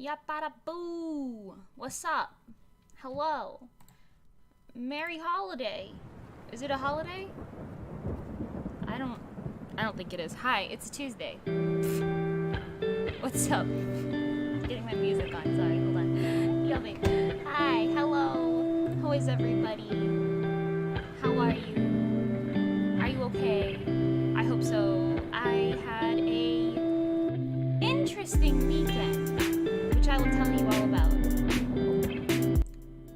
Yapada boo. What's up? Hello. Merry holiday. Is it a holiday? I don't think it is. Hi, it's Tuesday. What's up? Getting my music on. Sorry, hold on. Yummy. Hi, hello. How is everybody? How are you? Are you okay? I hope so. I had a interesting weekend, which I will tell you all about.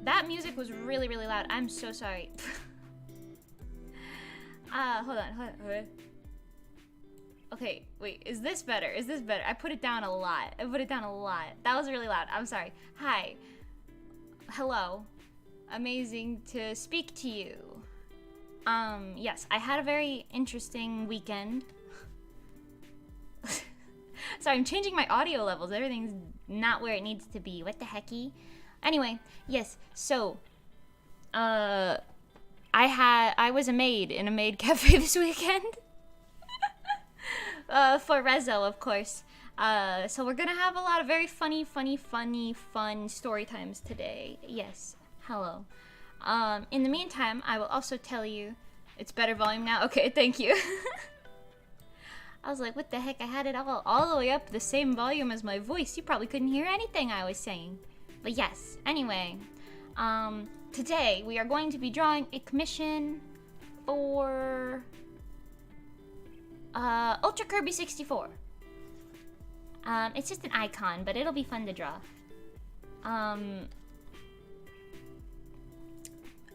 That music was really, really loud. I'm so sorry. Hold on. Okay, wait, is this better? Is this better? I put it down a lot. That was really loud. I'm sorry. Hi. Hello. Amazing to speak to you. Yes, I had a very interesting weekend. Sorry, I'm changing my audio levels. Everything's not where it needs to be. What the hecky? Anyway, yes, so, I was a maid in a maid cafe this weekend. For Rezo, of course. So we're gonna have a lot of very fun story times today. Yes, hello. In the meantime, I will also tell you, it's better volume now? Okay, thank you. I was like, what the heck, I had it all the way up the same volume as my voice. You probably couldn't hear anything I was saying. But yes, anyway, today we are going to be drawing a commission for Ultra Kirby 64. It's just an icon, but it'll be fun to draw.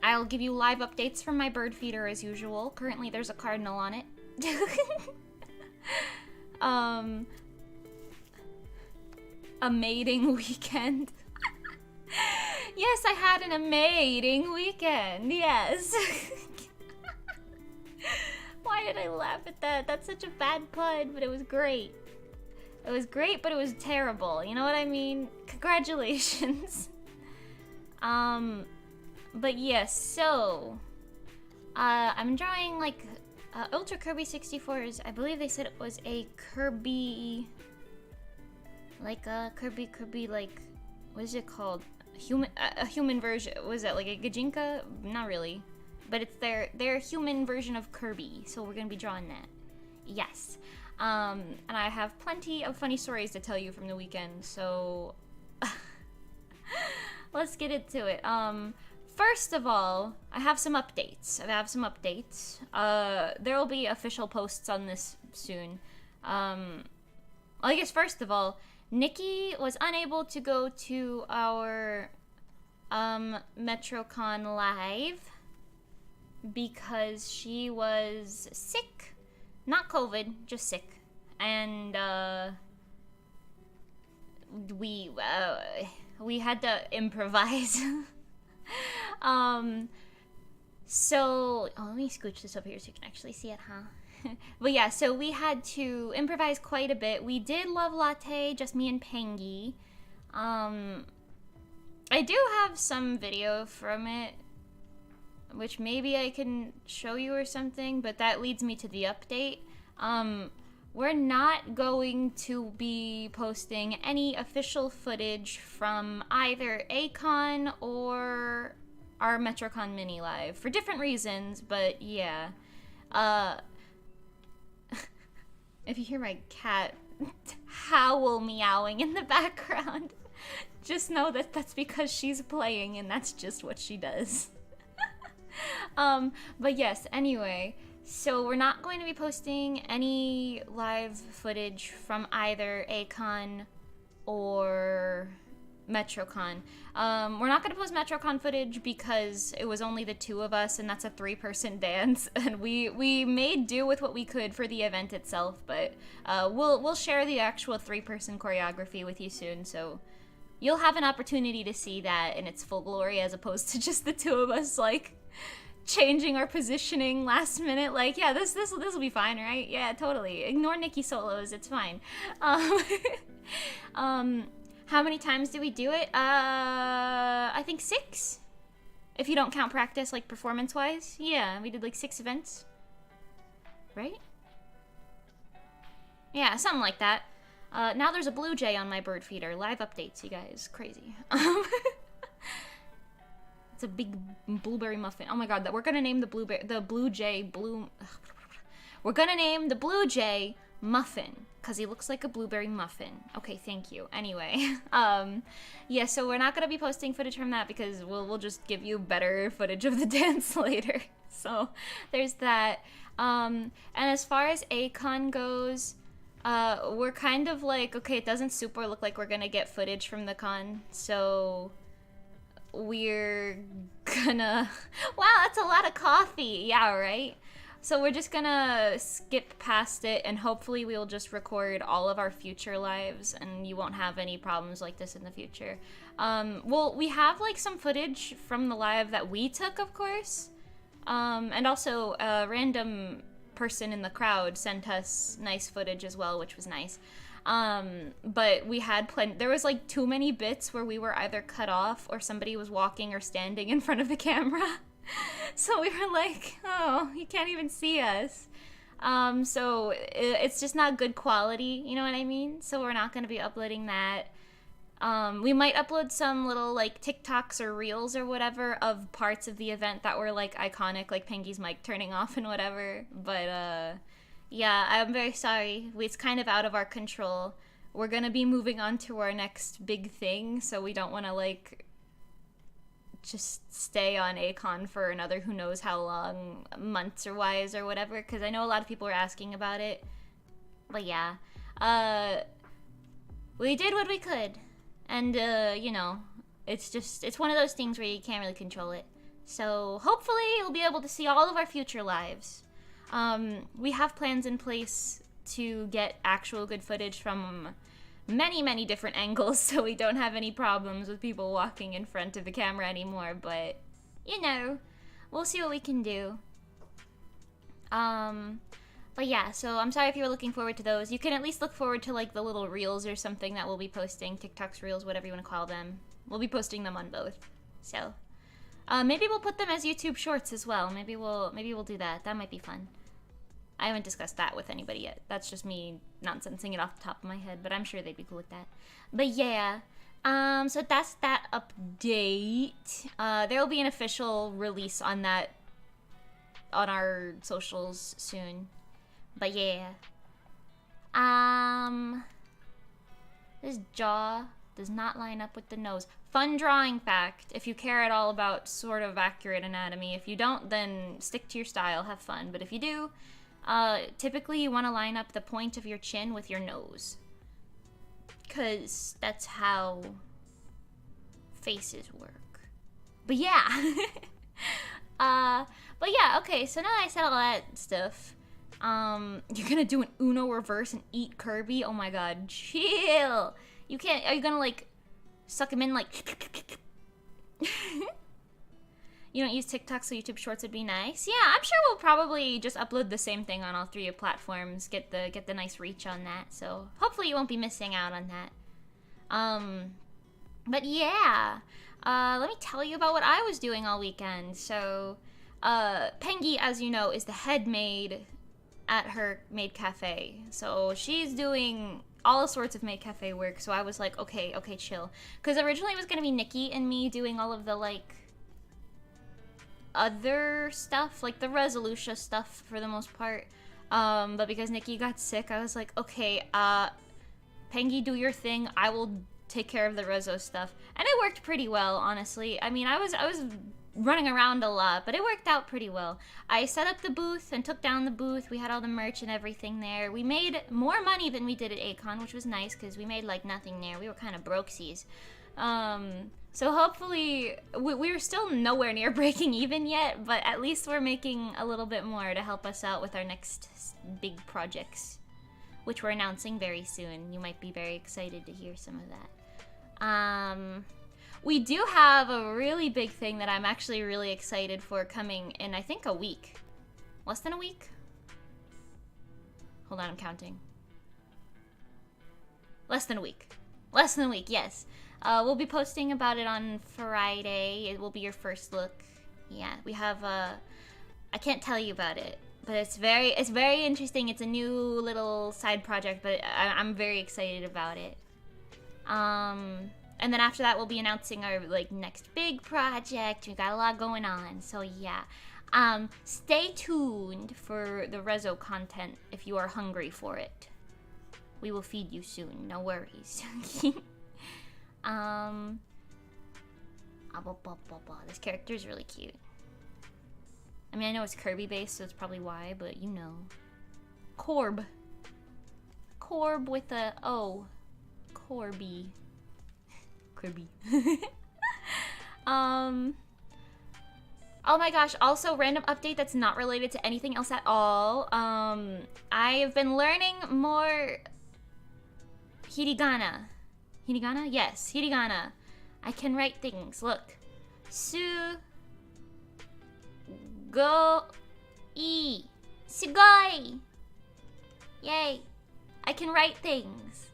I'll give you live updates from my bird feeder as usual. Currently there's a cardinal on it. A mating weekend. Yes, I had an mating weekend. Yes. Why did I laugh at that? That's such a bad pun, but it was great. It was great, but it was terrible. You know what I mean? Congratulations. But yes, so I'm drawing like Ultra Kirby 64's. I believe they said it was a Kirby, like a Kirby like, what is it called? A human version. Was that like a Gajinka? Not really. But it's their human version of Kirby, so we're gonna be drawing that. Yes. And I have plenty of funny stories to tell you from the weekend, so let's get into it. First of all, I have some updates. There will be official posts on this soon. I guess first of all, Nikki was unable to go to our MetroCon live because she was sick. Not COVID, just sick. And we had to improvise. So let me scooch this up here so you can actually see it, huh? But yeah, so we had to improvise quite a bit. We did Love Latte, just me and Pengy. I do have some video from it, which maybe I can show you or something, but that leads me to the update. We're not going to be posting any official footage from either A-Kon or our MetroCon mini live for different reasons, but yeah. If you hear my cat howl meowing in the background, just know that that's because she's playing and that's just what she does. But yes, anyway, so we're not going to be posting any live footage from either A-Kon or MetroCon. We're not going to post MetroCon footage because it was only the two of us and that's a 3-person dance, and we made do with what we could for the event itself, but we'll share the actual 3-person choreography with you soon, so you'll have an opportunity to see that in its full glory as opposed to just the two of us like changing our positioning last minute, like, yeah, this will be fine, right? Yeah, totally. Ignore Nikki solos, it's fine. How many times did we do it? I think 6? If you don't count practice, like, performance-wise. Yeah, we did, like, 6 events. Right? Yeah, something like that. Now there's a blue jay on my bird feeder. Live updates, you guys. Crazy. It's a big blueberry muffin. Oh my god, we're gonna name the blue jay We're gonna name the blue jay Muffin, because he looks like a blueberry muffin. Okay, thank you. Anyway, yeah, so we're not gonna be posting footage from that because we'll just give you better footage of the dance later. So there's that. And as far as A-Con goes, we're kind of like, okay, it doesn't super look like we're gonna get footage from the con, so we're gonna... Wow, that's a lot of coffee! Yeah, right? So we're just gonna skip past it, and hopefully we'll just record all of our future lives, and you won't have any problems like this in the future. Well, we have, like, some footage from the live that we took, of course. And also, a random person in the crowd sent us nice footage as well, which was nice. But we had there was, like, too many bits where we were either cut off or somebody was walking or standing in front of the camera. So we were like, oh, you can't even see us. So it's just not good quality, you know what I mean? So we're not going to be uploading that. We might upload some little, like, TikToks or Reels or whatever of parts of the event that were, like, iconic, like Pengy's mic turning off and whatever. But, yeah, I'm very sorry. It's kind of out of our control. We're going to be moving on to our next big thing, so we don't want to, like... just stay on A-Con for another who knows how long, months or wise or whatever, because I know a lot of people are asking about it. But yeah, we did what we could, and you know, it's one of those things where you can't really control it. So hopefully you'll be able to see all of our future lives. We have plans in place to get actual good footage from many different angles, so we don't have any problems with people walking in front of the camera anymore, but you know, we'll see what we can do. But yeah, so I'm sorry if you were looking forward to those. You can at least look forward to, like, the little reels or something that we'll be posting, TikToks, reels, whatever you want to call them. We'll be posting them on both. So maybe we'll put them as YouTube shorts as well. Maybe we'll do that. That might be fun. I haven't discussed that with anybody yet. That's just me nonsensing it off the top of my head, but I'm sure they'd be cool with that. But yeah, so that's that update. There will be an official release on that on our socials soon. But yeah. This jaw does not line up with the nose. Fun drawing fact, if you care at all about sort of accurate anatomy. If you don't, then stick to your style, have fun. But if you do... typically you want to line up the point of your chin with your nose, because that's how faces work. But yeah. But yeah, okay, so now that I said all that stuff, you're gonna do an Uno reverse and eat Kirby? Oh my god, chill! You can't, are you gonna, like, suck him in, like... You don't use TikTok, so YouTube Shorts would be nice. Yeah, I'm sure we'll probably just upload the same thing on all three platforms, get the nice reach on that. So hopefully you won't be missing out on that. But yeah, let me tell you about what I was doing all weekend. So, Pengy, as you know, is the head maid at her maid cafe. So she's doing all sorts of maid cafe work. So I was like, okay, chill. Because originally it was gonna be Nikki and me doing all of the, like, other stuff, like the Resoluscia stuff for the most part, but because Nikki got sick, I was like, okay, Pengy, do your thing, I will take care of the Reso stuff, and it worked pretty well, honestly. I mean, I was running around a lot, but it worked out pretty well. I set up the booth and took down the booth. We had all the merch and everything there. We made more money than we did at A-Con, which was nice, because we made, like, nothing there. We were kind of brokesies. So hopefully, we're still nowhere near breaking even yet, but at least we're making a little bit more to help us out with our next big projects, which we're announcing very soon. You might be very excited to hear some of that. We do have a really big thing that I'm actually really excited for coming in, I think, a week. Less than a week? Hold on, I'm counting. Less than a week. Less than a week, yes. We'll be posting about it on Friday. It will be your first look. Yeah, we have, I can't tell you about it. But it's very interesting. It's a new little side project, but I'm very excited about it. And then after that, we'll be announcing our like next big project. We got a lot going on, so yeah. Stay tuned for the Rezo content if you are hungry for it. We will feed you soon. No worries. This character is really cute. I mean, I know it's Kirby based, so it's probably why, but you know. Corb. Corb with a O. Corby. Kirby. Oh my gosh, also random update that's not related to anything else at all. I have been learning more hiragana. Hiragana? Yes, hiragana. I can write things. Look. Su go e. Sugoi! Yay. I can write things.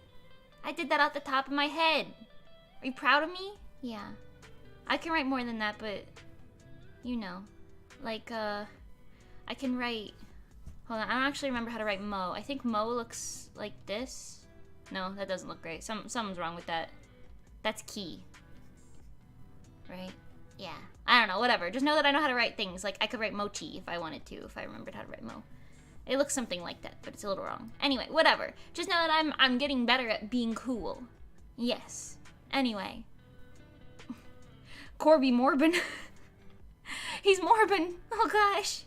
I did that off the top of my head. Are you proud of me? Yeah. I can write more than that, but you know. Like, I can write... Hold on, I don't actually remember how to write Mo. I think Mo looks like this. No, that doesn't look great. Something's wrong with that. That's key. Right? Yeah. I don't know, whatever. Just know that I know how to write things. Like, I could write mochi if I wanted to, if I remembered how to write Mo. It looks something like that, but it's a little wrong. Anyway, whatever. Just know that I'm getting better at being cool. Yes. Anyway. Corby Morbin. He's Morbin. Oh gosh.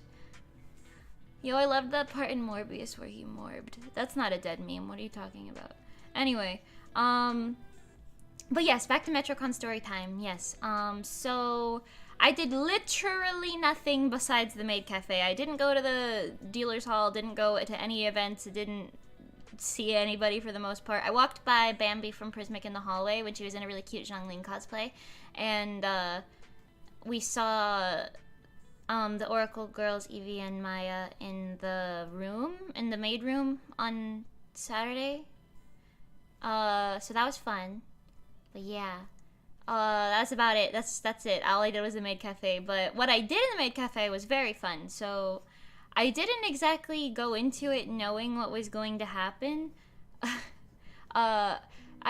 Yo, I loved that part in Morbius where he morbed. That's not a dead meme. What are you talking about? Anyway, but yes, back to MetroCon story time. Yes. So I did literally nothing besides the Maid Cafe. I didn't go to the dealer's hall, didn't go to any events, didn't see anybody for the most part. I walked by Bambi from Prismic in the hallway when she was in a really cute Zhongling cosplay, and we saw the Oracle girls, Evie and Maya, in the maid room on Saturday. So that was fun. But yeah. That's about it. That's it. All I did was the Maid Cafe. But what I did in the Maid Cafe was very fun. So I didn't exactly go into it knowing what was going to happen. I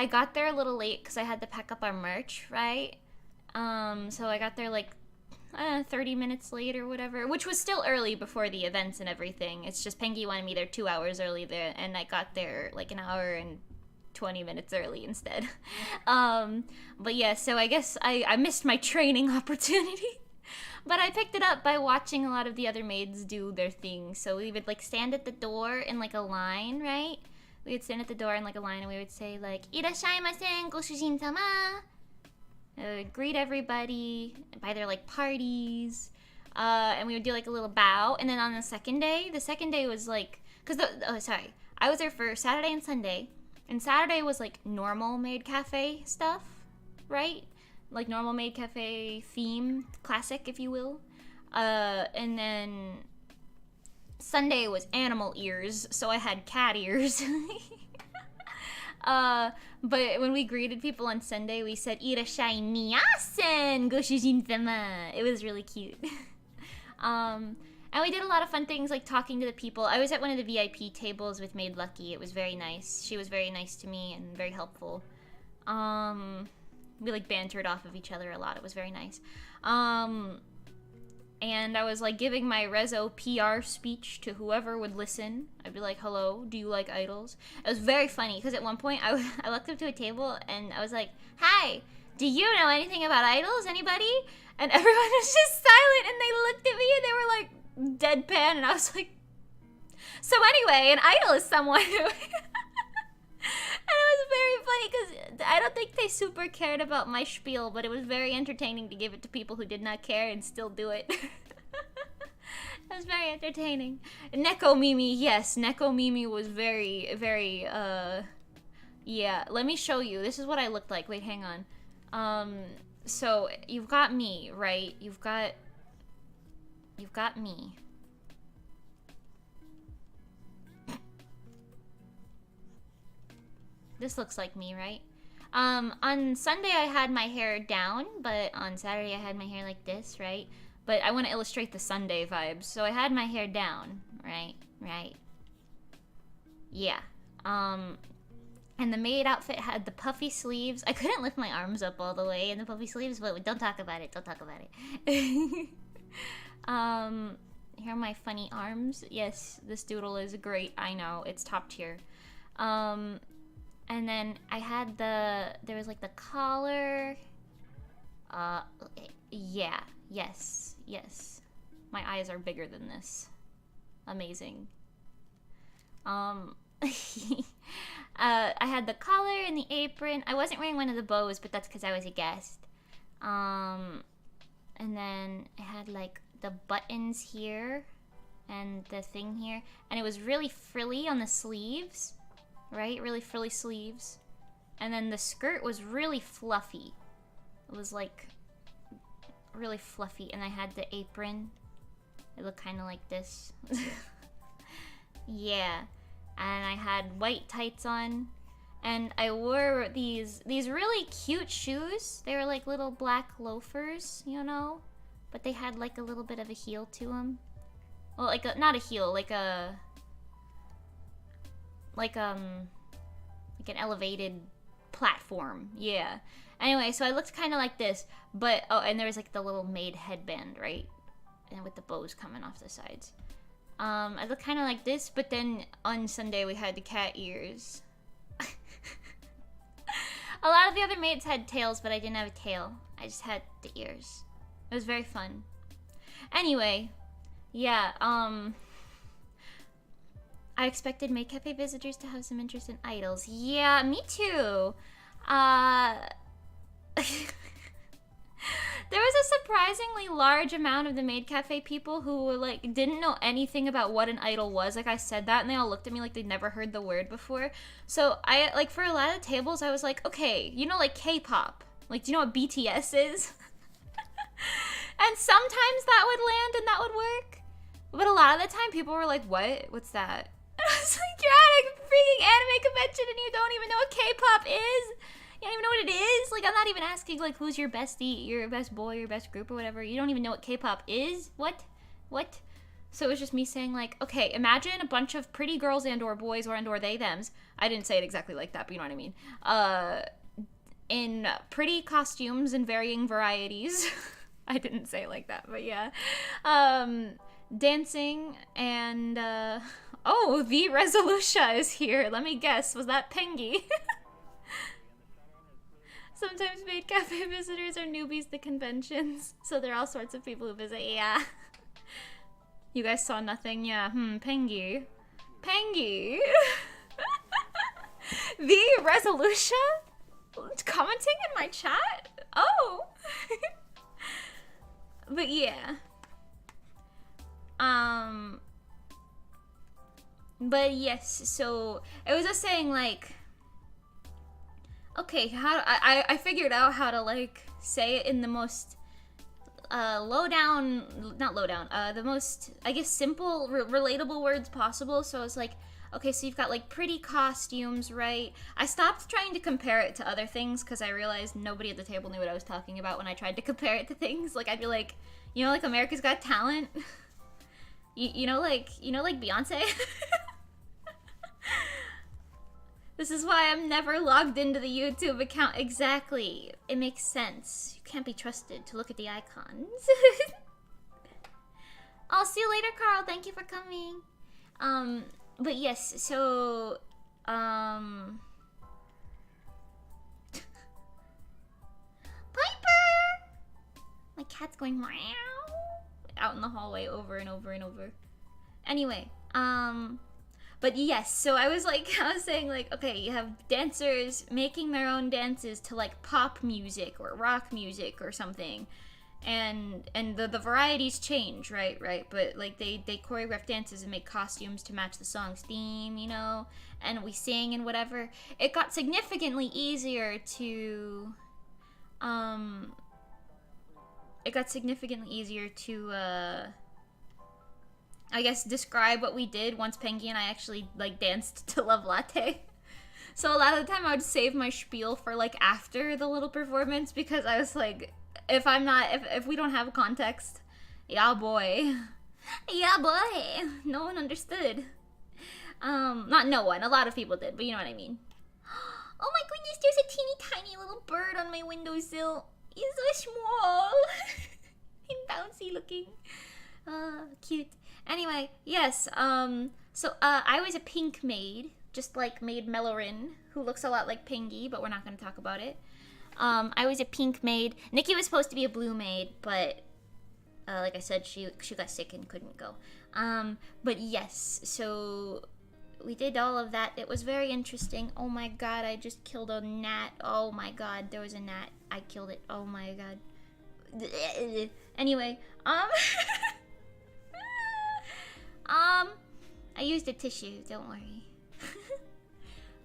got there a little late because I had to pack up our merch, right? So I got there like 30 minutes late or whatever, which was still early before the events and everything. It's just Pengi wanted me there 2 hours early there, and I got there like an hour and 20 minutes early instead. But yeah, so I guess I missed my training opportunity. But I picked it up by watching a lot of the other maids do their thing. So we would like stand at the door in like a line, right? We would stand at the door in like a line and we would say like, "Irashaimase, goshujin-sama." Greet everybody by their like parties. And we would do like a little bow. And then on the second day was like, I was there for Saturday and Sunday. And Saturday was like normal Maid Cafe stuff, right? Like normal Maid Cafe theme, classic, if you will. And then Sunday was animal ears, so I had cat ears. But when we greeted people on Sunday, we said, "Irashai miyasen, goshujin-sama." It was really cute. And we did a lot of fun things like talking to the people. I was at one of the VIP tables with Maid Lucky. It was very nice. She was very nice to me and very helpful. We like bantered off of each other a lot. It was very nice. And I was like giving my Rezo PR speech to whoever would listen. I'd be like, "Hello, do you like idols?" It was very funny because at one point I looked up to a table and I was like, "Hi, do you know anything about idols? Anybody?" And everyone was just silent and they looked at me and they were like deadpan, and I was like, "So anyway, an idol is someone who..." And it was very funny because I don't think they super cared about my spiel, but it was very entertaining to give it to people who did not care and still do it. It was very entertaining. Neko Mimi, yes, Neko Mimi was very, very, yeah. Let me show you. This is what I looked like. Wait, hang on. So you've got me, right? You've got me. This looks like me, right? On Sunday I had my hair down, but on Saturday I had my hair like this, right? but I want to illustrate the Sunday vibes. So I had my hair down, right? Yeah. And the maid outfit had the puffy sleeves. I couldn't lift my arms up all the way in the puffy sleeves, but don't talk about it. Here are my funny arms. Yes, this doodle is great. I know, it's top tier. And then I had there was like the collar. Yeah, yes. My eyes are bigger than this. Amazing. I had the collar and the apron. I wasn't wearing one of the bows, but that's because I was a guest. And then I had like the buttons here and the thing here, and it was really frilly on the sleeves, right? Really frilly sleeves. And then the skirt was really fluffy. It was like really fluffy, and I had the apron. It looked kind of like this. Yeah. And I had white tights on, and I wore these really cute shoes. They were like little black loafers, you know, but they had like a little bit of a heel to them. Well, like not a heel, like an elevated platform. Yeah. Anyway, so I looked kind of like this, but and there was like the little maid headband, right, and with the bows coming off the sides. I look kind of like this, but then on Sunday we had the cat ears. A lot of the other maids had tails, but I didn't have a tail. I just had the ears. It was very fun. Anyway, yeah, I expected Maid Cafe visitors to have some interest in idols. Yeah, me too. There was a surprisingly large amount of the Maid Cafe people who were like didn't know anything about what an idol was. Like I said that, and they all looked at me like they'd never heard the word before. So I like for a lot of tables, I was like, okay, you know, like K-pop. Like, do you know what BTS is? And sometimes that would land and that would work, but a lot of the time people were like, what? What's that? And I was like, you're at a freaking anime convention and you don't even know what K-pop is. You don't even know what it is? Like, I'm not even asking, like, who's your bestie, your best boy, your best group, or whatever. You don't even know what K-pop is? What? So it was just me saying, like, okay, imagine a bunch of pretty girls and or boys or they, thems. I didn't say it exactly like that, but you know what I mean. In pretty costumes and varying varieties. I didn't say it like that, but yeah. Dancing and, oh, the Resoluscia is here. Let me guess, was that Pengy? Sometimes Maid Cafe visitors are newbies to conventions, so there are all sorts of people who visit, yeah. You guys saw nothing? Yeah, Pengy. The Resoluscia? Commenting in my chat? Oh! But yeah. But yes, so it was just saying, like, okay, I figured out how to, like, say it in the most, the most, I guess, simple, relatable words possible. So I was like, okay, so you've got, like, pretty costumes, right? I stopped trying to compare it to other things because I realized nobody at the table knew what I was talking about when I tried to compare it to things. Like, I'd be like, you know, like, America's Got Talent? you know, like Beyonce? This is why I'm never logged into the YouTube account. Exactly. It makes sense. You can't be trusted to look at the icons. I'll see you later, Carl. Thank you for coming. But yes, so, Piper! My cat's going meow out in the hallway over and over and over. Anyway, but yes, so I was saying, like, okay, you have dancers making their own dances to, like, pop music or rock music or something. And the varieties change, right? But, like, they choreograph dances and make costumes to match the song's theme, you know? And we sing and whatever. It got significantly easier to, I guess, describe what we did once Pengy and I actually, like, danced to Love Latte. So a lot of the time I would save my spiel for, like, after the little performance, because I was like, if we don't have context, Yeah, boy. Yeah, boy. No one understood. Not no one. A lot of people did, but you know what I mean. Oh my goodness, there's a teeny tiny little bird on my windowsill. He's so small. And bouncy looking. Cute. Anyway, yes, so I was a pink maid, just like Maid Mellorin, who looks a lot like Pingy, but we're not going to talk about it. I was a pink maid. Nikki was supposed to be a blue maid, but like I said, she got sick and couldn't go. But yes, so we did all of that. It was very interesting. Oh my god, I just killed a gnat. Oh my god, there was a gnat. I killed it. Oh my god. Anyway, I used a tissue, don't worry.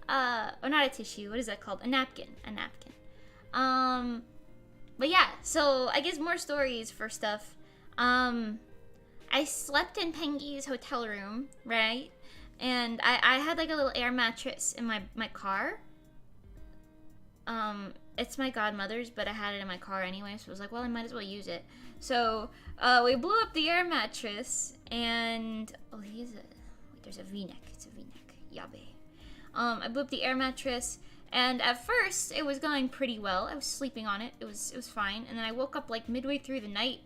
Or not a tissue, what is that called? A napkin. But yeah, so I guess more stories for stuff. I slept in Pengy's hotel room, right? And I had like a little air mattress in my car. It's my godmother's, but I had it in my car anyway, so I was like, well, I might as well use it. So, we blew up the air mattress, and... Oh, wait, there's a V-neck. It's a V-neck. Yabe. I blew up the air mattress, and at first, it was going pretty well. I was sleeping on it. It was fine. And then I woke up, like, midway through the night,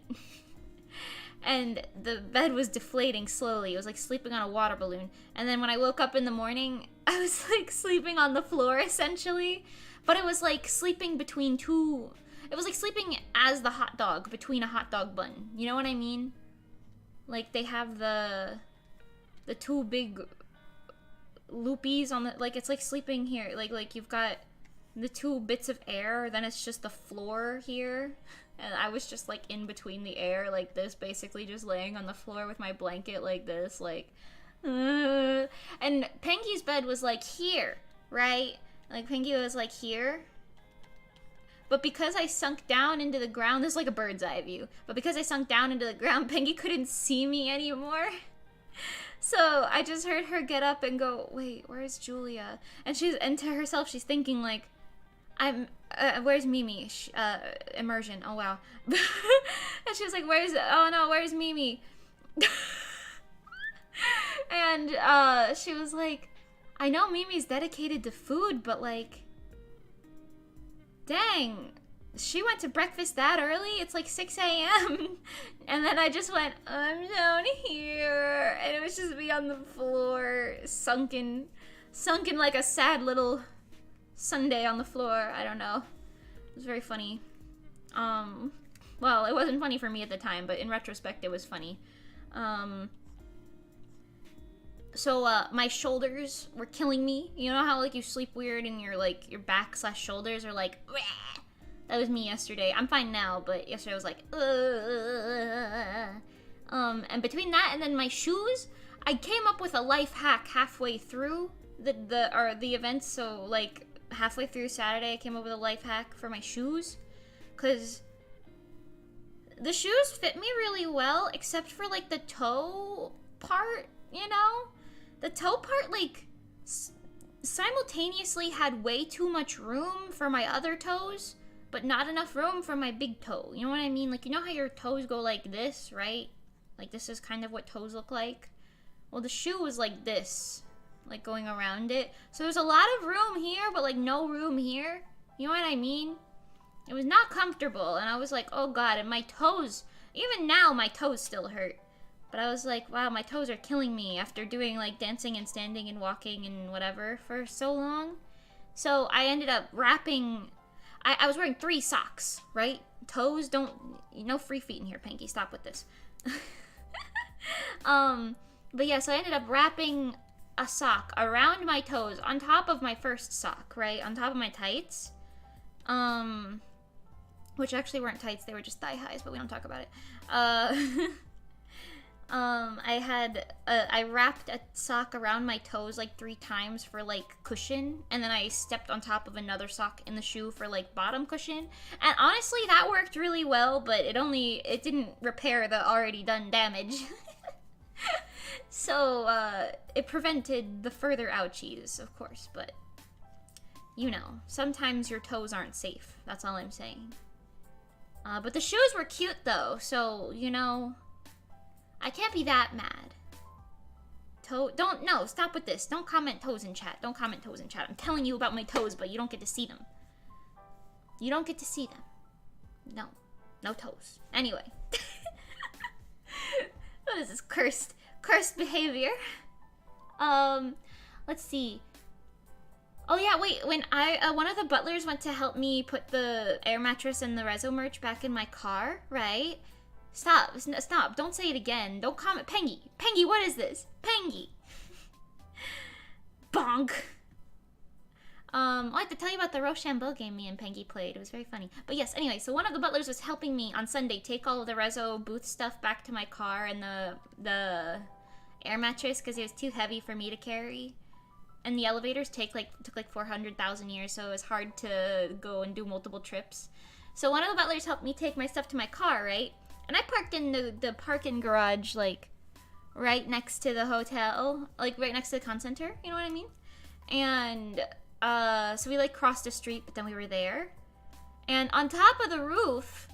and the bed was deflating slowly. It was like sleeping on a water balloon. And then when I woke up in the morning, I was, like, sleeping on the floor, essentially. But it was like sleeping between two... It was like sleeping as the hot dog between a hot dog bun. You know what I mean? Like, they have the two big loopies on the... Like, it's like sleeping here. Like you've got the two bits of air, then it's just the floor here. And I was just, like, in between the air, like this, basically just laying on the floor with my blanket like this, like... And Pengy's bed was, like, here, right? Like, Pinky was, like, here. But because I sunk down into the ground, this is like a bird's eye view. But because I sunk down into the ground, Pinky couldn't see me anymore. So I just heard her get up and go, wait, where's Julia? And to herself, she's thinking, like, where's Mimi? Immersion, oh wow. And she was like, where's Mimi? And she was like, I know Mimi's dedicated to food, but like, dang, she went to breakfast that early? It's like 6 a.m. And then I just went, I'm down here. And it was just me on the floor, sunken like a sad little sundae on the floor. I don't know. It was very funny. Well, it wasn't funny for me at the time, but in retrospect, it was funny. So, my shoulders were killing me. You know how, like, you sleep weird and your back/shoulders are like, Wah! That was me yesterday. I'm fine now, but yesterday I was like, and between that and then my shoes, I came up with a life hack halfway through the events. So, like, halfway through Saturday, I came up with a life hack for my shoes. Because the shoes fit me really well, except for, like, the toe part, you know? The toe part, like, simultaneously had way too much room for my other toes, but not enough room for my big toe. You know what I mean? Like, you know how your toes go like this, right? Like, this is kind of what toes look like. Well, the shoe was like this, like going around it. So there's a lot of room here, but like no room here. You know what I mean? It was not comfortable, and I was like, oh god, and my toes, even now my toes still hurt. But I was like, wow, my toes are killing me after doing, like, dancing and standing and walking and whatever for so long. So I ended up wrapping... I was wearing 3 socks, right? Toes don't... No free feet in here, Pinky. Stop with this. But yeah, so I ended up wrapping a sock around my toes on top of my first sock, right? On top of my tights. Which actually weren't tights. They were just thigh highs, but we don't talk about it. I wrapped a sock around my toes like 3 times for like cushion, and then I stepped on top of another sock in the shoe for like bottom cushion. And honestly, that worked really well, but it didn't repair the already done damage. So, it prevented the further ouchies, of course, but you know, sometimes your toes aren't safe. That's all I'm saying. But the shoes were cute though, so, you know, I can't be that mad. No, stop with this. Don't comment toes in chat. Don't comment toes in chat. I'm telling you about my toes, but you don't get to see them. You don't get to see them. No. No toes. Anyway. What is this cursed behavior? Let's see. Oh yeah, wait, when one of the butlers went to help me put the air mattress and the Reso merch back in my car, right? Stop, don't say it again. Don't comment. Pengy, what is this? Pengy. Bonk. I have to tell you about the Rochambeau game me and Pengy played. It was very funny. But yes, anyway, so one of the butlers was helping me on Sunday take all of the Reso booth stuff back to my car and the air mattress because it was too heavy for me to carry. And the elevators took like 400,000 years, so it was hard to go and do multiple trips. So one of the butlers helped me take my stuff to my car, right? And I parked in the parking garage, like, right next to the hotel, like, right next to the con center, you know what I mean? And, so we, like, crossed the street, but then we were there. And on top of the roof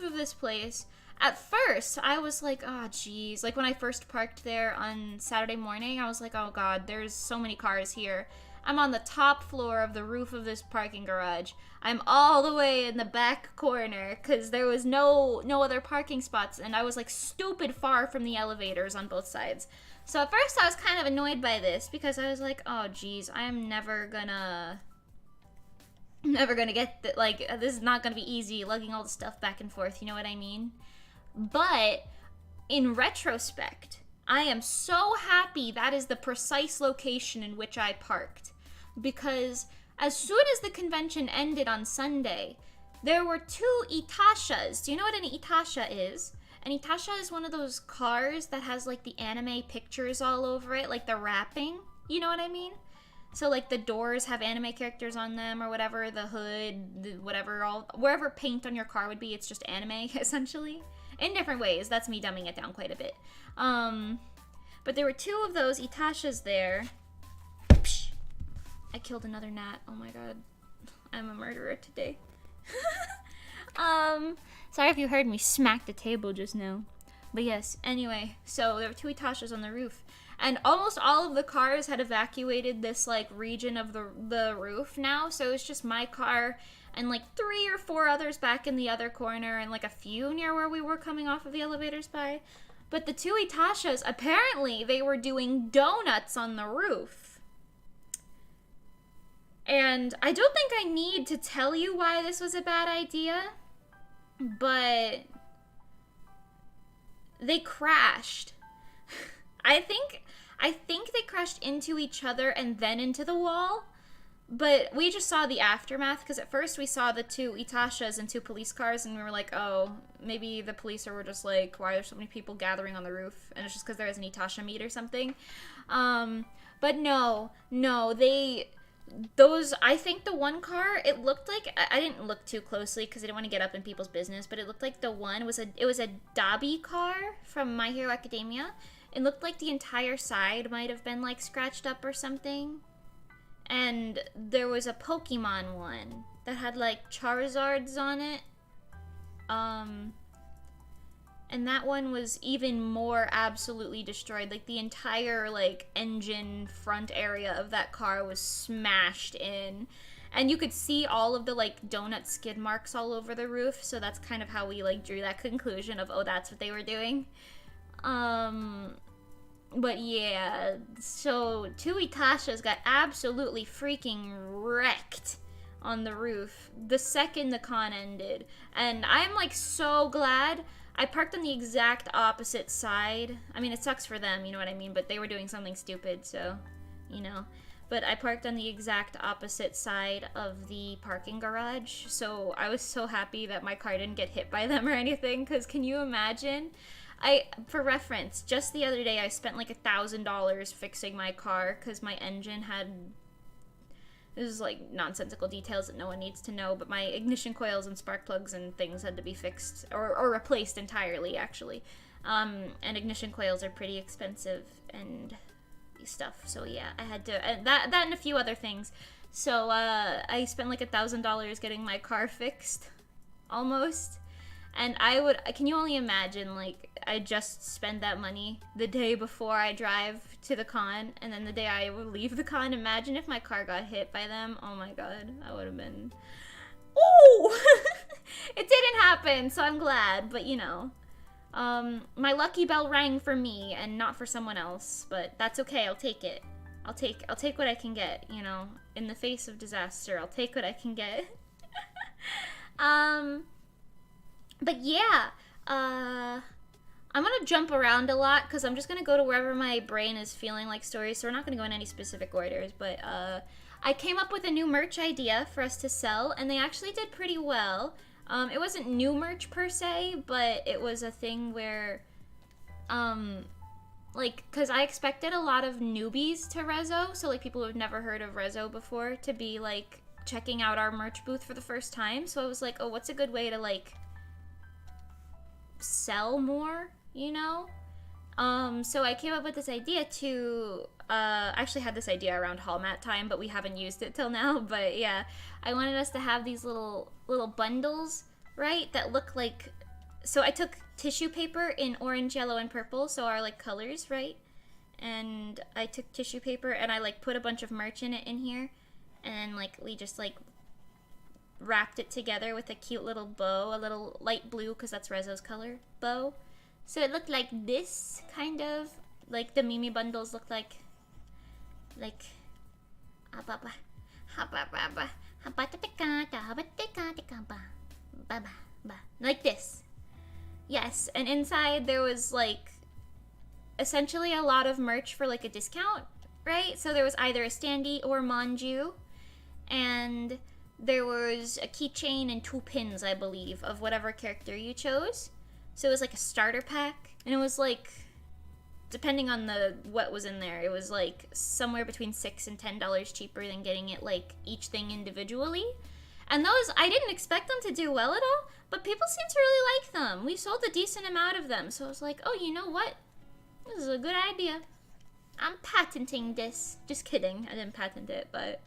of this place, at first, I was like, oh, geez. Like, when I first parked there on Saturday morning, I was like, oh, God, there's so many cars here. I'm on the top floor of the roof of this parking garage. I'm all the way in the back corner because there was no other parking spots, and I was, like, stupid far from the elevators on both sides. So at first, I was kind of annoyed by this because I was like, oh, geez, I am never gonna get, this is not gonna be easy, lugging all the stuff back and forth, you know what I mean? But in retrospect, I am so happy that is the precise location in which I parked. Because as soon as the convention ended on Sunday, there were 2 Itashas. Do you know what an Itasha is? An Itasha is one of those cars that has like the anime pictures all over it, like the wrapping. You know what I mean? So like the doors have anime characters on them or whatever, the hood, wherever paint on your car would be, it's just anime essentially. In different ways. That's me dumbing it down quite a bit. But there were 2 of those Itashas there. Psh, I killed another gnat. Oh my god. I'm a murderer today. Sorry if you heard me smack the table just now. But yes, anyway. So there were 2 Itashas on the roof. And almost all of the cars had evacuated this, like, region of the roof now. So it was just my car and, like, 3 or 4 others back in the other corner and, like, a few near where we were coming off of the elevators by. But the 2 Itashas, apparently they were doing donuts on the roof. And I don't think I need to tell you why this was a bad idea, but they crashed. I think they crashed into each other and then into the wall. But we just saw the aftermath, because at first we saw the 2 Itashas and 2 police cars, and we were like, oh, maybe the police were just like, why are there so many people gathering on the roof? And it's just because there was an Itasha meet or something. But no, I think the one car, it looked like, I didn't look too closely because I didn't want to get up in people's business, but it looked like it was a Dobby car from My Hero Academia. It looked like the entire side might have been, like, scratched up or something. And there was a Pokemon one that had, like, Charizards on it. And that one was even more absolutely destroyed. Like, the entire, like, engine front area of that car was smashed in. And you could see all of the, like, donut skid marks all over the roof. So that's kind of how we, like, drew that conclusion of, oh, that's what they were doing. But yeah, so 2 Itashas got absolutely freaking wrecked on the roof the second the con ended. And I'm, like, so glad I parked on the exact opposite side. I mean, it sucks for them, you know what I mean? But they were doing something stupid, so, you know. But I parked on the exact opposite side of the parking garage. So I was so happy that my car didn't get hit by them or anything. Because can you imagine? For reference, just the other day I spent like $1,000 fixing my car because my engine had, this is like nonsensical details that no one needs to know, but my ignition coils and spark plugs and things had to be fixed or replaced entirely, actually. And ignition coils are pretty expensive and stuff, so yeah, I had to, that and a few other things. So I spent like $1,000 getting my car fixed, almost. And can you only imagine, like, I just spend that money the day before I drive to the con, and then the day I would leave the con, imagine if my car got hit by them. Oh my god, I would have been... Ooh! It didn't happen, so I'm glad, but you know. My lucky bell rang for me and not for someone else, but that's okay, I'll take it. I'll take what I can get, you know. In the face of disaster, I'll take what I can get. But yeah, I'm gonna jump around a lot because I'm just gonna go to wherever my brain is feeling like stories, so we're not gonna go in any specific orders, but I came up with a new merch idea for us to sell, and they actually did pretty well. It wasn't new merch per se, but it was a thing where, like, because I expected a lot of newbies to Rezo, so, like, people who have never heard of Rezo before to be, like, checking out our merch booth for the first time, so I was like, oh, what's a good way to, like, sell more, you know? So I came up with this idea to, I actually had this idea around Hall Mat time, but we haven't used it till now, but yeah, I wanted us to have these little bundles, right, that look like, so I took tissue paper in orange, yellow, and purple, so our, like, colors, right, and I took tissue paper, and I, like, put a bunch of merch in it in here, and, like, we just, like, wrapped it together with a cute little bow, a little light blue, because that's Rezo's color, bow. So it looked like this, kind of, like the Mimi bundles looked like this. Yes, and inside there was, like, essentially a lot of merch for, like, a discount, right? So there was either a standee or manju, and there was a keychain and 2 pins, I believe, of whatever character you chose. So it was like a starter pack, and it was like, depending on what was in there, it was like somewhere between $6 and $10 cheaper than getting it, like, each thing individually. And those, I didn't expect them to do well at all, but people seem to really like them. We sold a decent amount of them, so I was like, oh, you know what? This is a good idea. I'm patenting this. Just kidding, I didn't patent it, but...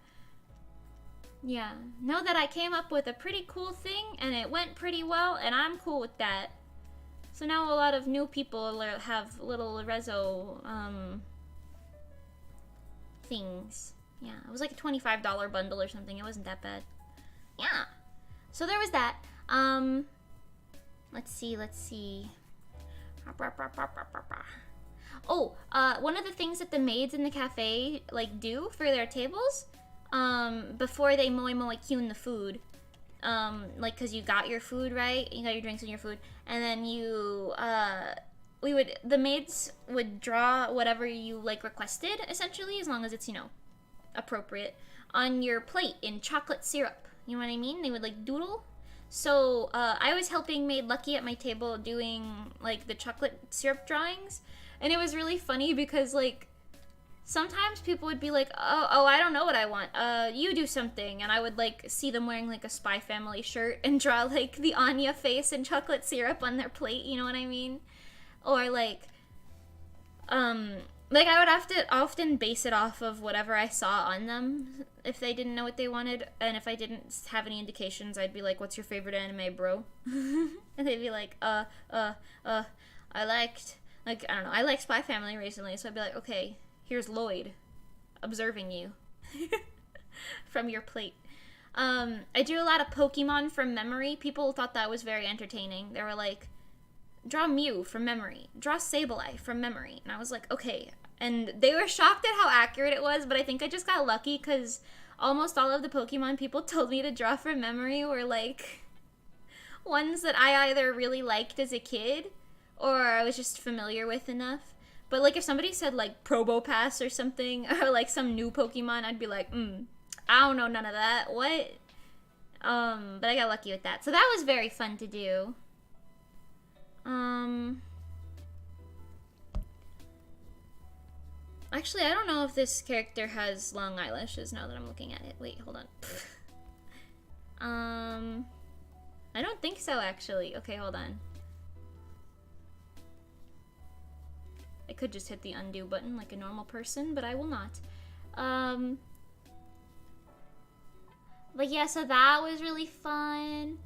yeah, know that I came up with a pretty cool thing, and it went pretty well, and I'm cool with that. So now a lot of new people have little Rezo, things. Yeah, it was like a $25 bundle or something, it wasn't that bad. Yeah, so there was that. Let's see. Oh, one of the things that the maids in the cafe, like, do for their tables, before they moe kyun the food, like, cause you got your food, right? You got your drinks and your food, and then the maids would draw whatever you, like, requested, essentially, as long as it's, you know, appropriate, on your plate in chocolate syrup. You know what I mean? They would, like, doodle. So, I was helping Maid Lucky at my table doing, like, the chocolate syrup drawings, and it was really funny because, like, sometimes people would be like, oh, I don't know what I want. You do something. And I would, like, see them wearing, like, a Spy Family shirt and draw, like, the Anya face and chocolate syrup on their plate, you know what I mean? Or, like, I would have to often base it off of whatever I saw on them if they didn't know what they wanted. And if I didn't have any indications, I'd be like, what's your favorite anime, bro? And they'd be like, I liked, like, I don't know, I liked Spy Family recently. So I'd be like, okay, here's Lloyd observing you from your plate. I drew a lot of Pokemon from memory. People thought that was very entertaining. They were like, draw Mew from memory. Draw Sableye from memory. And I was like, okay. And they were shocked at how accurate it was, but I think I just got lucky because almost all of the Pokemon people told me to draw from memory were, like, ones that I either really liked as a kid or I was just familiar with enough. But, like, if somebody said, like, Probopass or something, or, like, some new Pokemon, I'd be like, I don't know none of that. What? But I got lucky with that. So that was very fun to do. Actually, I don't know if this character has long eyelashes now that I'm looking at it. Wait, hold on. I don't think so, actually. Okay, hold on. I could just hit the undo button like a normal person, but I will not. But yeah, so that was really fun.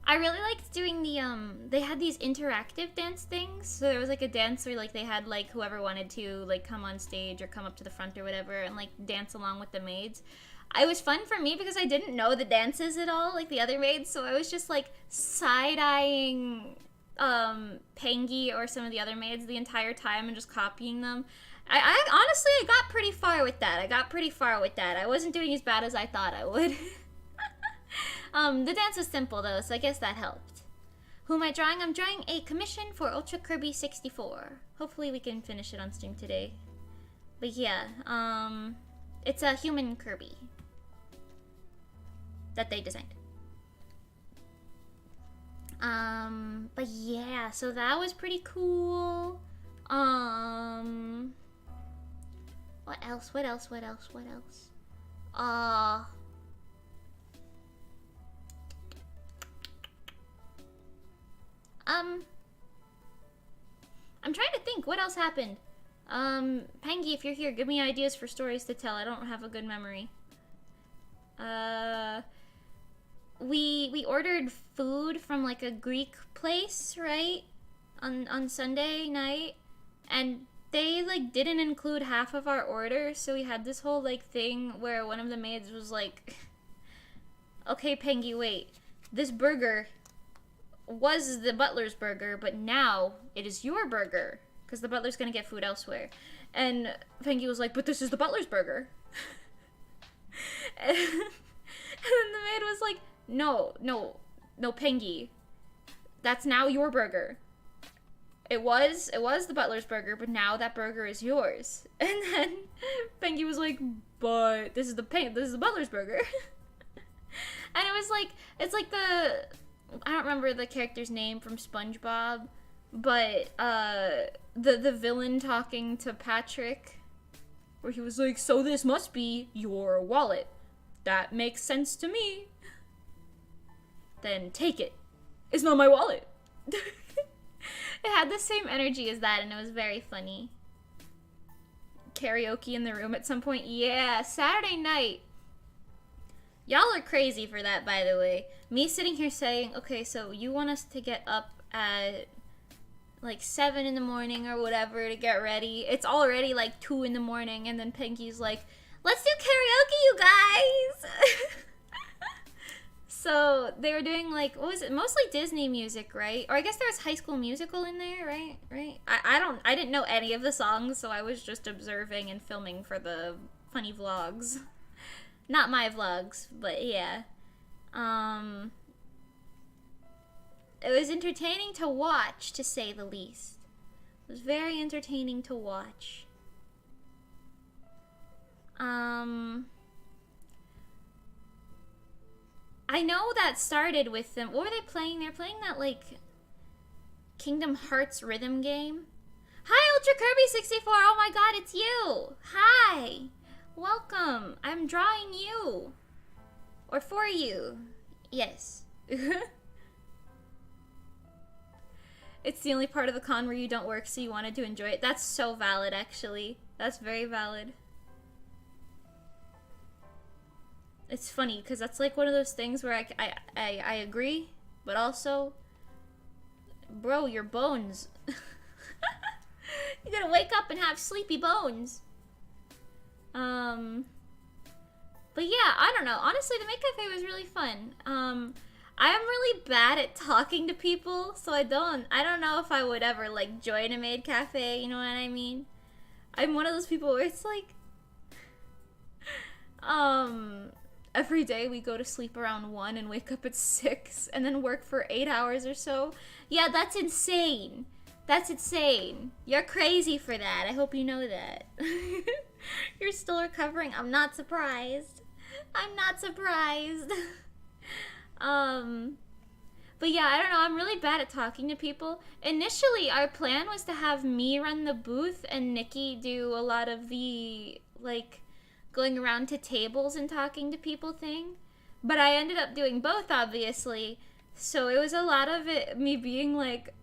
I really liked doing the they had these interactive dance things. So there was like a dance where like they had like whoever wanted to like come on stage or come up to the front or whatever and like dance along with the maids. It was fun for me because I didn't know the dances at all, like the other maids, so I was just like side-eyeing Pengy or some of the other maids the entire time and just copying them. I honestly, I got pretty far with that. I wasn't doing as bad as I thought I would. The dance was simple though, so I guess that helped. Who am I drawing? I'm drawing a commission for Ultra Kirby 64. Hopefully we can finish it on stream today. But yeah, it's a human Kirby that they designed. But yeah, so that was pretty cool. What else? I'm trying to think what else happened. Pengy, if you're here, give me ideas for stories to tell. I don't have a good memory. We ordered food from like a Greek place, right? On Sunday night, and they like didn't include half of our order, so we had this whole like thing where one of the maids was like, "Okay, Pengy, wait. This burger was the butler's burger, but now it is your burger because the butler's gonna get food elsewhere." And Pengy was like, "But this is the butler's burger." And then the maid was like, No, Pengy. That's now your burger. It was the butler's burger, but now that burger is yours." And then Pengy was like, "But this is the butler's burger." And it was like, it's like I don't remember the character's name from SpongeBob, but the villain talking to Patrick, where he was like, "So this must be your wallet. That makes sense to me. Then take it. It's not my wallet." It had the same energy as that, and it was very funny. Karaoke in the room at some point. Yeah, Saturday night. Y'all are crazy for that, by the way. Me sitting here saying, "Okay, so you want us to get up at like 7 in the morning or whatever to get ready." It's already like 2 in the morning, and then Pinky's like, "Let's do karaoke, you guys." So they were doing like, what was it? Mostly Disney music, right? Or I guess there was High School Musical in there, right? I didn't know any of the songs, so I was just observing and filming for the funny vlogs. Not my vlogs, but yeah. It was entertaining to watch, to say the least. It was very entertaining to watch. I know that started with them. What were they playing? They're playing that, like, Kingdom Hearts rhythm game. Hi, Ultra Kirby 64. Oh my god, it's you. Hi. Welcome. I'm drawing you. Or for you. Yes. It's the only part of the con where you don't work, so you wanted to enjoy it. That's so valid, actually. That's very valid. It's funny, because that's like one of those things where I agree, but also, bro, your bones. You're gonna wake up and have sleepy bones. But yeah, I don't know. Honestly, the Maid Cafe was really fun. I'm really bad at talking to people, so I don't know if I would ever, like, join a Maid Cafe, you know what I mean? I'm one of those people where it's like, every day we go to sleep around 1 and wake up at 6 and then work for 8 hours or so. Yeah, that's insane. That's insane. You're crazy for that. I hope you know that. You're still recovering. I'm not surprised. I'm not surprised. But yeah, I don't know. I'm really bad at talking to people. Initially, our plan was to have me run the booth and Nikki do a lot of the, like, going around to tables and talking to people thing. But I ended up doing both, obviously. So it was a lot of it, me being like,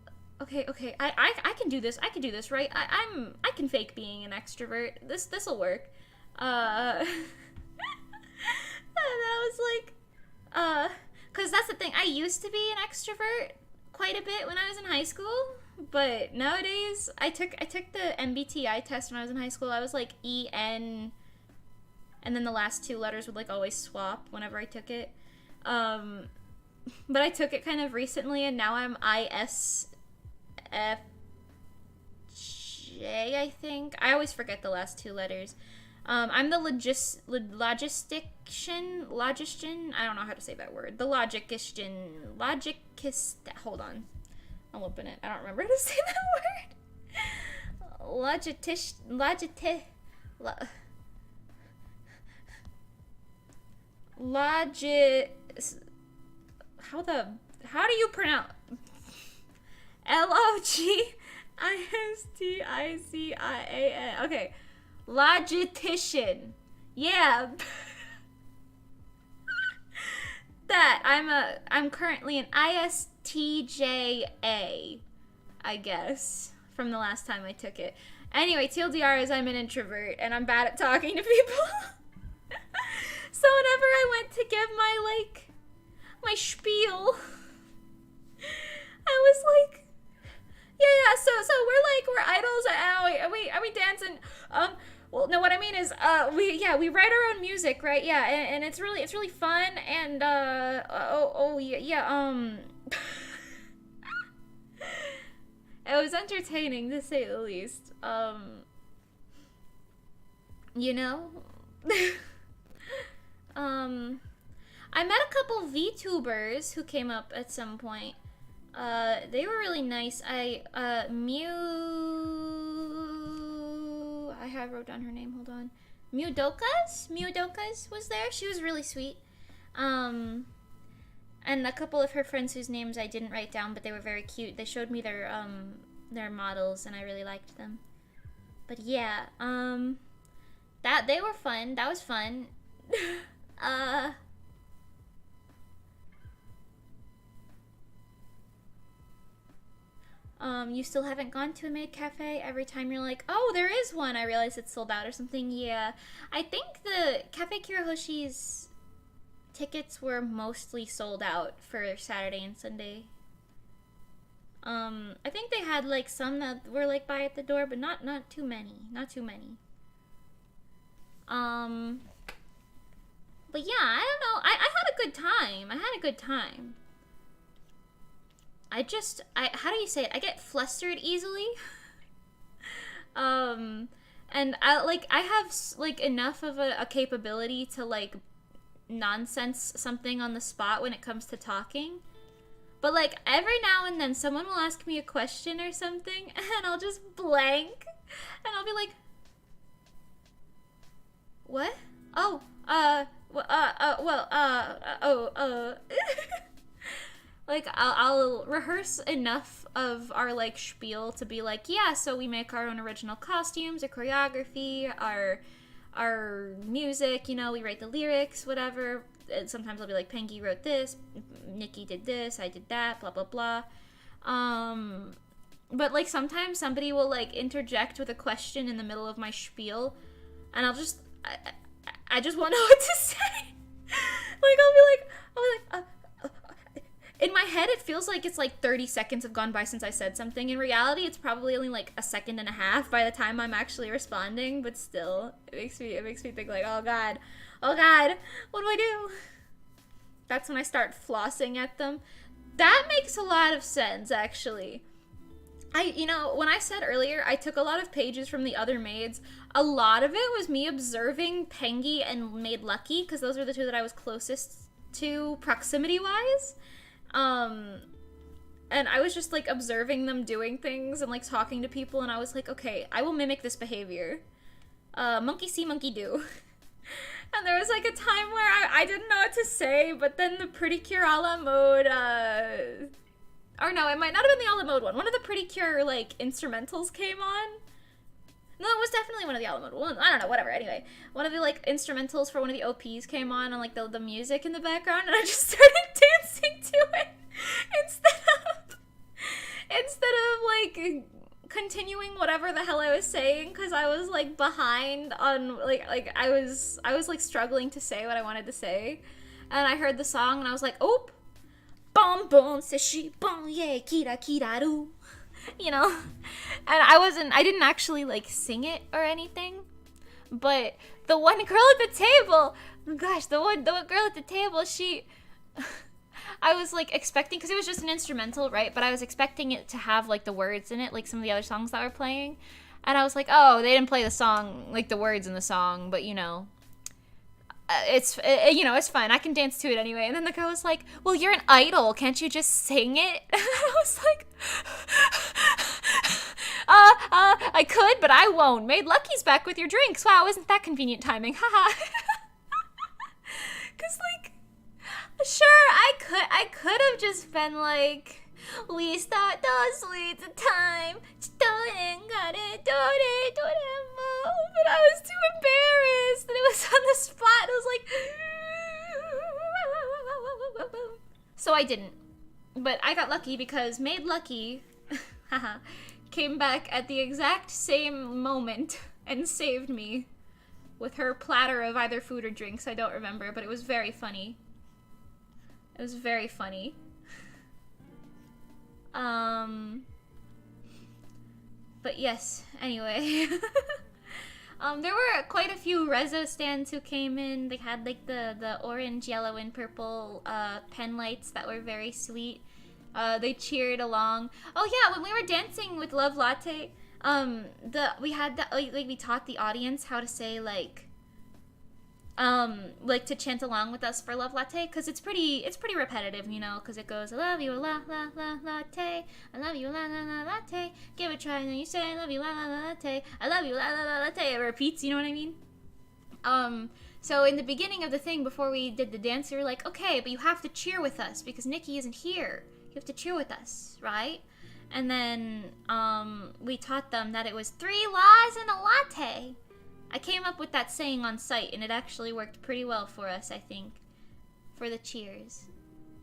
okay, I can do this. I can do this, right? I can fake being an extrovert. This'll work. And I was like, Because that's the thing. I used to be an extrovert quite a bit when I was in high school. But nowadays, I took the MBTI test when I was in high school. I was like EN, and then the last two letters would like always swap whenever I took it. But I took it kind of recently, and now I'm ISFJ, I think. I alwaist forget the last two letters. I'm the logistician. I don't know how to say that word. The logicist. Hold on. I'll open it. I don't remember how to say that word. How do you pronounce LOGISTICIAN? Okay. Logistician. Yeah. That I'm currently an ISTJA, I guess, from the last time I took it. Anyway, TLDR is I'm an introvert and I'm bad at talking to people. So whenever I went to give my spiel, I was like, yeah, so we're idols. Are we dancing? Well, no, what I mean is, we write our own music, right? Yeah, and it's really fun, and, it was entertaining, to say the least. You know? I met a couple VTubers who came up at some point. They were really nice. I wrote down her name, hold on. Mudokas was there. She was really sweet. And a couple of her friends whose names I didn't write down, but they were very cute. They showed me their models, and I really liked them. But yeah, that they were fun. That was fun. You still haven't gone to a maid cafe? Every time you're like, oh, there is one, I realize it's sold out or something. Yeah, I think the Cafe Kirihoshi's tickets were mostly sold out for Saturday and Sunday. I think they had like some that were like by at the door, but not too many. But yeah, I don't know. I had a good time. How do you say it? I get flustered easily. And I have like enough of a capability to like nonsense something on the spot when it comes to talking. But like every now and then someone will ask me a question or something and I'll just blank and I'll be like, what? Like, I'll rehearse enough of our, like, spiel to be like, yeah, so we make our own original costumes, our choreography, our music, you know, we write the lyrics, whatever. And sometimes I'll be like, Pengi wrote this, Nikki did this, I did that, blah, blah, blah. But, like, sometimes somebody will, like, interject with a question in the middle of my spiel, and I'll just, I just won't know what to say. Like, I'll be like, in my head, it feels like it's like 30 seconds have gone by since I said something. In reality, it's probably only like a second and a half by the time I'm actually responding. But still, it makes me think like, oh God, what do I do? That's when I start flossing at them. That makes a lot of sense, actually. When I said earlier, I took a lot of pages from the other maids. A lot of it was me observing Pengi and Maid Lucky, because those were the two that I was closest to proximity-wise. And I was just, like, observing them doing things and, like, talking to people, and I was like, okay, I will mimic this behavior. Monkey see, monkey do. And there was, like, a time where I didn't know what to say, but then the Pretty Cure a la mode, or no, it might not have been the a la mode one. One of the Pretty Cure, like, instrumentals came on. No, it was definitely one of the a la mode ones. I don't know, whatever, anyway. One of the, like, instrumentals for one of the OPs came on, and, like, the music in the background, and I just started dancing to it instead of, like, continuing whatever the hell I was saying, because I was, like, behind on, like, I was, like, struggling to say what I wanted to say, and I heard the song, and I was like, oh, Bon bon says she bon yeah kira kiraru. You know? And I didn't actually like sing it or anything. But the one girl at the table, gosh, the one girl at the table, she I was like expecting, because it was just an instrumental, right? But I was expecting it to have like the words in it, like some of the other songs that were playing. And I was like, oh, they didn't play the song, like the words in the song, but you know, it's fine. I can dance to it anyway. And then the girl was like, well, you're an idol. Can't you just sing it? And I was like, I could, but I won't. Maid Lucky's back with your drinks. Wow, isn't that convenient timing? Haha. Because, like, sure, I could have just been like, we start those sweet time. Got it, do it, but I was too embarrassed, and it was on the spot. It was like, so I didn't. But I got lucky because Maid Lucky came back at the exact same moment and saved me with her platter of either food or drinks. I don't remember, but it was very funny. It was very funny. But yes, anyway. There were quite a few Reza stands who came in. They had like the orange, yellow, and purple pen lights that were very sweet. They cheered along. Oh yeah, when we were dancing with Love Latte, we taught the audience how to say like to chant along with us for Love Latte, because it's pretty repetitive, you know, because it goes, I love you, la la la latte, I love you, la la la latte, give it a try, and then you say, I love you, la la la latte, I love you, la la la latte, it repeats, you know what I mean? So in the beginning of the thing, before we did the dance, we were like, okay, but you have to cheer with us, because Nikki isn't here, you have to cheer with us, right? And then, we taught them that it was 3 laws and a latte. I came up with that saying on site, and it actually worked pretty well for us, I think, for the cheers.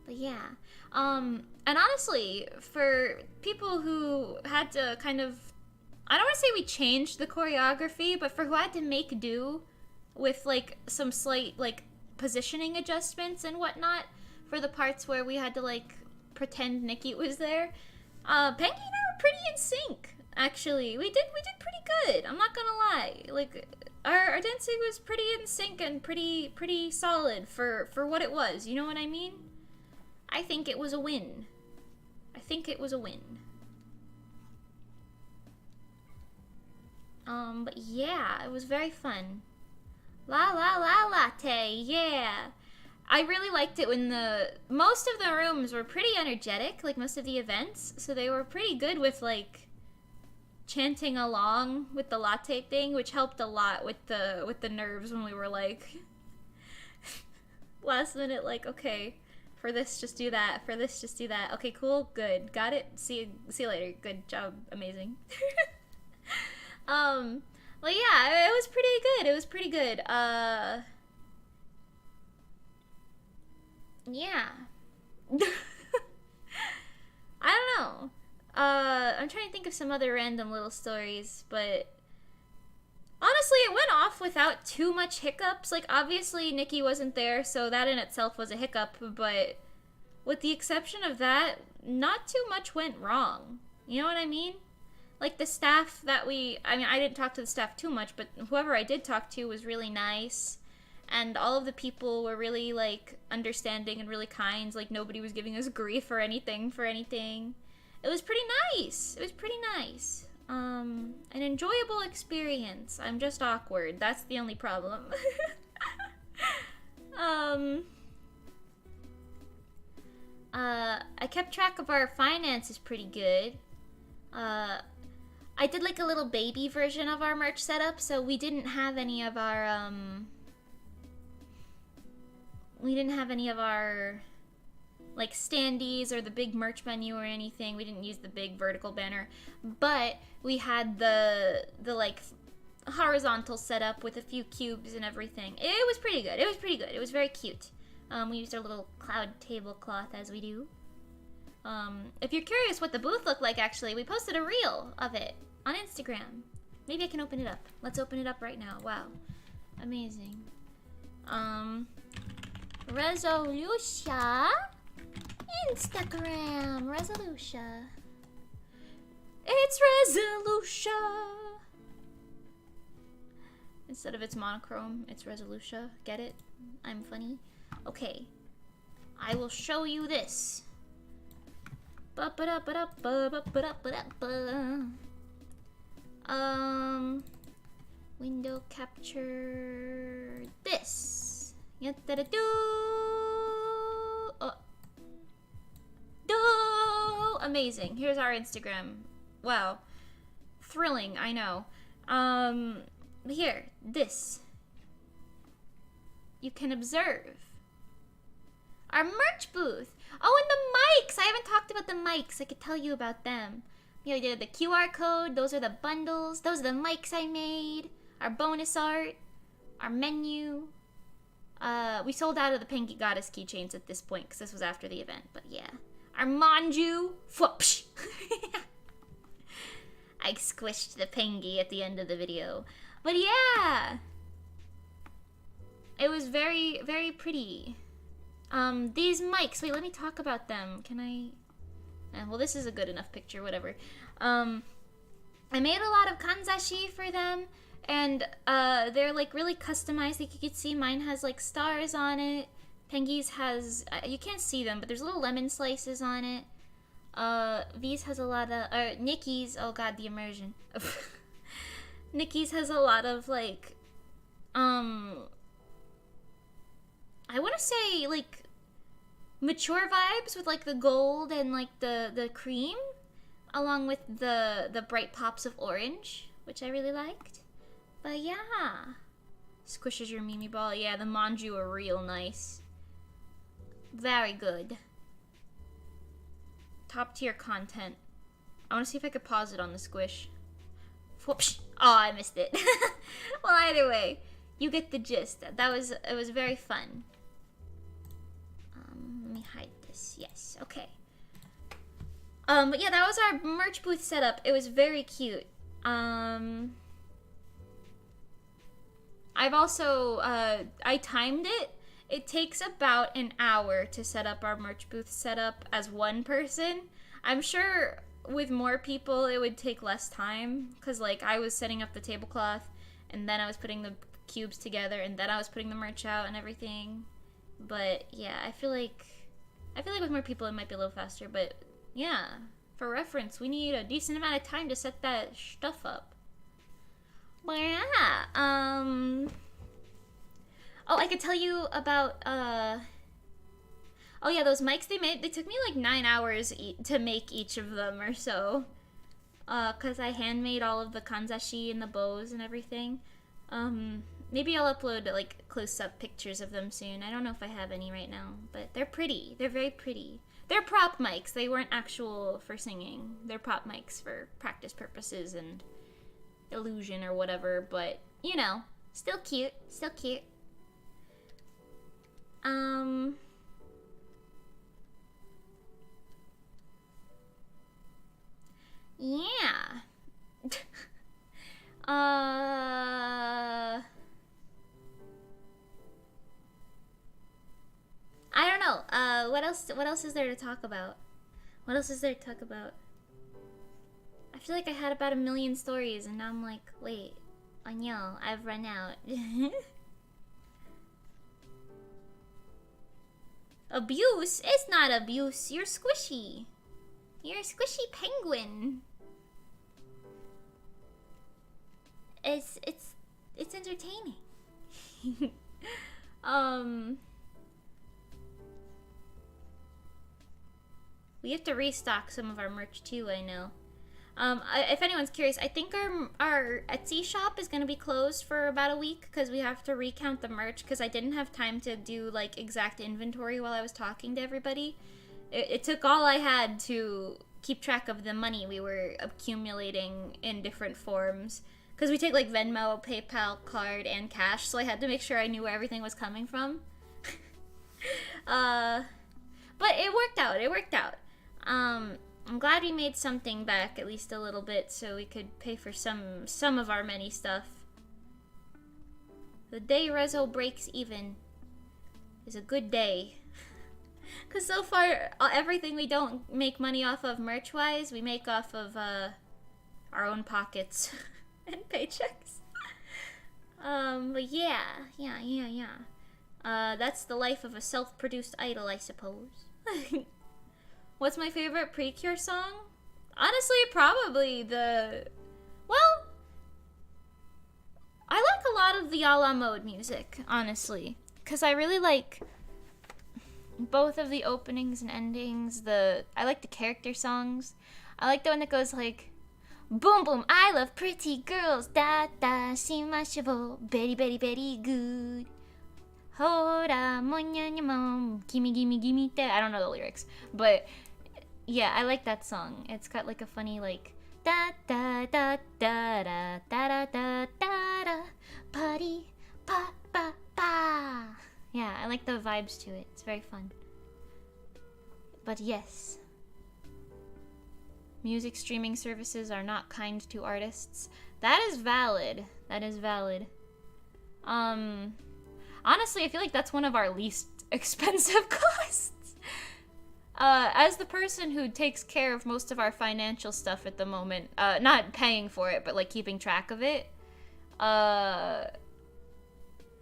But yeah. And honestly, for people who had to kind of, I don't want to say we changed the choreography, but for who had to make do with, like, some slight, like, positioning adjustments and whatnot, for the parts where we had to, like, pretend Nikki was there, Pengy and I were pretty in sync. Actually, we did pretty good. I'm not gonna lie. Like, our dancing was pretty in sync and pretty solid for what it was. You know what I mean? I think it was a win. But yeah, it was very fun. La la la latte, yeah. I really liked it when most of the rooms were pretty energetic, like most of the events, so they were pretty good with like chanting along with the latte thing, which helped a lot with the nerves when we were like last minute, like, okay, for this just do that, for this just do that, okay, cool, good, got it, see you later, good job, amazing. Well, yeah, it was pretty good. Yeah. I don't know. I'm trying to think of some other random little stories, but honestly, it went off without too much hiccups. Like, obviously, Nikki wasn't there, so that in itself was a hiccup, but with the exception of that, not too much went wrong. You know what I mean? Like, the staff that I didn't talk to the staff too much, but whoever I did talk to was really nice. And all of the people were really, like, understanding and really kind. Like, nobody was giving us grief or anything for anything. It was pretty nice. An enjoyable experience. I'm just awkward. That's the only problem. I kept track of our finances pretty good. I did, like, a little baby version of our merch setup, so we didn't have any of our, like, standees or the big merch menu or anything. We didn't use the big vertical banner, but we had the like, horizontal setup with a few cubes and everything. It was pretty good. It was very cute. We used our little cloud tablecloth, as we do. If you're curious what the booth looked like, actually, we posted a reel of it on Instagram. Maybe I can open it up. Let's open it up right now. Wow. Amazing. Resolucia Instagram, Resolucia. It's Resolucia. Instead of it's monochrome, it's Resolucia. Get it? I'm funny. Okay. I will show you this. Window capture this. Amazing. Here's our Instagram. Wow. Thrilling, I know. Here, this. You can observe our merch booth. Oh, and the mics. I haven't talked about the mics. I could tell you about them. You know, the QR code. Those are the bundles. Those are the mics I made. Our bonus art. Our menu. We sold out of the Pengy Goddess keychains at this point because this was after the event. But yeah. Our manju. Whoopsh. I squished the Pengy at the end of the video. But yeah. It was very, very pretty. These mics. Wait, let me talk about them. Can I? Well, this is a good enough picture, whatever. I made a lot of kanzashi for them, and they're like really customized. Like you could see, mine has like stars on it. Pengy's has, you can't see them, but there's little lemon slices on it. V's has a lot of, Nikki's, oh god, the immersion. Nikki's has a lot of like, I want to say like mature vibes with like the gold and like the cream, along with the bright pops of orange, which I really liked. But yeah, squishes your Mimi ball. Yeah, the manju are real nice. Very good. Top tier content. I want to see if I could pause it on the squish. Whoops. Oh, I missed it. Well, either way, you get the gist. It was very fun. Let me hide this. Yes, okay. But yeah, that was our merch booth setup. It was very cute. I've also, I timed it. It takes about an hour to set up our merch booth setup as one person. I'm sure with more people it would take less time, because like I was setting up the tablecloth, and then I was putting the cubes together, and then I was putting the merch out and everything. But yeah, I feel like with more people it might be a little faster, but yeah, for reference, we need a decent amount of time to set that stuff up. But yeah, oh, I could tell you about, oh yeah, those mics they made, they took me like 9 hours to make each of them or so. Cause I handmade all of the kanzashi and the bows and everything. Maybe I'll upload like close-up pictures of them soon. I don't know if I have any right now, but they're pretty. They're very pretty. They're prop mics. They weren't actual for singing. They're prop mics for practice purposes and illusion or whatever, but you know, still cute. Still cute. Yeah. I don't know. What else is there to talk about? What else is there to talk about? I feel like I had about 1 million stories, and now I'm like, wait, I know, I've run out. Abuse? It's not abuse. You're squishy. You're a squishy penguin. It's entertaining. We have to restock some of our merch too, I know. If anyone's curious, I think our Etsy shop is going to be closed for about a week because we have to recount the merch, because I didn't have time to do like exact inventory while I was talking to everybody. It took all I had to keep track of the money we were accumulating in different forms, because we take like Venmo, PayPal, card, and cash, so I had to make sure I knew where everything was coming from. But it worked out. It worked out. I'm glad we made something back, at least a little bit, so we could pay for some of our many stuff. The day Rezo breaks even is a good day. Because so far, everything we don't make money off of merch-wise, we make off of our own pockets and paychecks. But yeah. That's the life of a self-produced idol, I suppose. What's my favorite Precure song? Honestly, probably well, I like a lot of the a la mode music, honestly. Because I really like both of the openings and endings. I like the character songs. I like the one that goes like, boom boom, I love pretty girls, da da, shimashiro, very very very good. Hora, monyanyamon, gimme gimme gimme te. I don't know the lyrics, but yeah, I like that song. It's got like a funny like da da da da da da da da da, party pa pa pa. Yeah, I like the vibes to it. It's very fun. But yes, music streaming services are not kind to artists. That is valid. That is valid. Honestly, I feel like that's one of our least expensive costs. As the person who takes care of most of our financial stuff at the moment, not paying for it, but like keeping track of it,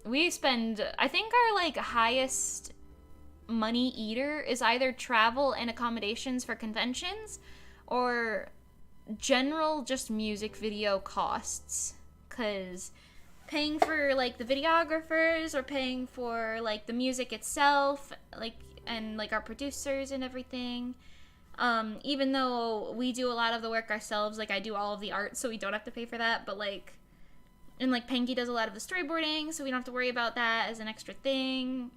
we spend, I think our like highest money eater is either travel and accommodations for conventions or general just music video costs. 'Cause paying for like the videographers or paying for like the music itself, like, and like our producers and everything, even though we do a lot of the work ourselves, like I do all of the art so we don't have to pay for that, but like, and like Pengi does a lot of the storyboarding so we don't have to worry about that as an extra thing.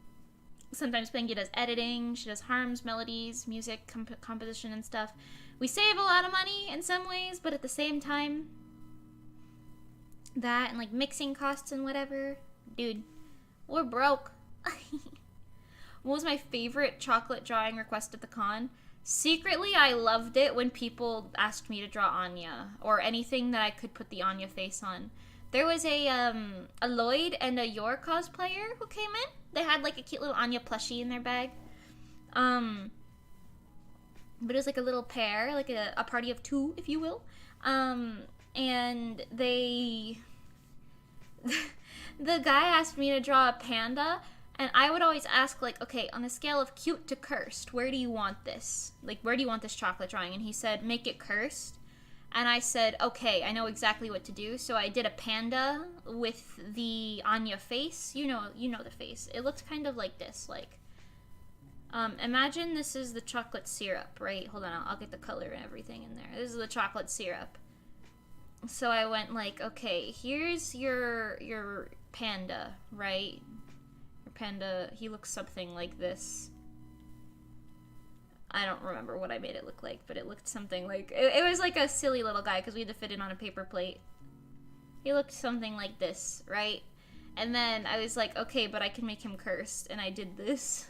Sometimes Pengi does editing, she does harms, melodies, music, composition and stuff. We save a lot of money in some ways, but at the same time, that and like mixing costs and whatever, dude, we're broke. What was my favorite chocolate drawing request at the con? Secretly, I loved it when people asked me to draw Anya or anything that I could put the Anya face on. There was a Lloyd and a Yor cosplayer who came in. They had like a cute little Anya plushie in their bag. But it was like a little pair, like a party of two, if you will. And the guy asked me to draw a panda, and I would always ask, like, okay, on a scale of cute to cursed, where do you want this? Like, where do you want this chocolate drawing? And he said, make it cursed. And I said, okay, I know exactly what to do. So I did a panda with the Anya face. You know the face. It looks kind of like this, like, imagine this is the chocolate syrup, right? Hold on, I'll get the color and everything in there. This is the chocolate syrup. So I went like, okay, here's your panda, right? Your panda, he looks something like this. I don't remember what I made it look like, but it looked something like, it was like a silly little guy because we had to fit it on a paper plate. He looked something like this, right? And then I was like, okay, but I can make him cursed, and I did this.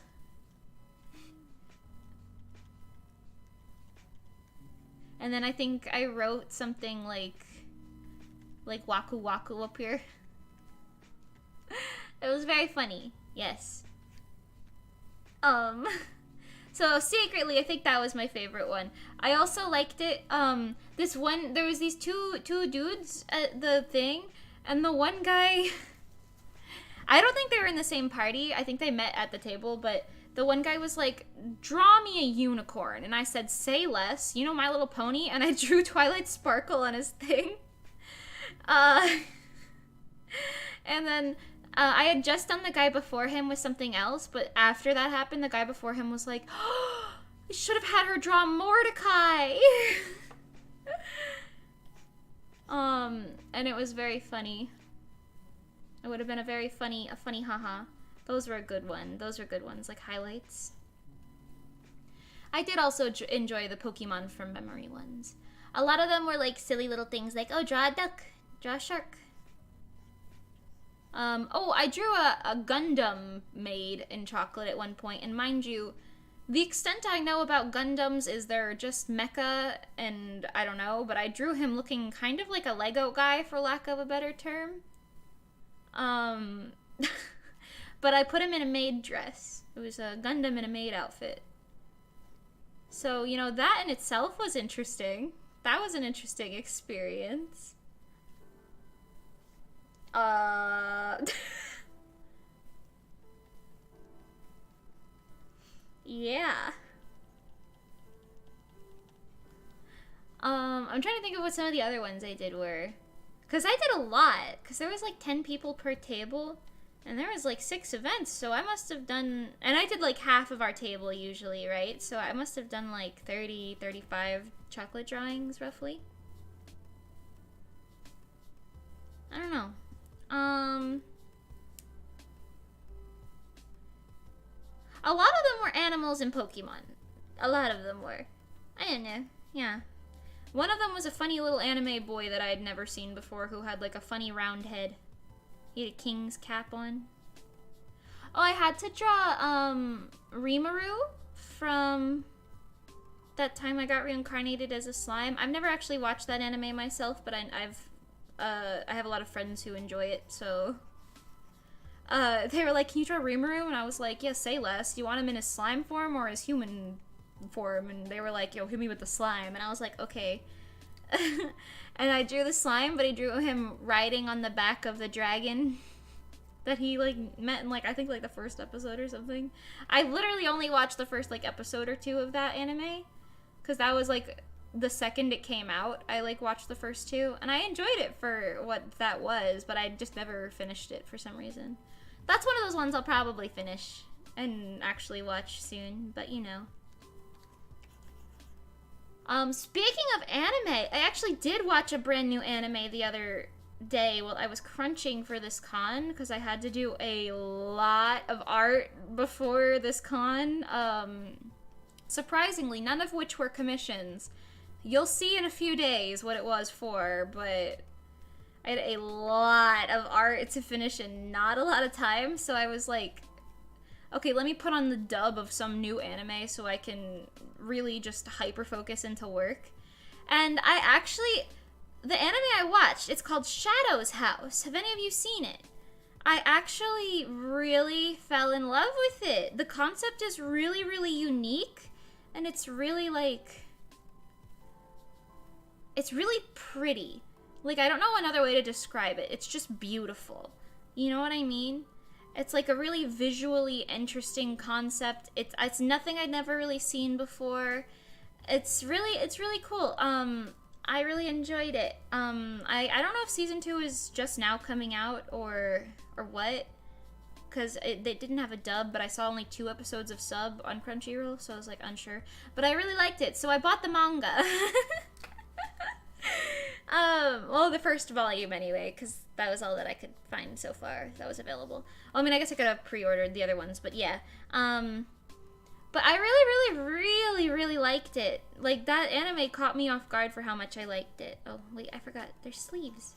And then I think I wrote something like Waku Waku up here. It was very funny, yes. So secretly, I think that was my favorite one. I also liked it, this one, there was these two dudes at the thing, and the one guy, I don't think they were in the same party, I think they met at the table, but the one guy was like, draw me a unicorn, and I said, say less, you know My Little Pony, and I drew Twilight Sparkle on his thing. And then I had just done the guy before him with something else, but after that happened, the guy before him was like, oh, I should have had her draw Mordecai. And it was very funny. It would have been a funny haha. Those were a good one. Those were good ones, like highlights. I did also enjoy the Pokemon from memory ones. A lot of them were like silly little things like, oh, draw a duck, draw a shark. Oh, I drew a Gundam made in chocolate at one point, and mind you, the extent I know about Gundams is they're just mecha, and I don't know, but I drew him looking kind of like a Lego guy, for lack of a better term. But I put him in a maid dress. It was a Gundam in a maid outfit. So, you know, that in itself was interesting. That was an interesting experience. Yeah. I'm trying to think of what some of the other ones I did were. Because I did a lot. Because there was like 10 people per table. And there was like 6 events. So I must have done... And I did like half of our table usually, right? So I must have done like 30, 35 chocolate drawings roughly. I don't know. A lot of them were animals and Pokemon. A lot of them were. I don't know. Yeah. One of them was a funny little anime boy that I had never seen before who had like a funny round head. He had a king's cap on. Oh, I had to draw Rimuru from that time I got reincarnated as a slime. I've never actually watched that anime myself, but I have a lot of friends who enjoy it, so they were like, "Can you draw Rimuru?" And I was like, "Yeah, say less. Do you want him in his slime form or his human form?" And they were like, "Yo, hit me with the slime." And I was like, "Okay." And I drew the slime, but I drew him riding on the back of the dragon that he like met in like I think like the first episode or something. I literally only watched the first like episode or 2 of that anime because that was like the second it came out. I like watched the first 2 and I enjoyed it for what that was, but I just never finished it for some reason. That's one of those ones I'll probably finish and actually watch soon, but you know. Speaking of anime, I actually did watch a brand new anime the other day while I was crunching for this con because I had to do a lot of art before this con. Surprisingly, none of which were commissions. You'll see in a few days what it was for, but I had a lot of art to finish in not a lot of time, so I was like, okay, let me put on the dub of some new anime so I can really just hyper-focus into work. And I actually, the anime I watched, it's called Shadow's House. Have any of you seen it? I actually really fell in love with it. The concept is really, really unique, and it's really like, it's really pretty. Like, I don't know another way to describe it. It's just beautiful. You know what I mean? It's like a really visually interesting concept. It's nothing I'd never really seen before. It's really cool. I really enjoyed it. I don't know if season 2 is just now coming out or what, because they didn't have a dub, but I saw only 2 episodes of sub on Crunchyroll, so I was like unsure. But I really liked it, so I bought the manga. Well, the first volume anyway, because that was all that I could find so far that was available. Well, I mean, I guess I could have pre-ordered the other ones, but yeah. But I really liked it. Like, that anime caught me off guard for how much I liked it. Oh, wait, I forgot. There's sleeves.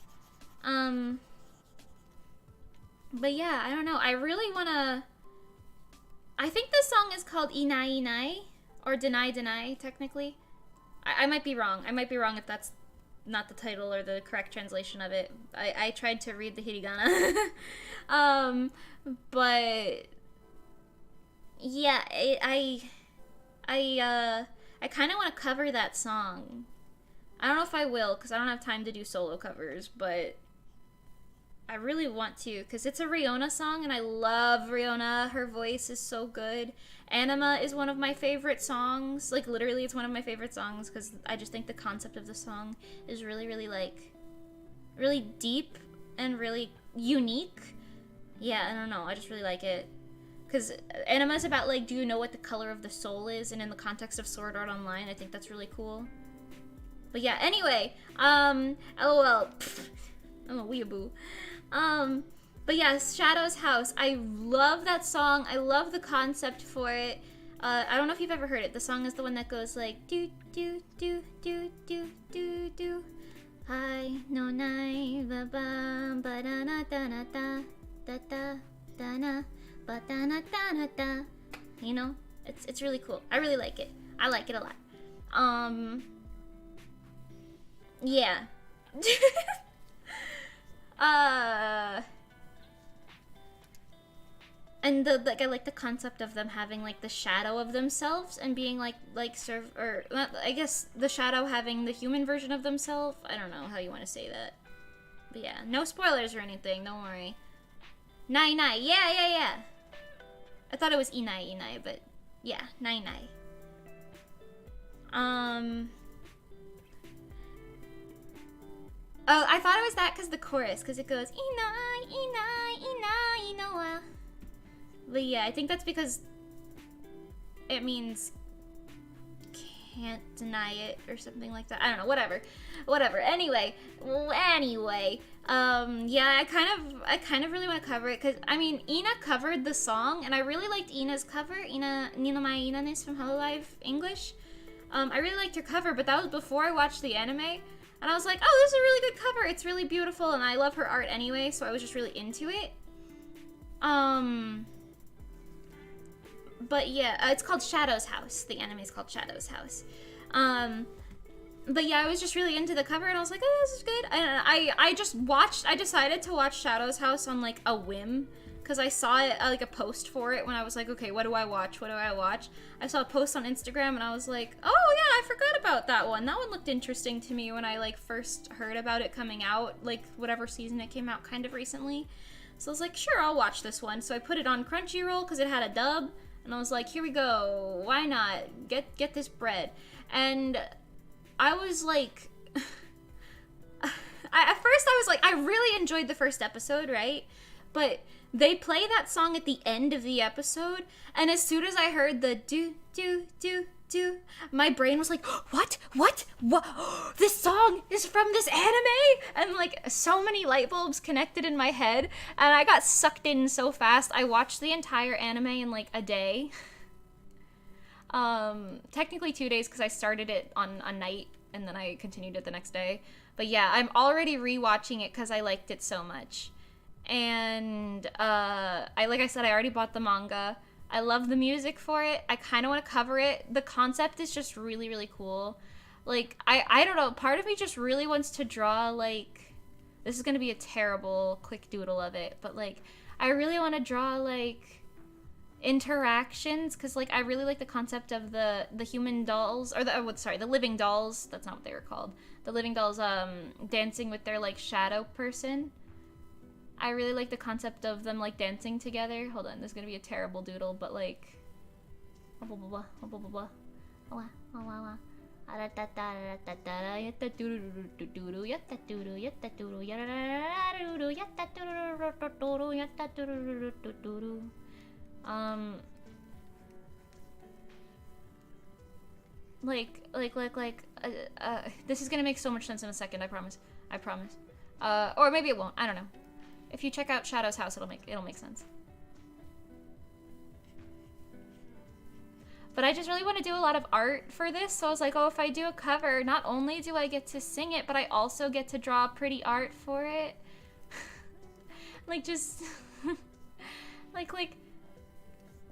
But yeah, I don't know. I really wanna... I think this song is called Inai Inai, or Deny Deny, technically. I might be wrong. I might be wrong if that's not the title or the correct translation of it. I tried to read the hiragana. But yeah, I kind of want to cover that song. I don't know if I will because I don't have time to do solo covers, but I really want to because it's a Riona song and I love Riona. Her voice is so good. Anima is one of my favorite songs. Like, literally, it's one of my favorite songs because I just think the concept of the song is really, really, like, really deep and really unique. Yeah, I don't know. I just really like it. Because Anima is about, like, do you know what the color of the soul is? And in the context of Sword Art Online, I think that's really cool. But yeah, anyway. LOL. I'm a weeaboo. But yeah, Shadow's House. I love that song. I love the concept for it. I don't know if you've ever heard it. The song is the one that goes like do do do do do do do. Hi no nai ba ba ba da na da na da da da da na ba da na da na da. You know, it's really cool. I really like it. I like it a lot. Yeah. and like I like the concept of them having like the shadow of themselves and being like I guess the shadow having the human version of themselves. I don't know how you want to say that, but yeah, no spoilers or anything. Don't worry. Nai nai, yeah. I thought it was inai, but yeah, nai nai. Oh, I thought it was that because the chorus, because it goes inai inoa. But yeah, I think that's because it means can't deny it or something like that. I don't know, whatever. Anyway, yeah, I kind of really want to cover it because I mean, Ina covered the song and I really liked Ina's cover, Ina Nino Mai Inanis from Hello Live English. I really liked her cover, but that was before I watched the anime, and I was like, oh, this is a really good cover. It's really beautiful, and I love her art anyway, so I was just really into it. But yeah, it's called Shadow's House. The anime is called Shadow's House. But yeah, I was just really into the cover, and I was like, oh, this is good. And I decided to watch Shadow's House on like a whim, because I saw it, like a post for it when I was like, okay, what do I watch? I saw a post on Instagram, and I was like, oh yeah, I forgot about that one. That one looked interesting to me when I like first heard about it coming out, like whatever season it came out kind of recently. So I was like, sure, I'll watch this one. So I put it on Crunchyroll because it had a dub, and I was like, here we go. Why not? Get this bread. And I was like, at first I was like, I really enjoyed the first episode, right? But they play that song at the end of the episode, and as soon as I heard the do, my brain was like, what? This song is from this anime? And like so many light bulbs connected in my head, and I got sucked in so fast. I watched the entire anime in like a day. Technically 2 days because I started it on a night and then I continued it the next day. But yeah, I'm already rewatching it because I liked it so much. And like I said, I already bought the manga. I love the music for it. I kind of want to cover it. The concept is just really, really cool. Like, I don't know, part of me just really wants to draw, like, this is going to be a terrible quick doodle of it, but, like, I really want to draw, like, interactions, because, like, I really like the concept of the human dolls, or the living dolls, that's not what they were called, the living dolls, dancing with their, like, shadow person. I really like the concept of them, like, dancing together. Hold on, this is gonna be a terrible doodle, but, like... this is gonna make so much sense in a second, I promise. Or maybe it won't, I don't know. If you check out Shadow's House, it'll make sense. But I just really want to do a lot of art for this, so I was like, oh, if I do a cover, not only do I get to sing it, but I also get to draw pretty art for it. Like, just... like,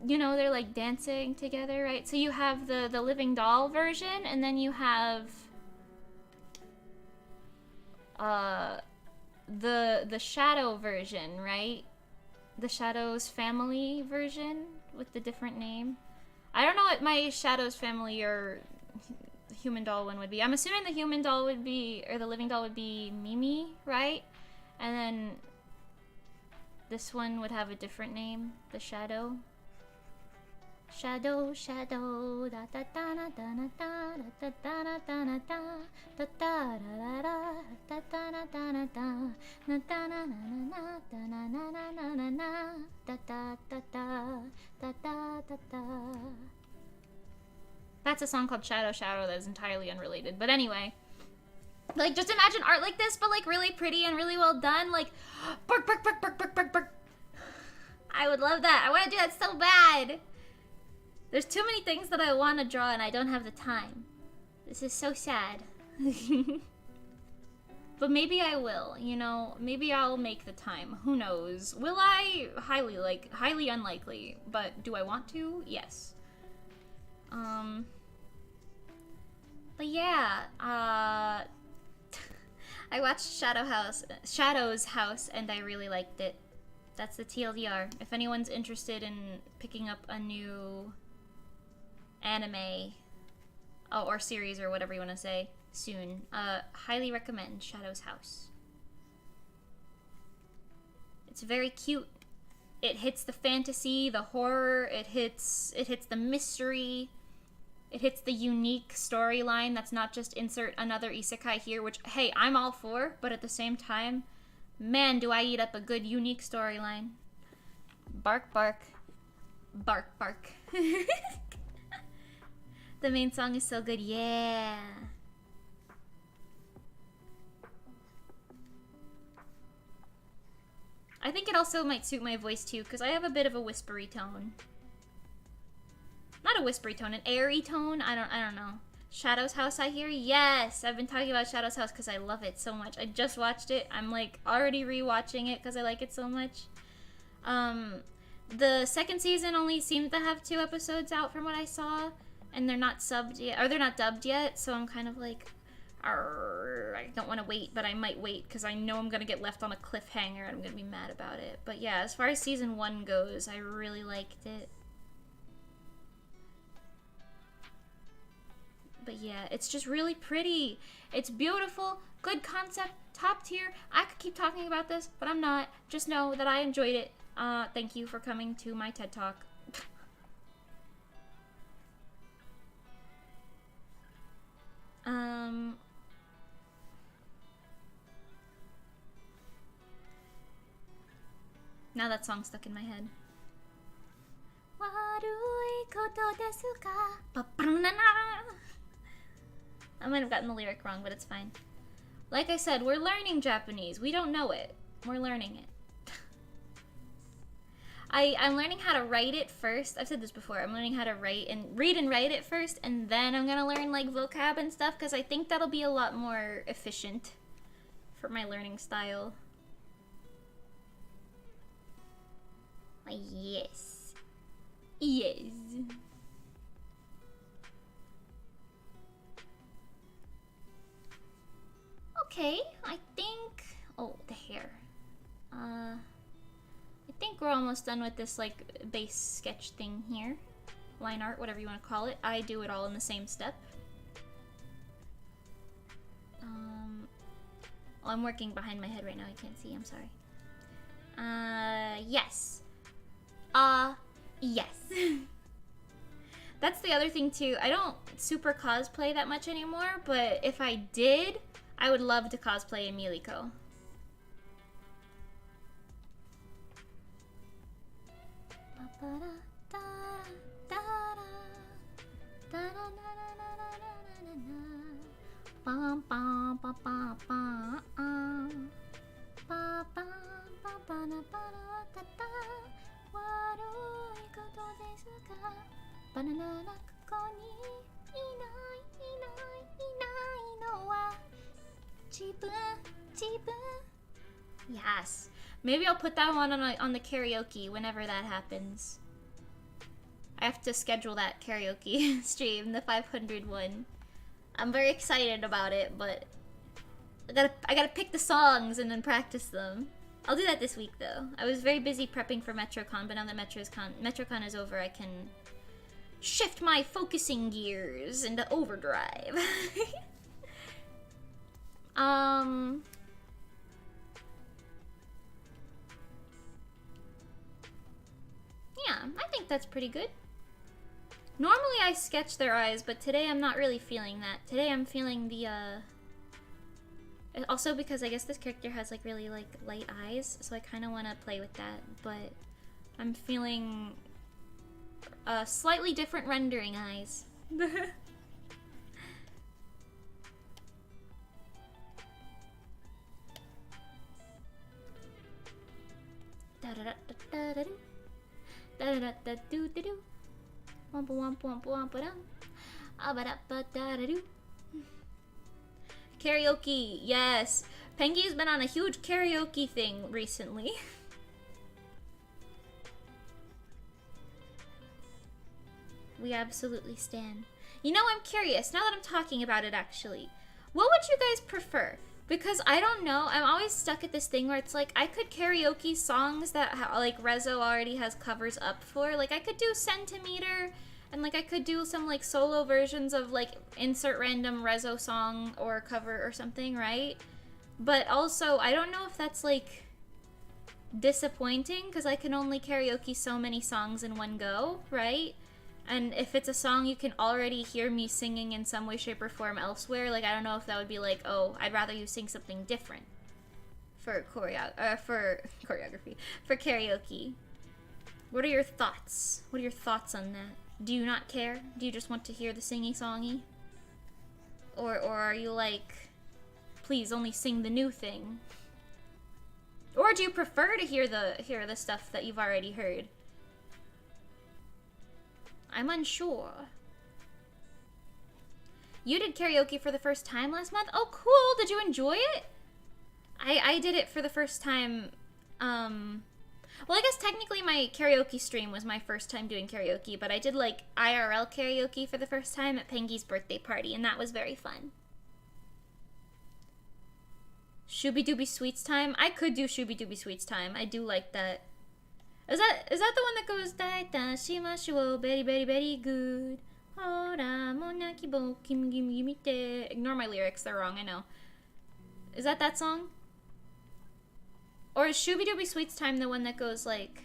you know, they're, like, dancing together, right? So you have the living doll version, and then you have... the shadow version, right? The Shadow's family version with the different name. I don't know what my Shadow's family or human doll one would be. I'm assuming the human doll would be, or the living doll would be Mimi, right? And then this one would have a different name, the Shadow. Shadow, shadow, da da da da da da da da da da da da da da da da da. That's a song called Shadow Shadow that is entirely unrelated. But anyway, like, just imagine art like this, but like really pretty and really well done. Like, bark, bark, bark, bark, bark, bark, bark. I would love that. I want to do that so bad. There's too many things that I want to draw and I don't have the time. This is so sad. But maybe I will, you know? Maybe I'll make the time. Who knows? Will I? Highly unlikely. But do I want to? Yes. But yeah, I watched Shadow's House and I really liked it. That's the TLDR. If anyone's interested in picking up a new anime or series or whatever you want to say soon, highly recommend Shadow's House. It's very cute. It hits the fantasy, the horror, it hits the mystery. It hits the unique storyline that's not just insert another isekai here, which, hey, I'm all for, but at the same time, man, do I eat up a good unique storyline. Bark, bark. Bark, bark. The main song is so good, yeah. I think it also might suit my voice too, because I have a bit of a whispery tone. Not a whispery tone, an airy tone. I don't know. Shadow's House, I hear? Yes! I've been talking about Shadow's House because I love it so much. I just watched it. I'm like already rewatching it because I like it so much. The second season only seemed to have 2 episodes out from what I saw, and they're not subbed yet, or they're not dubbed yet, so I'm kind of like, I don't want to wait, but I might wait because I know I'm going to get left on a cliffhanger and I'm going to be mad about it. But yeah, as far as season 1 goes, I really liked it. But yeah, it's just really pretty. It's beautiful, good concept, top tier. I could keep talking about this, but I'm not. Just know that I enjoyed it. Thank you for coming to my TED Talk. Now that song's stuck in my head. I might have gotten the lyric wrong, but it's fine. Like I said, we're learning Japanese. We don't know it. We're learning it. I'm learning how to write it first. I've said this before. I'm learning how to read and write it first, and then I'm gonna learn like vocab and stuff, because I think that'll be a lot more efficient for my learning style. Yes. Yes. Okay, I think... Oh, the hair. I think we're almost done with this, like, base sketch thing here. Line art, whatever you want to call it. I do it all in the same step. Well, I'm working behind my head right now. I can't see. I'm sorry. Yes. Yes. That's the other thing, too. I don't super cosplay that much anymore, but if I did, I would love to cosplay a Miliko. Yes. Maybe I'll put that one on the karaoke whenever that happens. I have to schedule that karaoke stream, the 500 one. I'm very excited about it, but I gotta pick the songs and then practice them. I'll do that this week, though. I was very busy prepping for MetroCon, but now that MetroCon is over, I can shift my focusing gears into overdrive. Yeah, I think that's pretty good. Normally I sketch their eyes, but today I'm not really feeling that. Today I'm feeling the, also because I guess this character has, like, really, like, light eyes, so I kind of want to play with that, but I'm feeling slightly different rendering eyes. Karaoke, yes. Pengi's been on a huge karaoke thing recently. We absolutely stan. You know, I'm curious, now that I'm talking about it actually. What would you guys prefer? Because I don't know, I'm always stuck at this thing where it's like, I could karaoke songs that like Rezo already has covers up for. Like I could do Centimeter, and like I could do some like solo versions of like insert random Rezo song or cover or something, right? But also, I don't know if that's like disappointing because I can only karaoke so many songs in one go, right? And if it's a song you can already hear me singing in some way, shape, or form elsewhere, like, I don't know if that would be like, oh, I'd rather you sing something different for choreography, for karaoke. What are your thoughts? What are your thoughts on that? Do you not care? Do you just want to hear the singy-songy? Or are you like, please only sing the new thing? Or do you prefer to hear the stuff that you've already heard? I'm unsure. You did karaoke for the first time last month? Oh, cool. Did you enjoy it? I did it for the first time. Well, I guess technically my karaoke stream was my first time doing karaoke, but I did like IRL karaoke for the first time at Pengy's birthday party, and that was very fun. Shooby Dooby Sweets Time? I could do Shooby Dooby Sweets Time. I do like that. Is that the one that goes Daita Shimashu very very very good? Ora monaki bo kimi kimi kimi te. Ignore my lyrics, they're wrong, I know. Is that song? Or is Shooby Dooby Sweets Time the one that goes like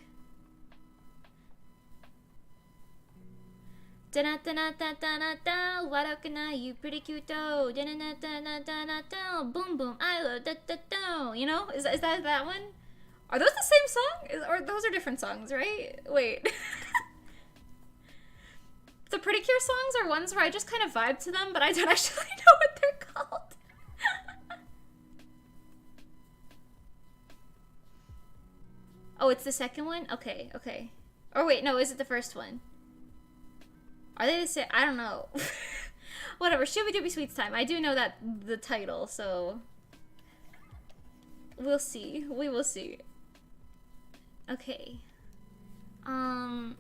da da da da da da da warakuna you pretty cute da da da da da da boom boom I love da da da, you know? Is that one? Are those the same song? Or those are different songs, right? Wait. The Pretty Cure songs are ones where I just kind of vibe to them, but I don't actually know what they're called. Oh, it's the second one? Okay, okay. Or wait, no, is it the first one? Are they the same? I don't know. Whatever, Shooby Dooby Sweets Time. I do know that the title, so we'll see. We will see. Okay. Oh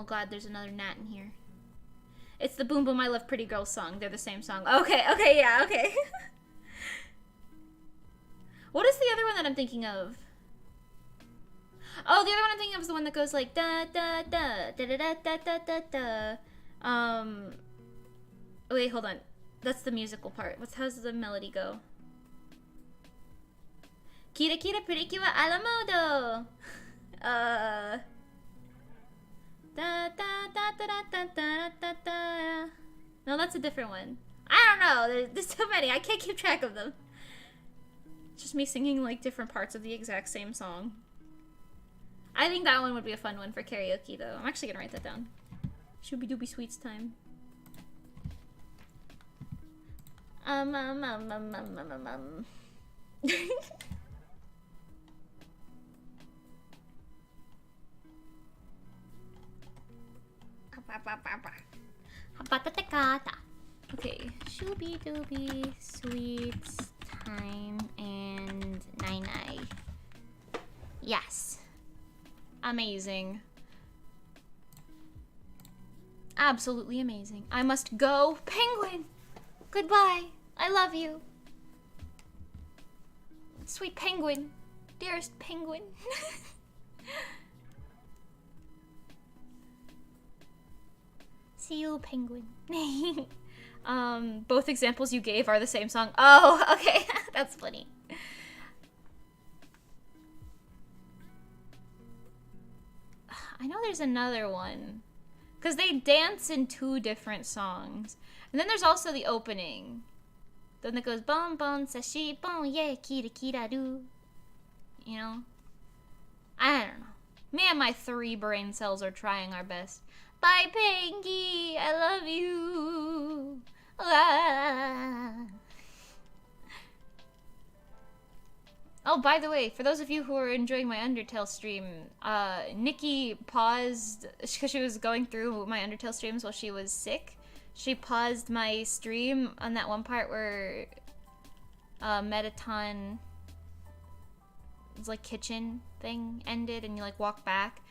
god, there's another gnat in here. It's the Boom Boom I Love Pretty Girls song. They're the same song. Okay, okay, yeah, okay. What is the other one that I'm thinking of? Oh, the other one I'm thinking of is the one that goes like da da da da da da da da da. Wait, hold on. That's the musical part. How's the melody go? Kira kira pretty wa alla modo. Da da da da da da da da. No, that's a different one. I don't know. There's too many. I can't keep track of them. It's just me singing like different parts of the exact same song. I think that one would be a fun one for karaoke, though. I'm actually gonna write that down. Shooby Dooby Sweets Time. Okay, Shooby Dooby Sweets Time and Nine. Yes. Amazing. Absolutely amazing. I must go. Penguin! Goodbye. I love you. Sweet penguin. Dearest penguin. See you, penguin. Both examples you gave are the same song. Oh, okay. That's funny. I know there's another one. Because they dance in two different songs. And then there's also the opening. The one that goes bon bon sashi bon yeah kira kira do. You know? I don't know. Me and my 3 brain cells are trying our best. Bye, Pengy. I love you. Ah. Oh, by the way, for those of you who are enjoying my Undertale stream, Nikki paused because she was going through my Undertale streams while she was sick. She paused my stream on that one part where Metaton's like kitchen thing ended and you like walk back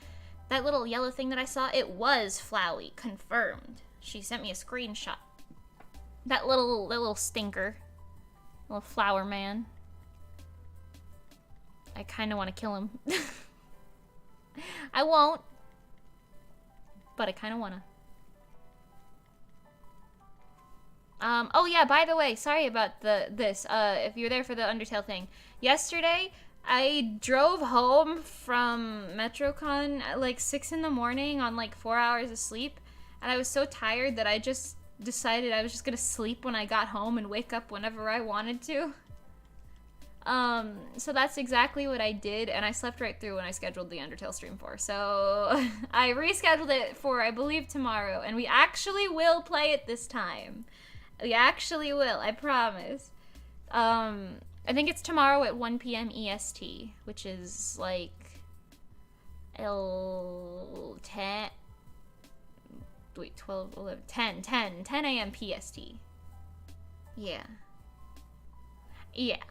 That little yellow thing that I saw, it was Flowey. Confirmed. She sent me a screenshot. That little stinker. Little flower man. I kind of want to kill him. I won't. But I kind of want to. Oh yeah, by the way, sorry about this. If you were there for the Undertale thing. Yesterday, I drove home from MetroCon at like 6 in the morning on like 4 hours of sleep. And I was so tired that I just decided I was just gonna sleep when I got home and wake up whenever I wanted to. So that's exactly what I did, and I slept right through when I scheduled the Undertale stream for. So I rescheduled it for, I believe, tomorrow, and we actually will play it this time. We actually will, I promise. I think it's tomorrow at 1 p.m. EST, which is like 10 a.m. PST. Yeah. Yeah.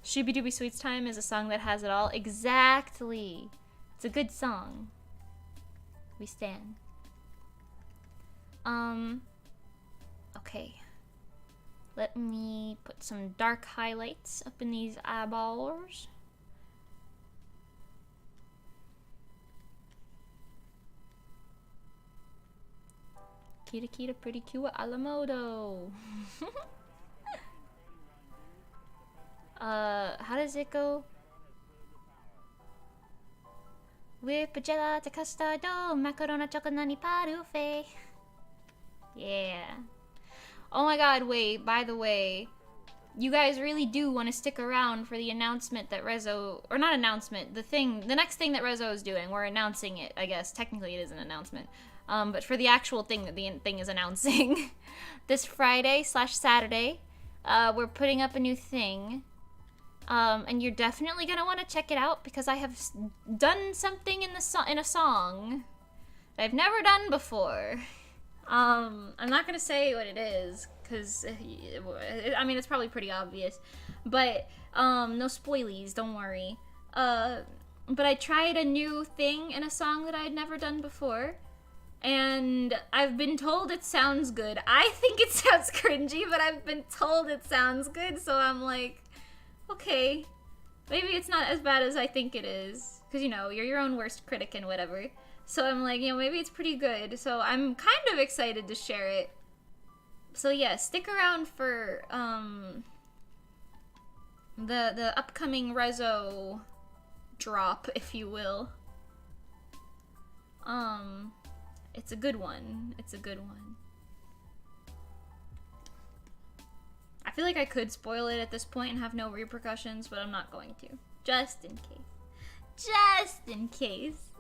Shooby Dooby Sweets Time is a song that has it all. Exactly. It's a good song. We stand. Okay. Let me put some dark highlights up in these eyeballs. Kita kita pretty cute alamodo. How does it go? Whip gelato custardo, macarona chocolate parfait. Yeah. Oh my god, wait, by the way, you guys really do want to stick around for the announcement that Rezo, or not announcement, the next thing that Rezo is doing. We're announcing it, I guess. Technically it is an announcement. But for the actual thing that the thing is announcing, this Friday/Saturday, we're putting up a new thing. And you're definitely gonna want to check it out because I have done something in a song that I've never done before. I'm not gonna say what it is because I mean it's probably pretty obvious, but no spoilies, don't worry. But I tried a new thing in a song that I had never done before, and I've been told it sounds good. I think it sounds cringy, but I've been told it sounds good, so I'm like, okay, maybe it's not as bad as I think it is, because, you know, you're your own worst critic and whatever. So I'm like, you know, maybe it's pretty good. So I'm kind of excited to share it. So yeah, stick around for the upcoming Rezo drop, if you will. It's a good one. It's a good one. I feel like I could spoil it at this point and have no repercussions, but I'm not going to. Just in case. Just in case.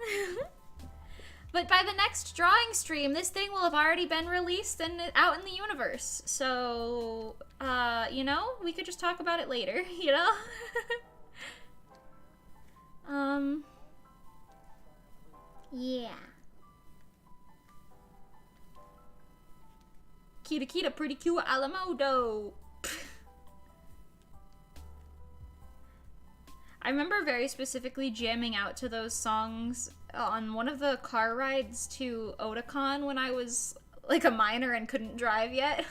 But by the next drawing stream, this thing will have already been released and out in the universe. So, you know, we could just talk about it later, you know? Yeah. Kita kita pretty cute alamodo. I remember very specifically jamming out to those songs on one of the car rides to Otakon when I was like a minor and couldn't drive yet.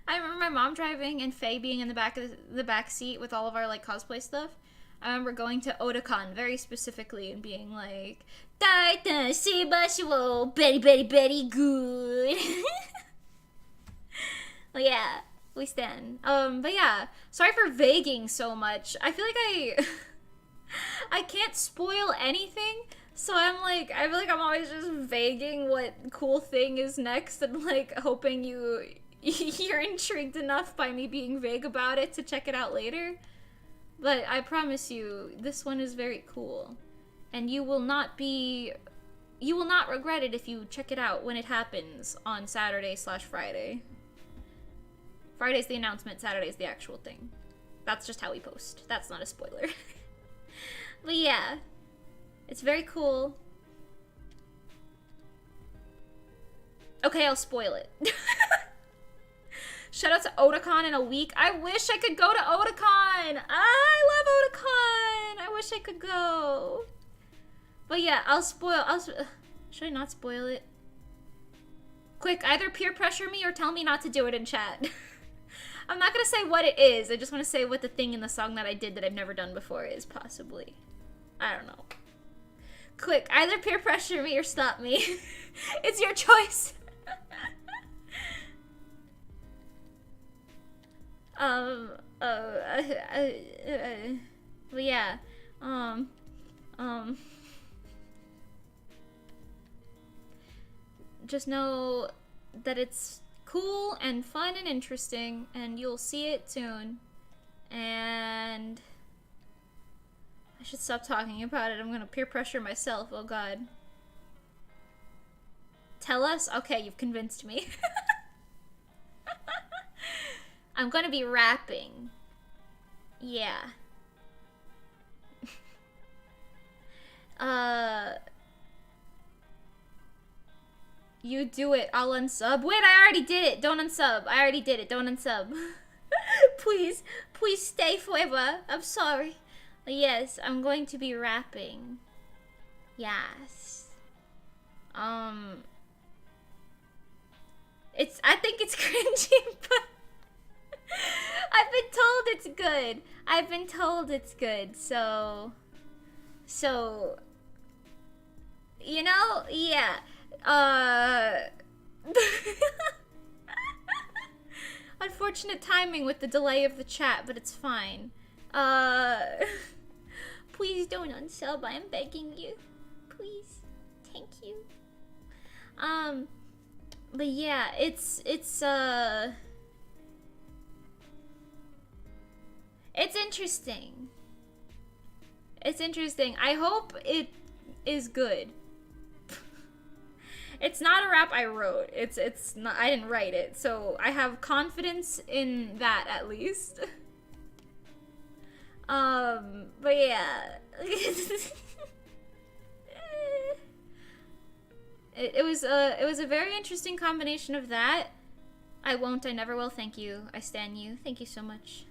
I remember my mom driving and Faye being in the back seat with all of our like cosplay stuff. I remember going to Otakon very specifically and being like, "Daita shibashiwo, Betty Betty Betty good." Well, yeah, we stand. But yeah, sorry for vaguing so much. I feel like I can't spoil anything, so I feel like I'm always just vaguing what cool thing is next and like hoping you're intrigued enough by me being vague about it to check it out later. But I promise you, this one is very cool, and you will not regret it if you check it out when it happens on Saturday/Friday. Friday's the announcement, Saturday's the actual thing. That's just how we post. That's not a spoiler. But yeah, it's very cool. Okay, I'll spoil it. Shout out to Otakon in a week. I wish I could go to Otakon. I love Otakon. I wish wish I could go. But yeah, I'll spoil. Should I not spoil it? Quick, either peer pressure me or tell me not to do it in chat. I'm not gonna say what it is. I just want to say what the thing in the song that I did that I've never done before is, possibly. I don't know. Quick, either peer pressure me or stop me. It's your choice. But yeah, just know that it's cool and fun and interesting, and you'll see it soon. And I should stop talking about it. I'm gonna peer pressure myself. Oh god. Tell us? Okay, you've convinced me. I'm gonna be rapping. Yeah. You do it. I'll unsub. Wait, I already did it. Don't unsub. I already did it. Don't unsub. Please. Please stay forever. I'm sorry. Yes, I'm going to be rapping. Yes. I think it's cringy, but I've been told it's good. I've been told it's good, so you know, yeah. Unfortunate timing with the delay of the chat, but it's fine. Please don't unsub, I'm begging you. Please. Thank you. But yeah, it's interesting. It's interesting. I hope it is good. It's not a rap I wrote. It's not. I didn't write it, so I have confidence in that at least. But yeah, it was a very interesting combination of that. I won't. I never will. Thank you. I stan you. Thank you so much.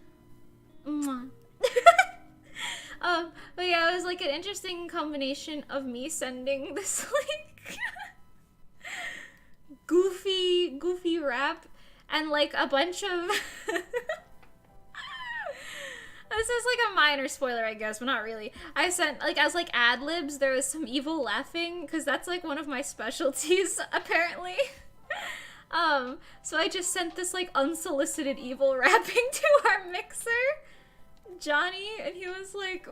Mwah. But yeah, it was like an interesting combination of me sending this like goofy rap and like a bunch of this is like a minor spoiler, I guess, but not really. I sent like as like ad libs, there was some evil laughing because that's like one of my specialties apparently. So I just sent this like unsolicited evil rapping to our mixer, Johnny, and he was like,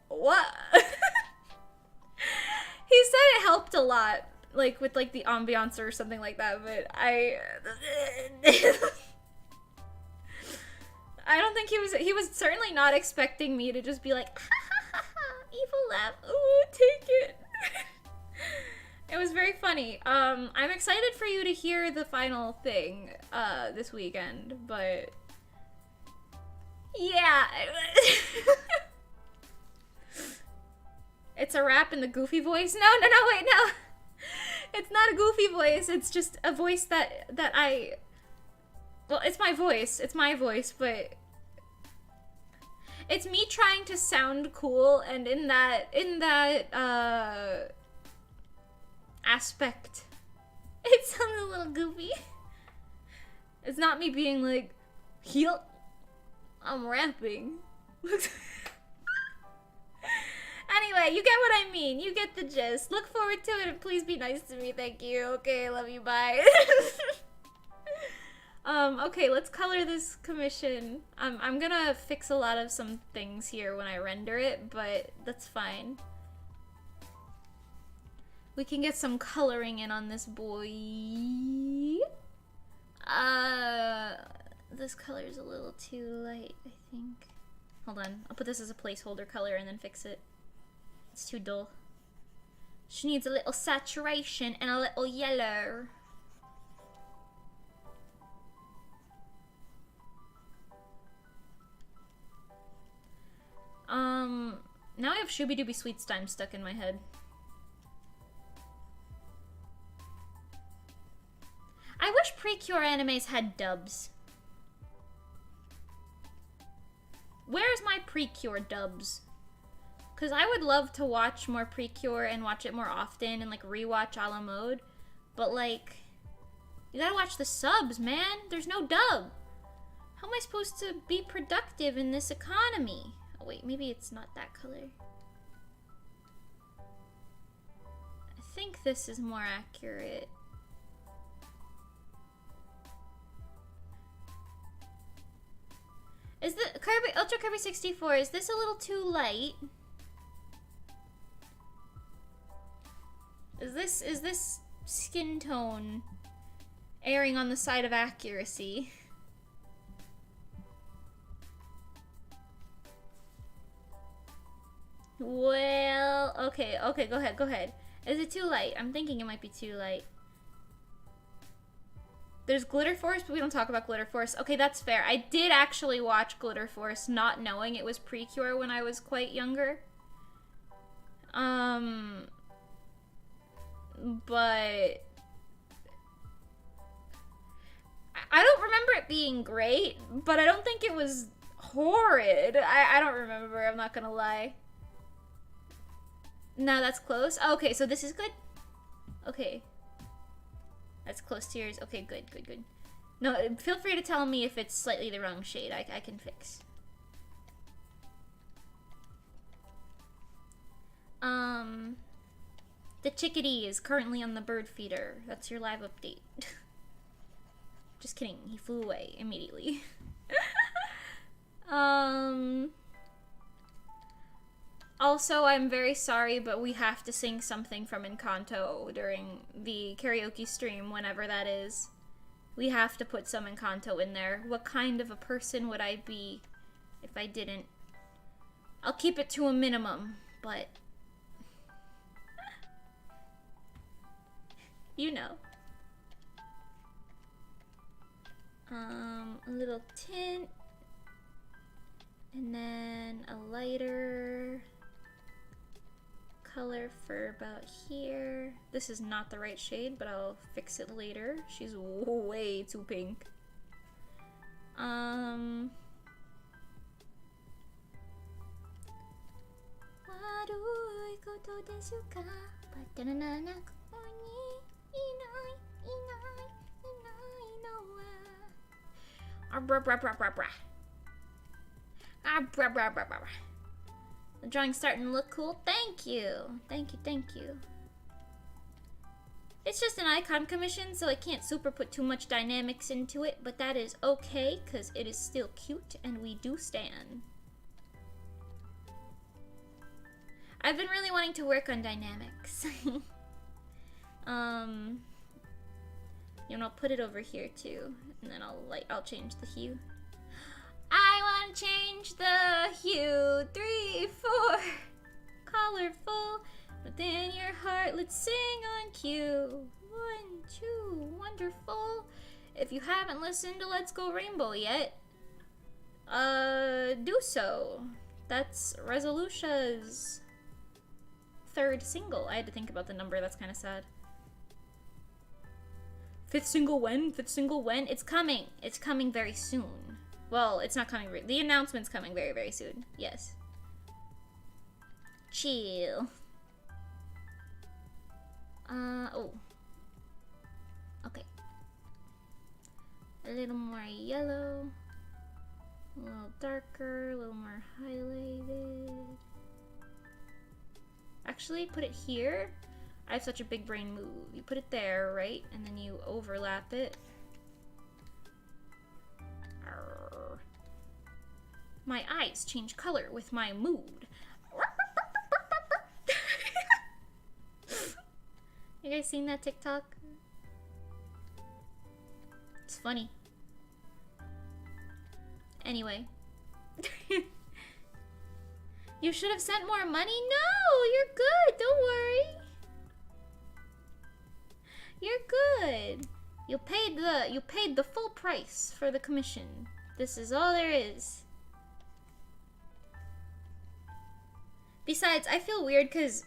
what? He said it helped a lot, like with like the ambiance or something like that, but I don't think he was certainly not expecting me to just be like, ha ha ha ha, evil laugh, ooh, take it. It was very funny. I'm excited for you to hear the final thing this weekend, but yeah. It's a rap in the goofy voice. No, wait, no. It's not a goofy voice. It's just a voice that I... Well, it's my voice. It's my voice, but... It's me trying to sound cool, and in that aspect, it sounds a little goofy. It's not me being like, heel, I'm rapping. Anyway, you get what I mean. You get the gist. Look forward to it and please be nice to me. Thank you. Okay, love you. Bye. Okay, let's color this commission. I'm gonna fix a lot of some things here when I render it, but that's fine. We can get some coloring in on this boy. This color is a little too light, I think. Hold on, I'll put this as a placeholder color and then fix it. It's too dull. She needs a little saturation and a little yellow. Now I have Shooby Dooby Sweets Time stuck in my head. I wish Precure animes had dubs. Where's my Precure dubs? Because I would love to watch more Precure and watch it more often and, like, rewatch a la mode. But, like, you gotta watch the subs, man. There's no dub. How am I supposed to be productive in this economy? Oh, wait, maybe it's not that color. I think this is more accurate. Is the Kirby Ultra Kirby 64, is this a little too light? Is this skin tone erring on the side of accuracy? Well, okay, go ahead. Is it too light? I'm thinking it might be too light. There's Glitter Force, but we don't talk about Glitter Force. Okay, that's fair. I did actually watch Glitter Force, not knowing it was Precure when I was quite younger. But I don't remember it being great, but I don't think it was horrid. I don't remember, I'm not gonna lie. No, that's close. Okay, so this is good. Okay. That's close to yours. Okay, good. No, feel free to tell me if it's slightly the wrong shade. I can fix. The chickadee is currently on the bird feeder. That's your live update. Just kidding. He flew away immediately. Also, I'm very sorry, but we have to sing something from Encanto during the karaoke stream, whenever that is. We have to put some Encanto in there. What kind of a person would I be if I didn't? I'll keep it to a minimum, but... you know. A little tint. And then a lighter color for about here. This is not the right shade, but I'll fix it later. She's way too pink. The drawing's starting to look cool. Thank you. Thank you. It's just an icon commission, so I can't super put too much dynamics into it, but that is okay, because it is still cute, and we do stan. I've been really wanting to work on dynamics. You know, I'll put it over here too, and then I'll change the hue. I want to change the hue. 3, 4, colorful, within your heart. Let's sing on cue. 1, 2, wonderful. If you haven't listened to Let's Go Rainbow yet, do so. That's Resolucia's 3rd single. I had to think about the number. That's kind of sad. 5th single when? 5th single when? It's coming. It's coming very soon. Well, it's not coming. The announcement's coming very, very soon. Yes. Chill. Oh. Okay. A little more yellow. A little darker. A little more highlighted. Actually, put it here. I have such a big brain move. You put it there, right? And then you overlap it. Arrgh. My eyes change color with my mood. You guys seen that TikTok? It's funny. Anyway. You should have sent more money? No, you're good. Don't worry. You're good. You paid the full price for the commission. This is all there is. Besides, I feel weird because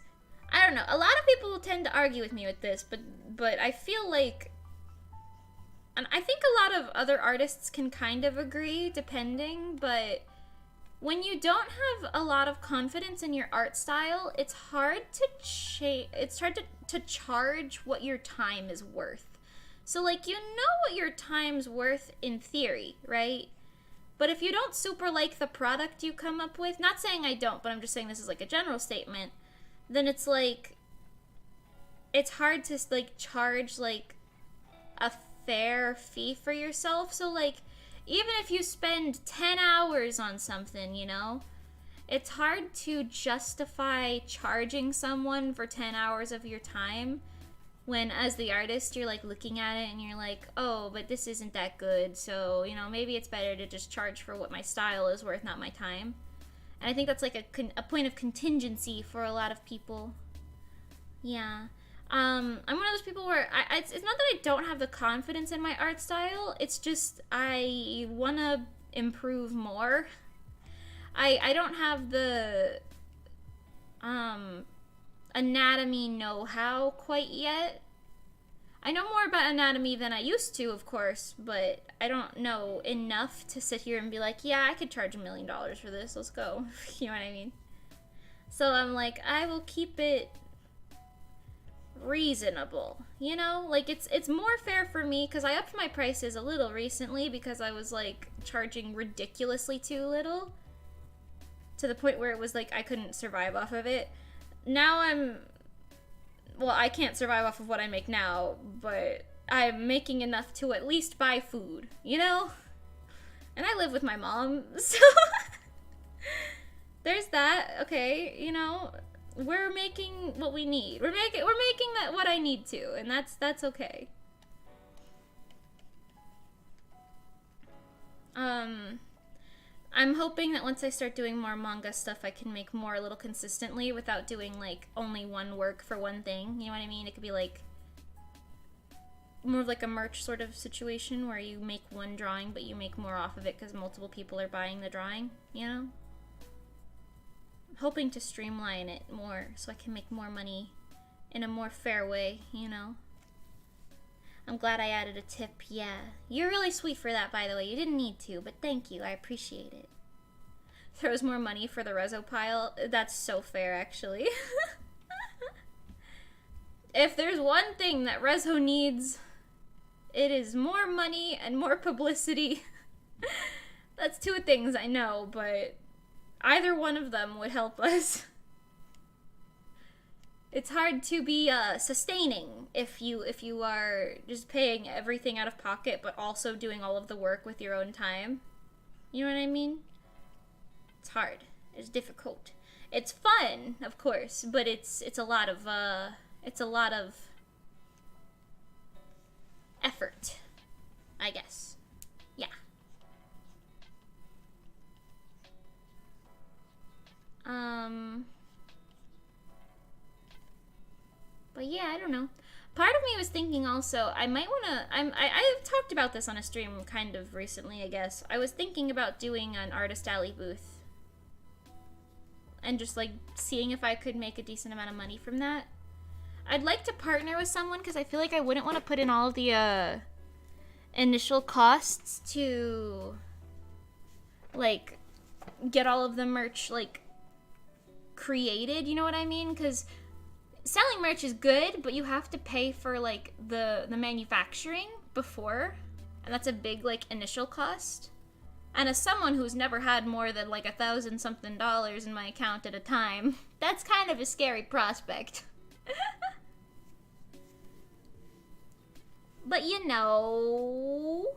I don't know. A lot of people tend to argue with me with this, but I feel like, and I think a lot of other artists can kind of agree, depending. But when you don't have a lot of confidence in your art style, it's hard to charge what your time is worth. So like, you know what your time's worth in theory, right? But if you don't super like the product you come up with, not saying I don't, but I'm just saying this is like a general statement, then it's like, it's hard to like charge like a fair fee for yourself. So like, even if you spend 10 hours on something, you know, it's hard to justify charging someone for 10 hours of your time when, as the artist, you're like looking at it and you're like, oh, but this isn't that good, so, you know, maybe it's better to just charge for what my style is worth, not my time. And I think that's like a point of contingency for a lot of people. Yeah. I'm one of those people where it's not that I don't have the confidence in my art style, it's just I want to improve more. I don't have the anatomy know-how quite yet. I know more about anatomy than I used to, of course, but I don't know enough to sit here and be like, yeah, I could charge $1 million for this, let's go. You know what I mean? So I'm like, I will keep it reasonable, you know? Like, it's more fair for me, because I upped my prices a little recently because I was, like, charging ridiculously too little, to the point where it was like I couldn't survive off of it. Now I can't survive off of what I make now, but I'm making enough to at least buy food, you know? And I live with my mom, so there's that. Okay, you know, we're making what we need. We're making that what I need to, and that's okay. I'm hoping that once I start doing more manga stuff, I can make more a little consistently without doing, like, only one work for one thing. You know what I mean? It could be, like, more of like a merch sort of situation where you make one drawing, but you make more off of it because multiple people are buying the drawing, you know? I'm hoping to streamline it more so I can make more money in a more fair way, you know? I'm glad I added a tip, yeah. You're really sweet for that, by the way. You didn't need to, but thank you. I appreciate it. Throws more money for the reso pile. That's so fair, actually. If there's one thing that reso needs, it is more money and more publicity. That's two things I know, but either one of them would help us. It's hard to be sustaining if you are just paying everything out of pocket, but also doing all of the work with your own time. You know what I mean? It's hard. It's difficult. It's fun, of course, but it's a lot of effort, I guess. Yeah. But yeah, I don't know. Part of me was thinking also, I might want to, I've talked about this on a stream kind of recently, I guess. I was thinking about doing an Artist Alley booth. And just, like, seeing if I could make a decent amount of money from that. I'd like to partner with someone, because I feel like I wouldn't want to put in all of the, initial costs to, like, get all of the merch, like, created, you know what I mean? Because selling merch is good, but you have to pay for, like, the manufacturing before, and that's a big, like, initial cost. And as someone who's never had more than, like, $1,000-something in my account at a time, that's kind of a scary prospect. But you know...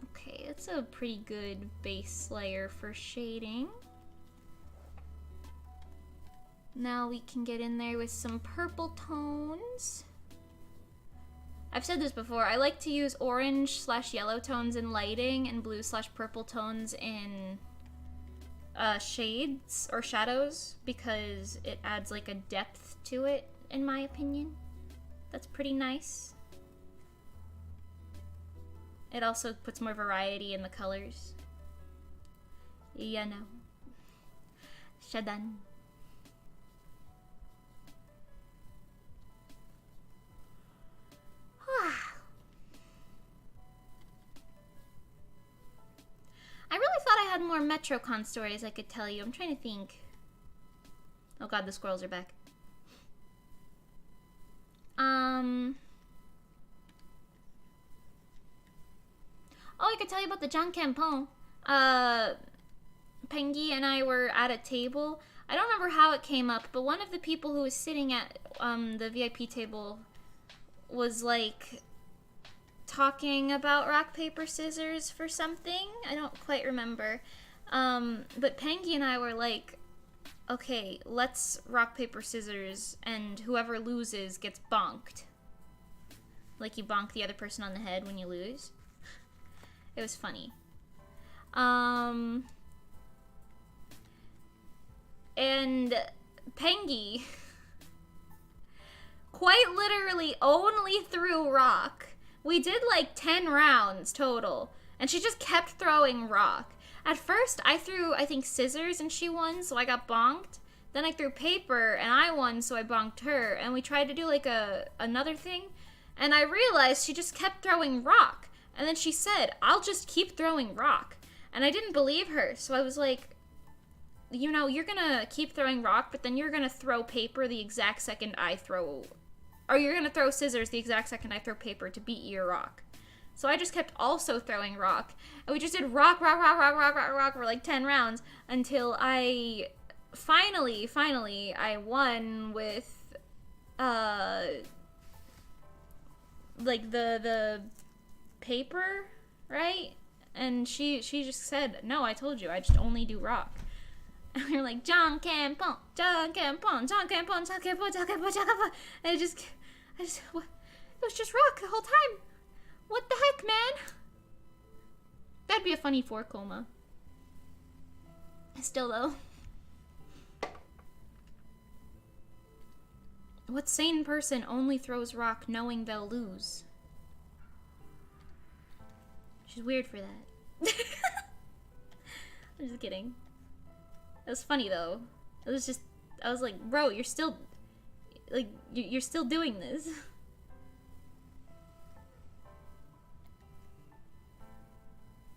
Okay, that's a pretty good base layer for shading. Now we can get in there with some purple tones. I've said this before, I like to use orange/yellow tones in lighting and blue/purple tones in shades or shadows because it adds like a depth to it, in my opinion. That's pretty nice. It also puts more variety in the colors. You know. Shadan. more MetroCon stories I could tell you. I'm trying to think. Oh god, the squirrels are back. Oh, I could tell you about the Jean Campon. Pengi and I were at a table. I don't remember how it came up, but one of the people who was sitting at the VIP table was like talking about rock, paper, scissors for something. I don't quite remember. But Pengi and I were like, okay, let's rock, paper, scissors, and whoever loses gets bonked. Like you bonk the other person on the head when you lose. It was funny. And Pengi quite literally only threw rock. We did like 10 rounds total, and she just kept throwing rock. At first, I threw, I think, scissors, and she won, so I got bonked. Then I threw paper, and I won, so I bonked her. And we tried to do like another thing, and I realized she just kept throwing rock. And then she said, I'll just keep throwing rock. And I didn't believe her, so I was like, you know, you're gonna keep throwing rock, but then you're gonna throw paper the exact second I throw... Or you're gonna throw scissors the exact second I throw paper to beat your rock. So I just kept also throwing rock. And we just did rock for like 10 rounds until I finally, I won with, like the paper, right? And she just said, no, I told you, I just only do rock. And we were like, Jean Campon, Jean Campon, Jean Campon, Jean Campon, Jean Campon, Jean Campon. And it was just rock the whole time. What the heck, man? That'd be a funny 4 coma. Still, though. What sane person only throws rock knowing they'll lose? She's weird for that. I'm just kidding. It was funny, though. It was just... I was like, bro, you're still... Like, you're still doing this.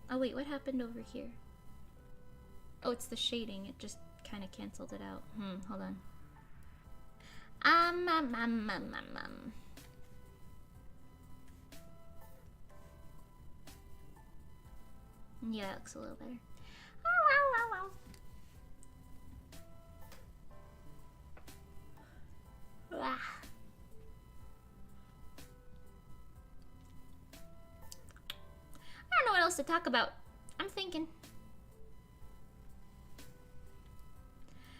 Oh, wait, what happened over here? Oh, it's the shading. It just kind of canceled it out. Hold on. Yeah, that looks a little better. I don't know what else to talk about. I'm thinking.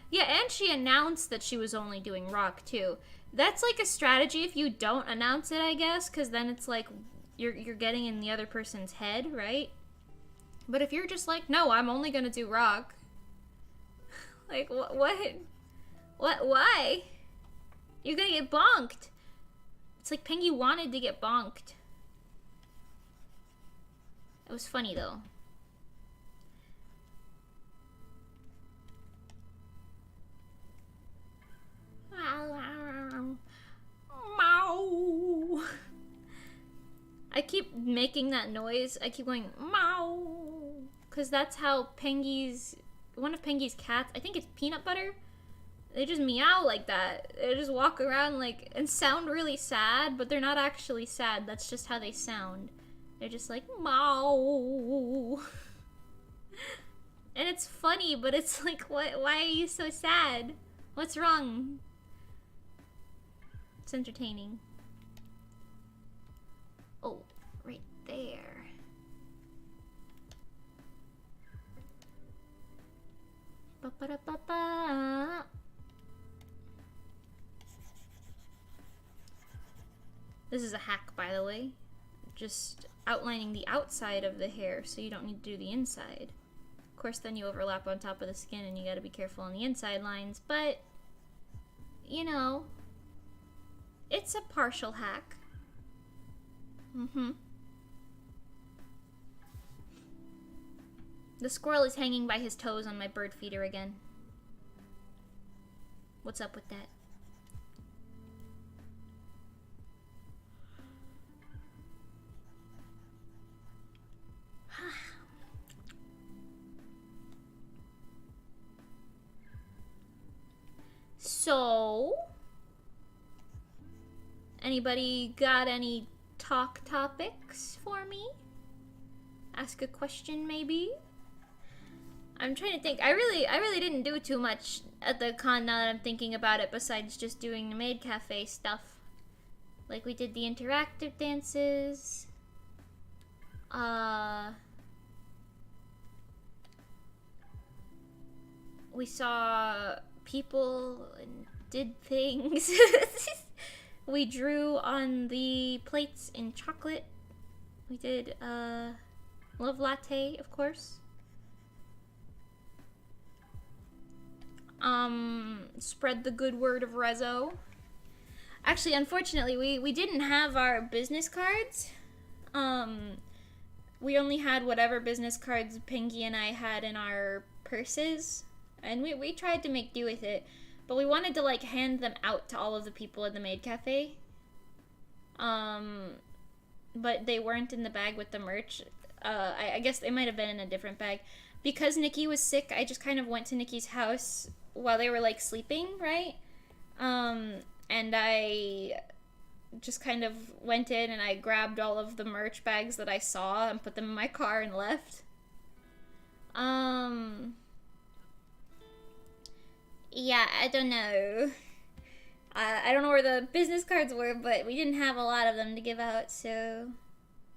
Yeah, and she announced that she was only doing rock, too. That's like a strategy if you don't announce it, I guess, because then it's like you're getting in the other person's head, right? But if you're just like, no, I'm only gonna do rock. Like, what? Why? You're gonna get bonked. It's like Pengi wanted to get bonked. It was funny, though. Meow. I keep making that noise. I keep going, meow. Because that's how one of Pengi's cats, I think it's Peanut Butter, they just meow like that. They just walk around like, and sound really sad, but they're not actually sad. That's just how they sound. They're just like, meow. And it's funny, but it's like, what? Why are you so sad? What's wrong? It's entertaining. Oh, right there. Ba-ba-da-ba-ba. This is a hack, by the way. Just outlining the outside of the hair so you don't need to do the inside. Of course, then you overlap on top of the skin and you gotta be careful on the inside lines, but, you know, it's a partial hack. The squirrel is hanging by his toes on my bird feeder again. What's up with that? Anybody got any talk topics for me? Ask a question, maybe? I'm trying to think. I really didn't do too much at the con now that I'm thinking about it, besides just doing the maid cafe stuff. Like, we did the interactive dances. We saw people and did things. We drew on the plates in chocolate. We did, love latte, of course. Spread the good word of Rezo. Actually, unfortunately, we didn't have our business cards. We only had whatever business cards Pinky and I had in our purses. And we tried to make do with it. But we wanted to, like, hand them out to all of the people at the maid cafe. But they weren't in the bag with the merch. I guess they might have been in a different bag. Because Nikki was sick, I just kind of went to Nikki's house while they were, like, sleeping, right? And I just kind of went in and I grabbed all of the merch bags that I saw and put them in my car and left. Yeah, I don't know. I don't know where the business cards were, but we didn't have a lot of them to give out, so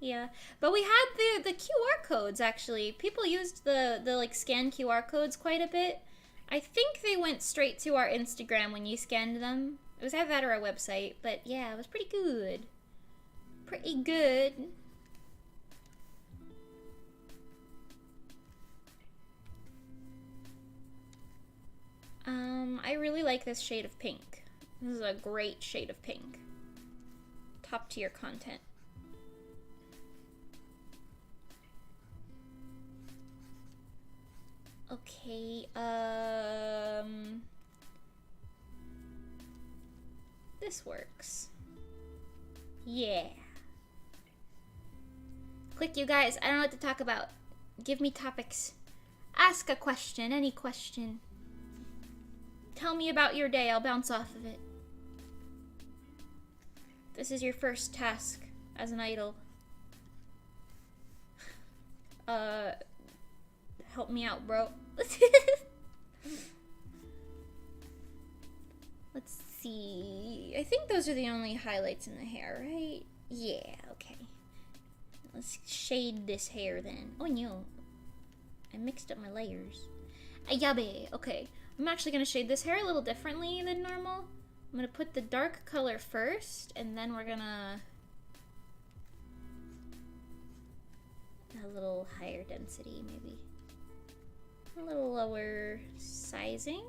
yeah. But we had the QR codes, actually. People used the like scan QR codes quite a bit. I think they went straight to our Instagram when you scanned them. It was either that or our website, but yeah, it was pretty good. Pretty good. I really like this shade of pink. This is a great shade of pink. Top tier content. Okay, this works. Yeah. Quick, you guys, I don't know what to talk about. Give me topics. Ask a question, any question. Tell me about your day, I'll bounce off of it. This is your first task as an idol. Help me out, bro. Let's see. I think those are the only highlights in the hair, right? Yeah, okay. Let's shade this hair then. Oh no. I mixed up my layers. Ayabe. Okay. I'm actually going to shade this hair a little differently than normal. I'm going to put the dark color first, and then we're going to... a little higher density, maybe. A little lower sizing.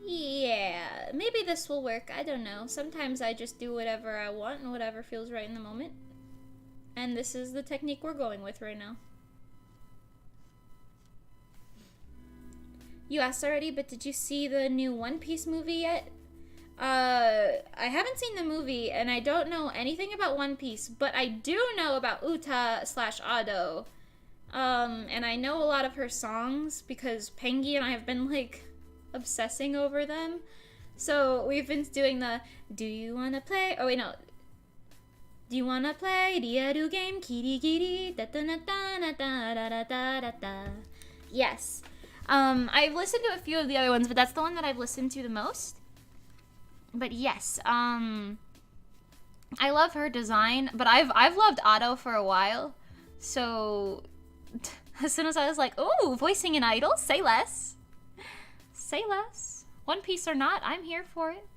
Yeah, maybe this will work. I don't know. Sometimes I just do whatever I want and whatever feels right in the moment. And this is the technique we're going with right now. You asked already, but did you see the new One Piece movie yet? I haven't seen the movie, and I don't know anything about One Piece, but I do know about Uta/Ado. And I know a lot of her songs, because Pengi and I have been, like, obsessing over them. So we've been doing the, do you wanna play? Oh, wait, no. Do you wanna play the game? Kiri kiri, da da da da da da da da da. Yes. I've listened to a few of the other ones, but that's the one that I've listened to the most. But yes, I love her design, but I've loved Otto for a while. So as soon as I was like, "Ooh, voicing an idol, say less." Say less. One Piece or not, I'm here for it.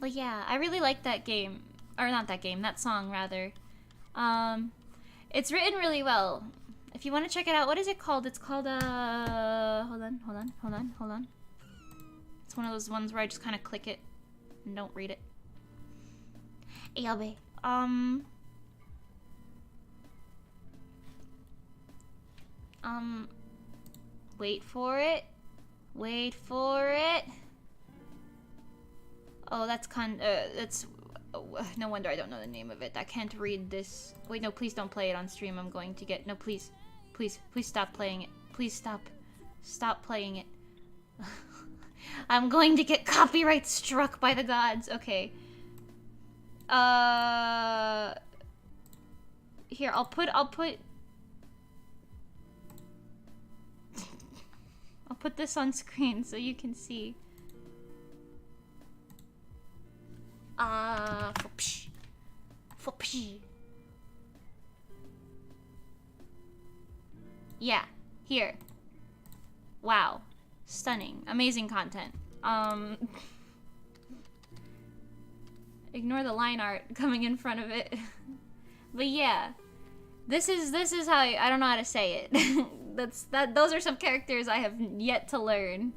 But yeah, I really like that game. Or not that game, that song rather. It's written really well. If you want to check it out, what is it called? It's called hold on. It's one of those ones where I just kind of click it and don't read it. Ayabe. Wait for it. Wait for it. Oh, that's Oh, no wonder I don't know the name of it. I can't read this. Wait, no, please don't play it on stream. I'm going to get... No, please. Please stop playing it. Please stop. Stop playing it. I'm going to get copyright struck by the gods. Okay. Here, I'll put I'll put this on screen so you can see. Yeah, here. Wow. Stunning. Amazing content. Ignore the line art coming in front of it. But yeah. This is how I don't know how to say it. Those are some characters I have yet to learn.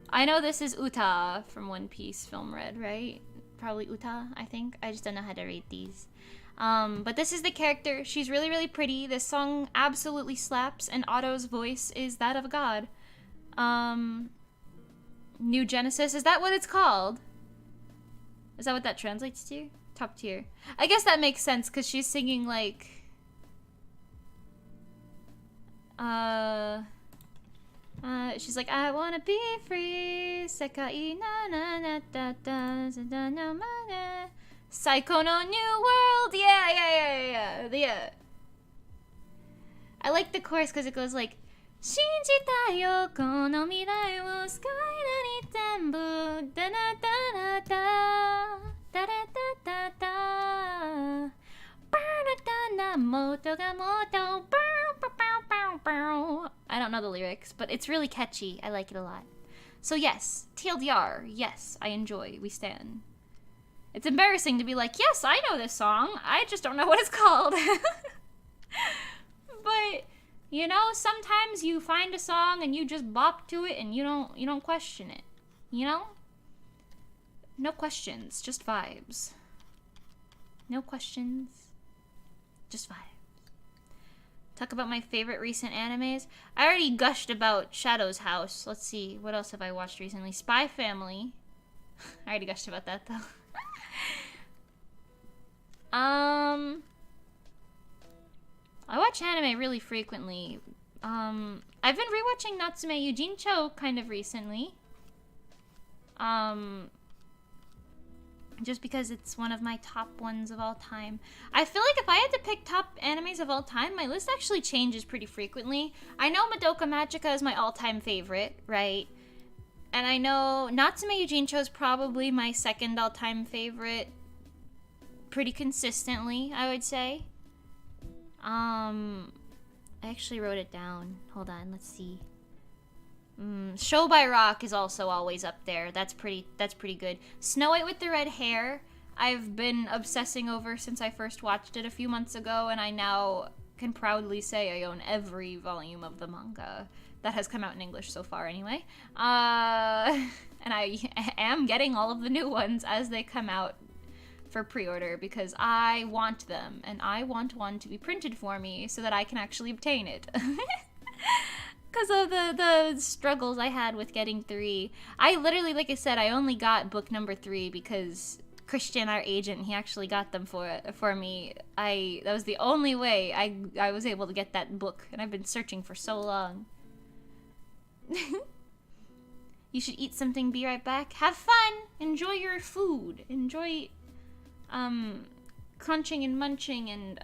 I know this is Uta from One Piece Film Red, right? Probably Uta, I think. I just don't know how to read these. But this is the character. She's really, really pretty. This song absolutely slaps, and Otto's voice is that of a god. New Genesis, is that what it's called? Is that what that translates to? Top tier. I guess that makes sense, because she's singing, like... she's like, I wanna be free. Sekai na na na da da da na mana. Psycho no New World. Yeah. I like the chorus because it goes like, Shinjita yo kono mirai wo sky ni tenbu da na da da da da da da da. I don't know the lyrics, but it's really catchy. I like it a lot. So yes, TLDR, yes, I enjoy, we stan. It's embarrassing to be like, yes, I know this song, I just don't know what it's called. But, you know, sometimes you find a song and you just bop to it and you don't question it, you know? No questions, just vibes. No questions, just vibes. Talk about my favorite recent animes. I already gushed about Shadow's House. Let's see, what else have I watched recently? Spy Family. I already gushed about that though. I watch anime really frequently. I've been rewatching Natsume Yujincho kind of recently. Just because it's one of my top ones of all time. I feel like if I had to pick top animes of all time, my list actually changes pretty frequently. I know Madoka Magica is my all-time favorite, right? And I know Natsume Yujincho is probably my second all-time favorite. Pretty consistently, I would say. I actually wrote it down. Hold on, let's see. Show by Rock is also always up there. That's pretty good. Snow White with the Red Hair, I've been obsessing over since I first watched it a few months ago, and I now can proudly say I own every volume of the manga that has come out in English so far anyway. And I am getting all of the new ones as they come out for pre-order because I want them, and I want one to be printed for me so that I can actually obtain it. Because of the struggles I had with getting 3. I literally, like I said, I only got book number 3 because Christian, our agent, he actually got them for me. That was the only way I was able to get that book, and I've been searching for so long. You should eat something, be right back. Have fun! Enjoy your food. Enjoy, crunching and munching and,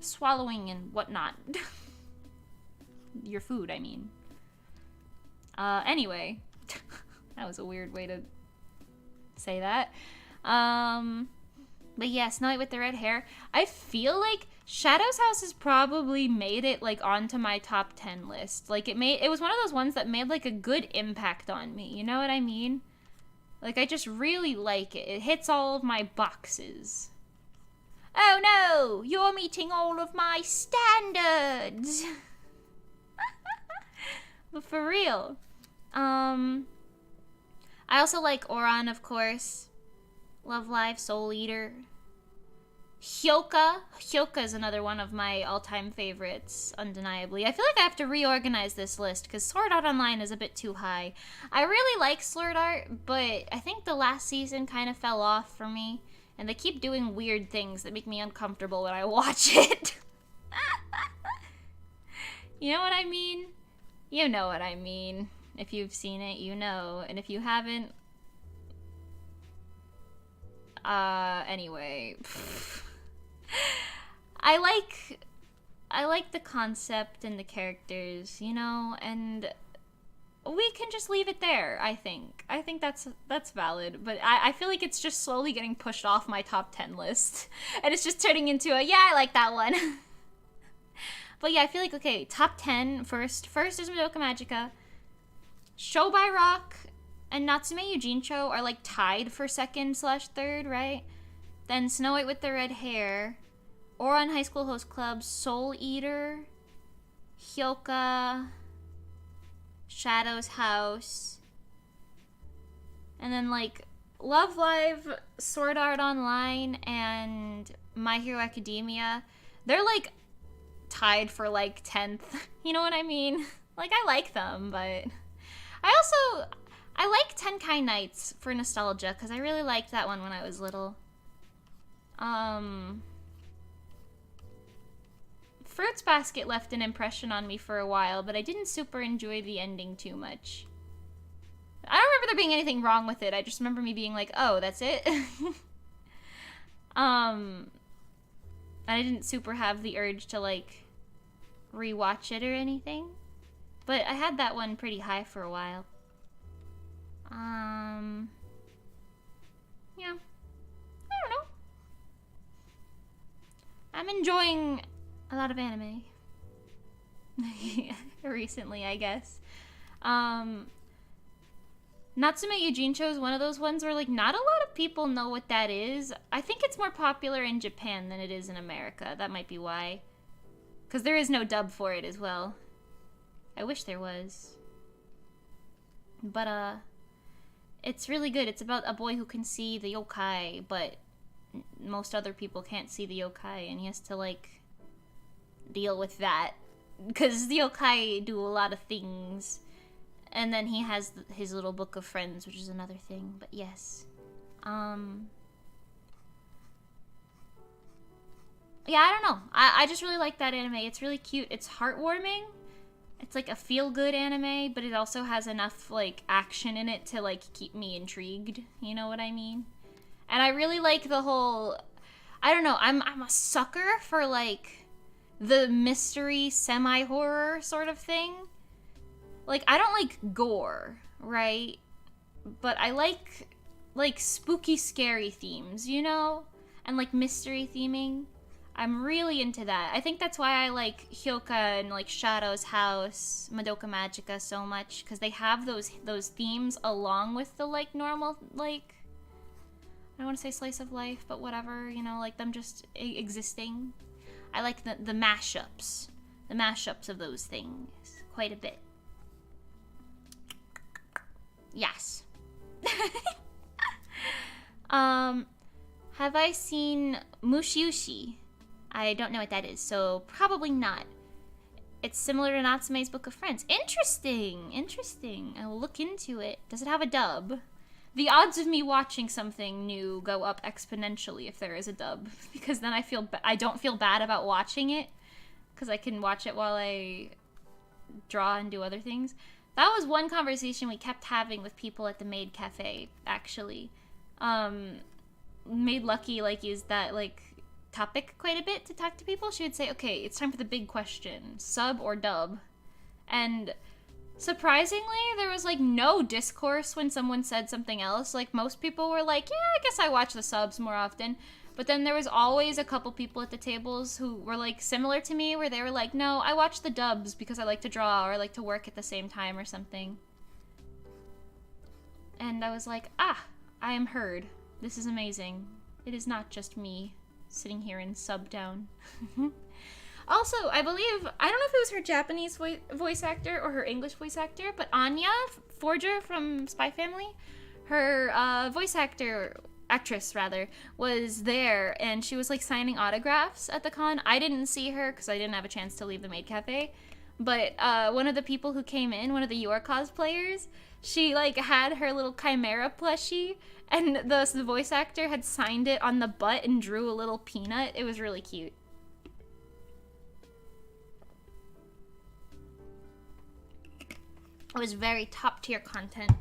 swallowing and whatnot. Your food, I mean. Anyway. That was a weird way to say that. But yeah, Snow White with the Red Hair. I feel like Shadow's House has probably made it, like, onto my top 10 list. Like, it was one of those ones that made, like, a good impact on me. You know what I mean? Like, I just really like it. It hits all of my boxes. Oh no! You're meeting all of my standards! But for real. I also like Oran, of course. Love Live, Soul Eater. Hyoka is another one of my all-time favorites, undeniably. I feel like I have to reorganize this list because Sword Art Online is a bit too high. I really like Sword Art, but I think the last season kind of fell off for me, and they keep doing weird things that make me uncomfortable when I watch it. You know what I mean? You know what I mean. If you've seen it, you know. And if you haven't... anyway... I like the concept and the characters, you know, and we can just leave it there, I think. I think that's valid, but I feel like it's just slowly getting pushed off my top 10 list, and it's just turning into a, yeah, I like that one. But yeah, I feel like, okay, top 10, first is Madoka Magica. Show by Rock and Natsume Yujincho are, like, tied for second/third, right? Then Snow White with the Red Hair, Ouran High School Host Club, Soul Eater, Hyoka, Shadow's House, and then like Love Live, Sword Art Online, and My Hero Academia. They're like tied for like 10th. You know what I mean? Like I like them, but I like Tenkai Nights for nostalgia because I really liked that one when I was little. Fruits Basket left an impression on me for a while, but I didn't super enjoy the ending too much. I don't remember there being anything wrong with it. I just remember me being like, oh, that's it? I didn't super have the urge to, like, rewatch it or anything. But I had that one pretty high for a while. Yeah. I don't know. I'm enjoying a lot of anime. Recently, I guess. Natsume Yujincho is one of those ones where, like, not a lot of people know what that is. I think it's more popular in Japan than it is in America. That might be why. Because there is no dub for it as well. I wish there was. But, it's really good. It's about a boy who can see the yokai, but most other people can't see the yokai, and he has to, like, deal with that. Because the yokai do a lot of things. And then he has his little book of friends, which is another thing. But yes. Yeah, I don't know. I just really like that anime. It's really cute. It's heartwarming. It's like a feel-good anime, but it also has enough, like, action in it to, like, keep me intrigued. You know what I mean? And I really like the whole... I don't know. I'm a sucker for, like, the mystery semi-horror sort of thing. Like, I don't like gore, right? But I like, spooky, scary themes, you know? And, like, mystery theming. I'm really into that. I think that's why I like Hyoka and, like, Shadow's House, Madoka Magica so much. Because they have those themes along with the, like, normal, like... I don't want to say slice of life, but whatever, you know? Like, them just existing. I like the mashups. The mashups of those things quite a bit. Yes. Have I seen Mushiushi? I don't know what that is, so probably not. It's similar to Natsume's Book of Friends. Interesting. I will look into it. Does it have a dub? The odds of me watching something new go up exponentially if there is a dub, because then I don't feel bad about watching it, because I can watch it while I draw and do other things. That was one conversation we kept having with people at the Maid Cafe, actually. Maid Lucky, like, used that, like, topic quite a bit to talk to people. She would say, okay, it's time for the big question, sub or dub? And surprisingly, there was, like, no discourse when someone said something else. Like, most people were like, yeah, I guess I watch the subs more often. But then there was always a couple people at the tables who were, like, similar to me, where they were like, no, I watch the dubs because I like to draw or I like to work at the same time or something. And I was like, I am heard. This is amazing. It is not just me sitting here in sub down. Also, I believe, I don't know if it was her Japanese voice actor or her English voice actor, but Anya Forger from Spy Family, her voice actor actress rather, was there, and she was like signing autographs at the con. I didn't see her because I didn't have a chance to leave the maid cafe. But one of the people who came in, one of the Your cosplayers, she like had her little chimera plushie, and the voice actor had signed it on the butt and drew a little peanut. It was really cute. It was very top tier content.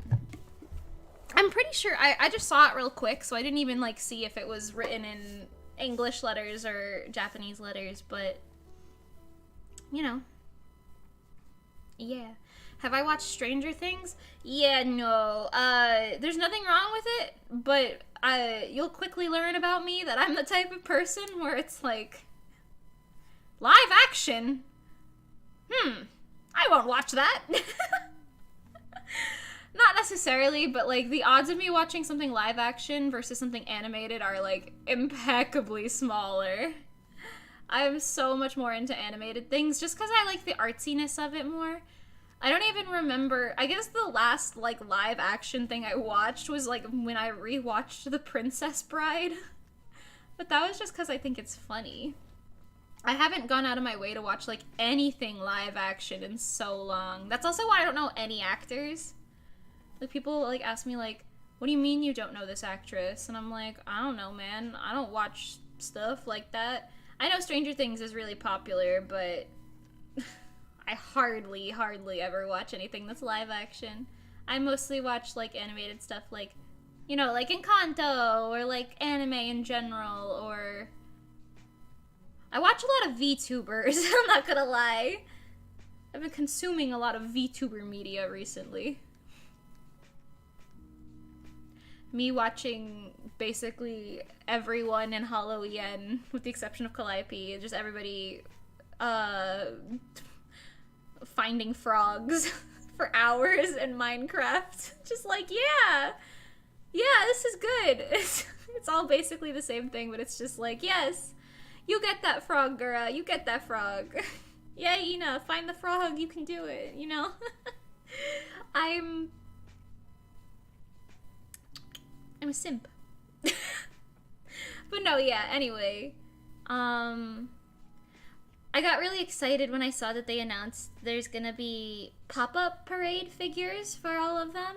I'm pretty sure, I just saw it real quick, so I didn't even like see if it was written in English letters or Japanese letters, but you know. Yeah. Have I watched Stranger Things? Yeah, no. There's nothing wrong with it, but you'll quickly learn about me that I'm the type of person where it's like, live action? I won't watch that. Not necessarily, but like the odds of me watching something live action versus something animated are like impeccably smaller. I'm so much more into animated things just because I like the artsiness of it more. I don't even remember. I guess the last like live action thing I watched was like when I rewatched The Princess Bride. But that was just because I think it's funny. I haven't gone out of my way to watch like anything live action in so long. That's also why I don't know any actors. Like people like ask me like, what do you mean you don't know this actress? And I'm like, I don't know, man. I don't watch stuff like that. I know Stranger Things is really popular, but I hardly ever watch anything that's live action. I mostly watch like animated stuff like, you know, like Encanto or like anime in general, or I watch a lot of VTubers, I'm not gonna lie. I've been consuming a lot of VTuber media recently. Me watching basically everyone in Halloween, with the exception of Calliope, just everybody finding frogs for hours in Minecraft. Just like, yeah, this is good. It's all basically the same thing, but it's just like, yes, you get that frog, girl, you get that frog. Yeah, Ina, find the frog, you can do it, you know? I'm a simp. But no, yeah, anyway. I got really excited when I saw that they announced there's gonna be pop-up parade figures for all of them.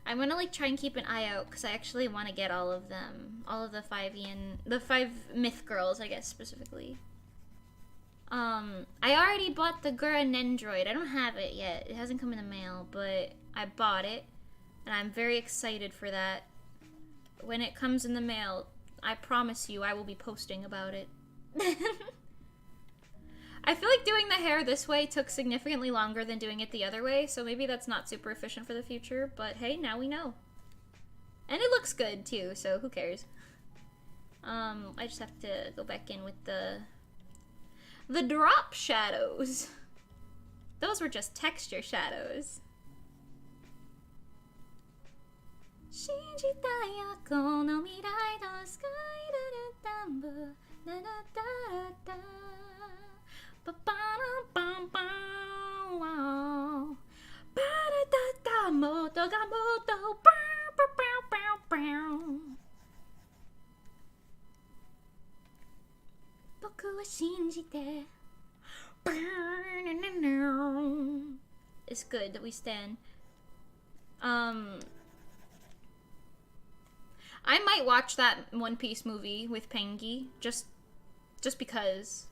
I'm gonna like try and keep an eye out because I actually want to get all of them. All of the 5 myth girls, I guess, specifically. I already bought the Gura Nendroid. I don't have it yet. It hasn't come in the mail, but I bought it. And I'm very excited for that. When it comes in the mail, I promise you I will be posting about it. I feel like doing the hair this way took significantly longer than doing it the other way, so maybe that's not super efficient for the future, but hey, now we know. And it looks good too, so who cares? I just have to go back in with the drop shadows. Those were just texture shadows. 信じたよこの未来のスカイダルダンブダダダダパパラパンパンワーパラダダモトがモトパーパパパパ僕は信じて It's good that we stand. I might watch that One Piece movie with Pengi, just because.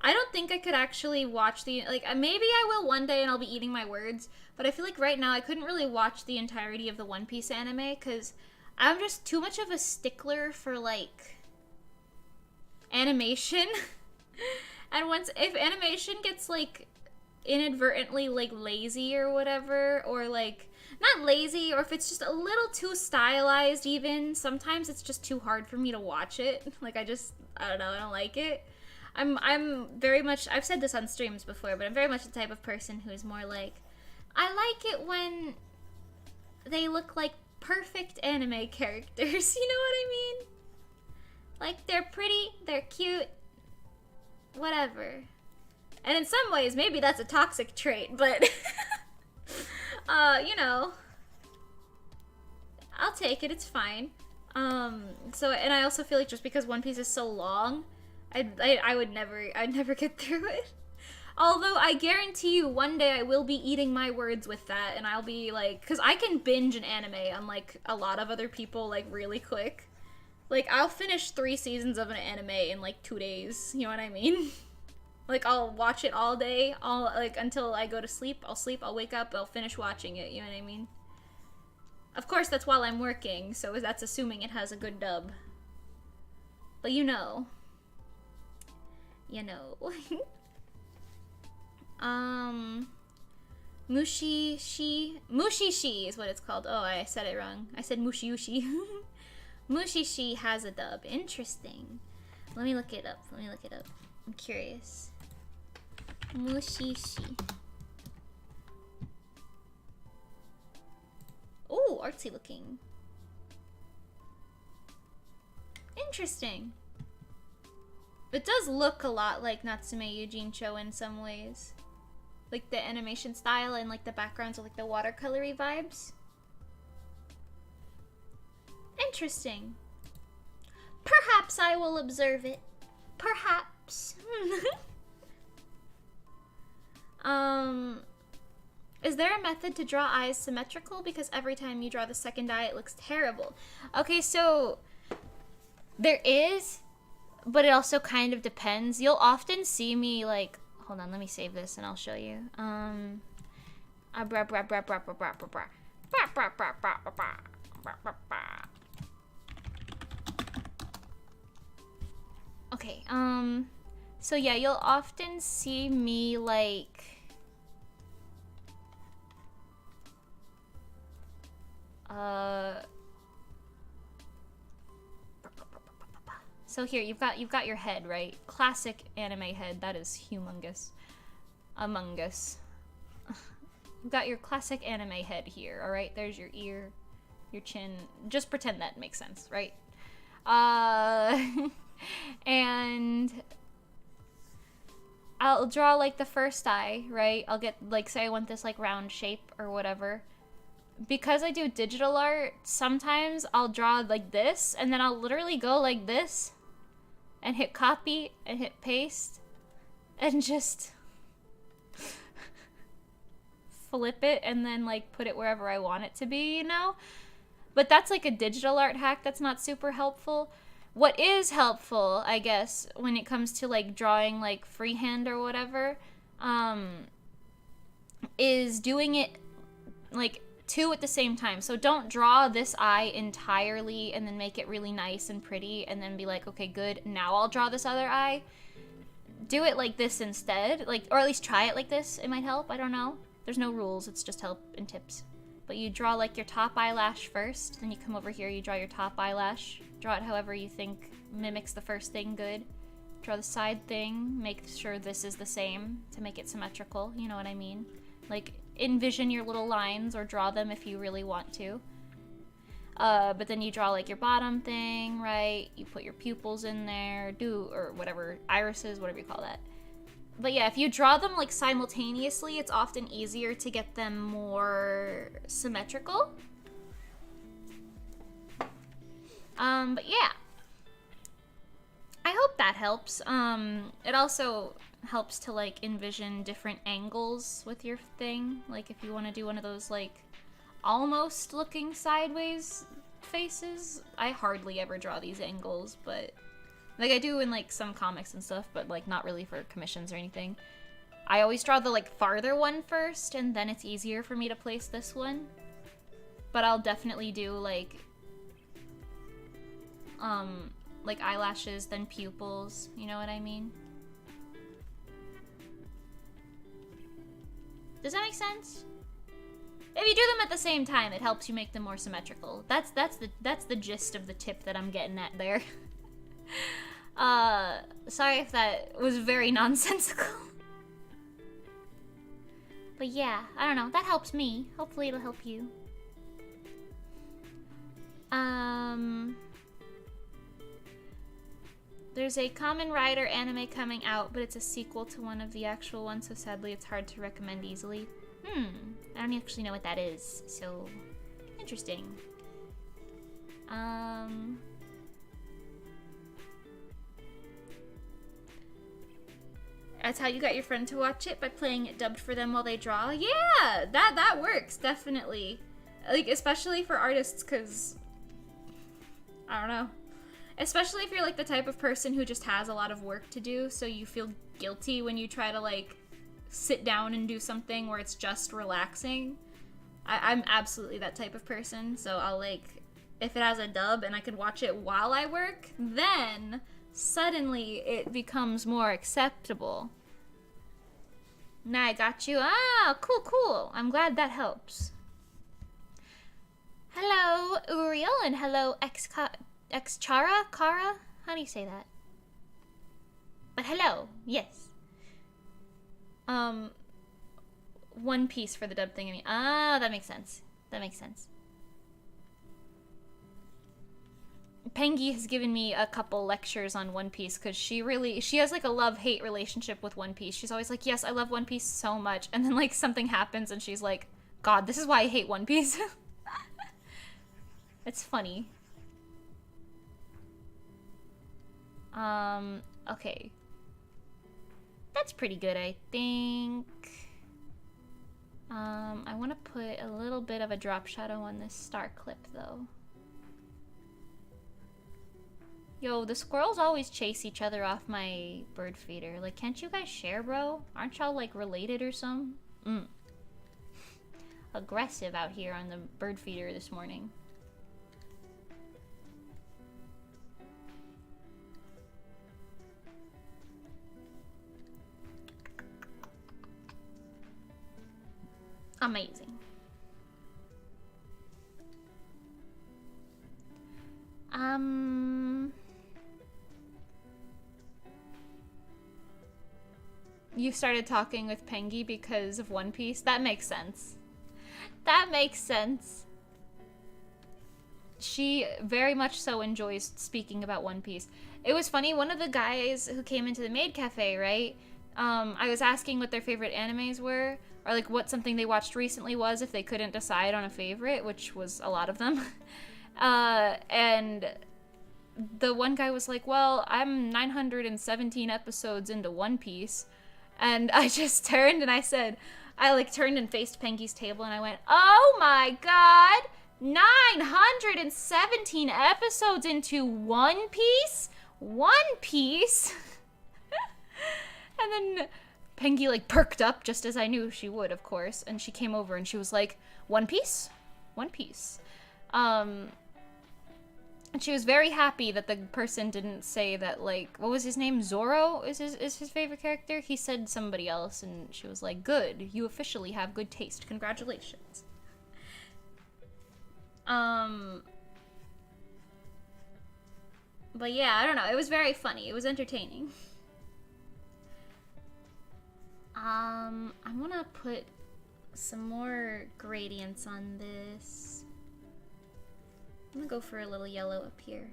I don't think I could actually watch maybe I will one day and I'll be eating my words, but I feel like right now I couldn't really watch the entirety of the One Piece anime, because I'm just too much of a stickler for, like, animation. And if animation gets, like, inadvertently, like, lazy or whatever, or, like, not lazy, or if it's just a little too stylized even, sometimes it's just too hard for me to watch it. Like, I don't know, I don't like it. I'm very much, I've said this on streams before, but I'm very much the type of person who is more like, I like it when they look like perfect anime characters, you know what I mean? Like, they're pretty, they're cute, whatever. And in some ways, maybe that's a toxic trait, but, you know, I'll take it, it's fine. So, and I also feel like just because One Piece is so long, I'd never get through it. Although I guarantee you one day I will be eating my words with that, and I'll be like, because I can binge an anime unlike a lot of other people, like, really quick. Like, I'll finish 3 seasons of an anime in, like, 2 days, you know what I mean? Like, I'll watch it all day, until I go to sleep, I'll wake up, I'll finish watching it, you know what I mean? Of course, that's while I'm working, so that's assuming it has a good dub. But you know. You know. Mushishi is what it's called. Oh, I said it wrong. I said Mushiushi. Mushishi has a dub. Interesting. Let me look it up. I'm curious. Mushishi. Oh, artsy looking. Interesting. It does look a lot like Natsume Yujincho in some ways. Like the animation style and like the backgrounds are like the watercolory vibes. Interesting. Perhaps I will observe it. Perhaps. Is there a method to draw eyes symmetrical? Because every time you draw the second eye, it looks terrible. Okay, so there is, but it also kind of depends. You'll often see me like, hold on, let me save this and I'll show you. Okay, so yeah, you'll often see me like so here you've got your head, right? Classic anime head, that is humongous. Among Us. You've got your classic anime head here, alright? There's your ear, your chin. Just pretend that makes sense, right? And I'll draw like the first eye, right? I'll get like, say I want this like round shape or whatever. Because I do digital art, sometimes I'll draw like this, and then I'll literally go like this, and hit copy, and hit paste, and just flip it, and then like put it wherever I want it to be, you know? But that's like a digital art hack that's not super helpful. What is helpful, I guess, when it comes to like drawing like freehand or whatever, is doing it like 2 at the same time. So don't draw this eye entirely and then make it really nice and pretty and then be like, okay, good, now I'll draw this other eye. Do it like this instead, like, or at least try it like this. It might help, I don't know. There's no rules, it's just help and tips. But you draw like your top eyelash first, then you come over here, you draw your top eyelash. Draw it however you think mimics the first thing good. Draw the side thing, make sure this is the same to make it symmetrical, you know what I mean? Like, envision your little lines or draw them if you really want to. But then you draw like your bottom thing, right? You put your pupils in there, or whatever, irises, whatever you call that. But yeah, if you draw them like simultaneously, it's often easier to get them more symmetrical. But yeah. I hope that helps. It also helps to like envision different angles with your thing. Like if you want to do one of those like almost looking sideways faces. I hardly ever draw these angles, but like I do in like some comics and stuff, but like not really for commissions or anything. I always draw the like farther one first, and then it's easier for me to place this one. But I'll definitely do like eyelashes, then pupils, you know what I mean? Does that make sense? If you do them at the same time, it helps you make them more symmetrical. That's the gist of the tip that I'm getting at there. Sorry if that was very nonsensical. But yeah, I don't know, that helps me. Hopefully it'll help you. There's a Kamen Rider anime coming out, but it's a sequel to one of the actual ones, so sadly it's hard to recommend easily. I don't actually know what that is, so interesting. That's how you got your friend to watch it, by playing it dubbed for them while they draw? Yeah, that works, definitely. Like, especially for artists, because, I don't know. Especially if you're, like, the type of person who just has a lot of work to do, so you feel guilty when you try to, like, sit down and do something where it's just relaxing. I'm absolutely that type of person, so I'll, like, if it has a dub and I can watch it while I work, then suddenly it becomes more acceptable. Now I got you. Ah, cool. I'm glad that helps. Hello, Uriel, and hello, Kara? How do you say that? But hello, yes. One Piece for the dub thing. I mean, that makes sense. Pengi has given me a couple lectures on One Piece because she has like a love-hate relationship with One Piece. She's always like, yes, I love One Piece so much. And then like something happens and she's like, God, this is why I hate One Piece. It's funny. Okay. That's pretty good, I think. I want to put a little bit of a drop shadow on this star clip, though. Yo, the squirrels always chase each other off my bird feeder. Like, can't you guys share, bro? Aren't y'all, like, related or something? Aggressive out here on the bird feeder this morning. Amazing. You started talking with Pengi because of One Piece? That makes sense. That makes sense. She very much so enjoys speaking about One Piece. It was funny, one of the guys who came into the Maid Cafe, right? I was asking what their favorite animes were, or like what something they watched recently was if they couldn't decide on a favorite, which was a lot of them. And the one guy was like, well, I'm 917 episodes into One Piece. And I just turned and I said, I like turned and faced Pengi's table and I went, oh my god, 917 episodes into One Piece? One Piece? And then Pengi like perked up just as I knew she would, of course. And she came over and she was like, One Piece? One Piece. And she was very happy that the person didn't say that, like, what was his name? Zoro is his favorite character? He said somebody else, and she was like, good, you officially have good taste. Congratulations. But yeah, I don't know. It was very funny. It was entertaining. I want to put some more gradients on this. I'm gonna go for a little yellow up here.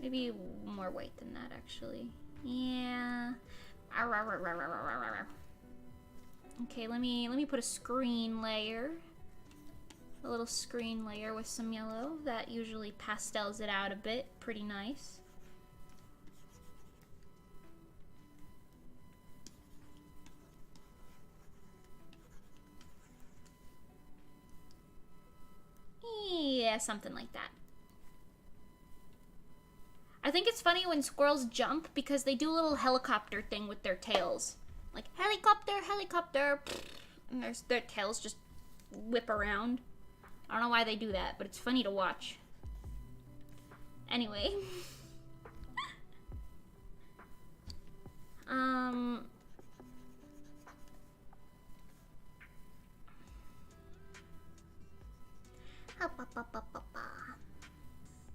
Maybe more white than that, actually. Yeah. Okay, let me put a screen layer. A little screen layer with some yellow. That usually pastels it out a bit. Pretty nice. Yeah, something like that. I think it's funny when squirrels jump because they do a little helicopter thing with their tails. Like, helicopter, helicopter. And their tails just whip around. I don't know why they do that, but it's funny to watch. Anyway.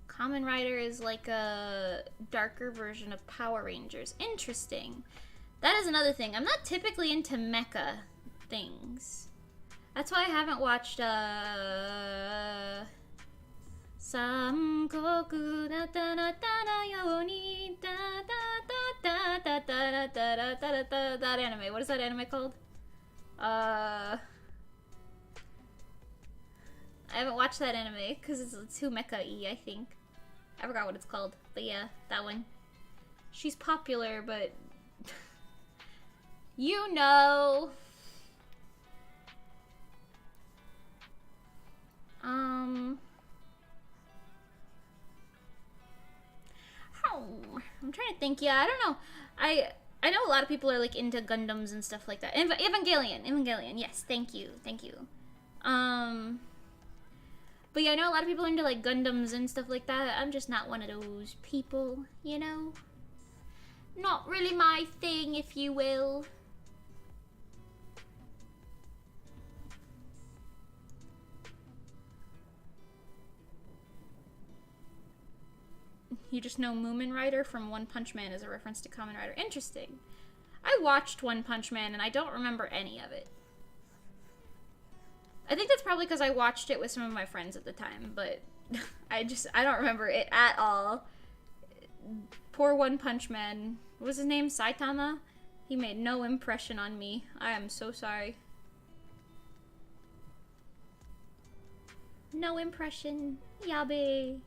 Kamen Rider is like a darker version of Power Rangers. Interesting. That is another thing. I'm not typically into mecha things. That's why I haven't watched Samkoku natanata yoni da da da da da da da da da. That anime. What is that anime called? I haven't watched that anime because it's too mecha-y, I think. I forgot what it's called, but yeah, that one. She's popular, but you know. I'm trying to think. Yeah, I don't know. I know a lot of people are like into Gundams and stuff like that. Evangelion. Yes, thank you. But yeah, I know a lot of people are into like Gundams and stuff like that. I'm just not one of those people, you know? Not really my thing, if you will. You just know Moomin Rider from One Punch Man as a reference to Kamen Rider. Interesting. I watched One Punch Man and I don't remember any of it. I think that's probably because I watched it with some of my friends at the time, but I don't remember it at all. Poor One Punch Man. What was his name? Saitama? He made no impression on me. I am so sorry. No impression. Yabe.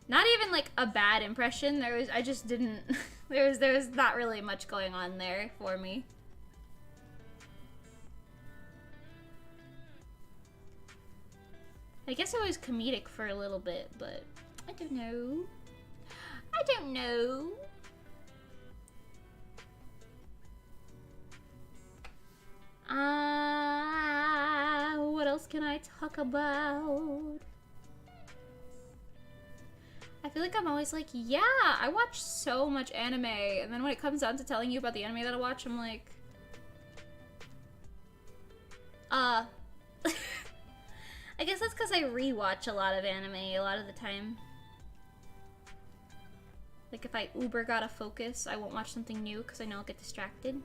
Not even like a bad impression. I just didn't there was not really much going on there for me. I guess it was comedic for a little bit, but I don't know. What else can I talk about? I feel like I'm always like, yeah, I watch so much anime, and then when it comes down to telling you about the anime that I watch, I'm like, I guess that's because I rewatch a lot of anime a lot of the time. Like if I uber gotta focus, I won't watch something new because I know I'll get distracted.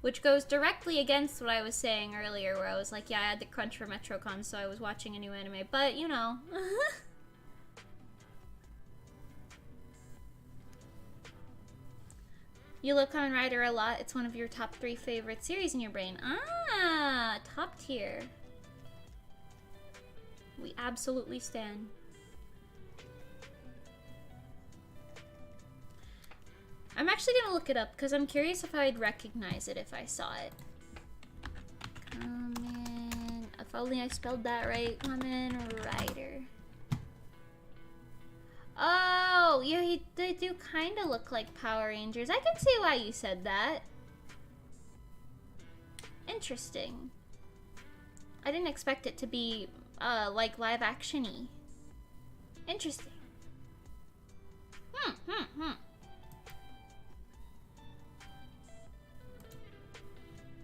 Which goes directly against what I was saying earlier, where I was like, yeah, I had the crunch for MetroCon, so I was watching a new anime, but you know. You love Kamen Rider a lot. It's one of your top 3 favorite series in your brain. Ah, top tier. We absolutely stan. I'm actually gonna look it up because I'm curious if I'd recognize it if I saw it. Kamen, if only I spelled that right. Kamen Rider. Oh, yeah, they do kind of look like Power Rangers. I can see why you said that. Interesting. I didn't expect it to be, like live action-y. Interesting.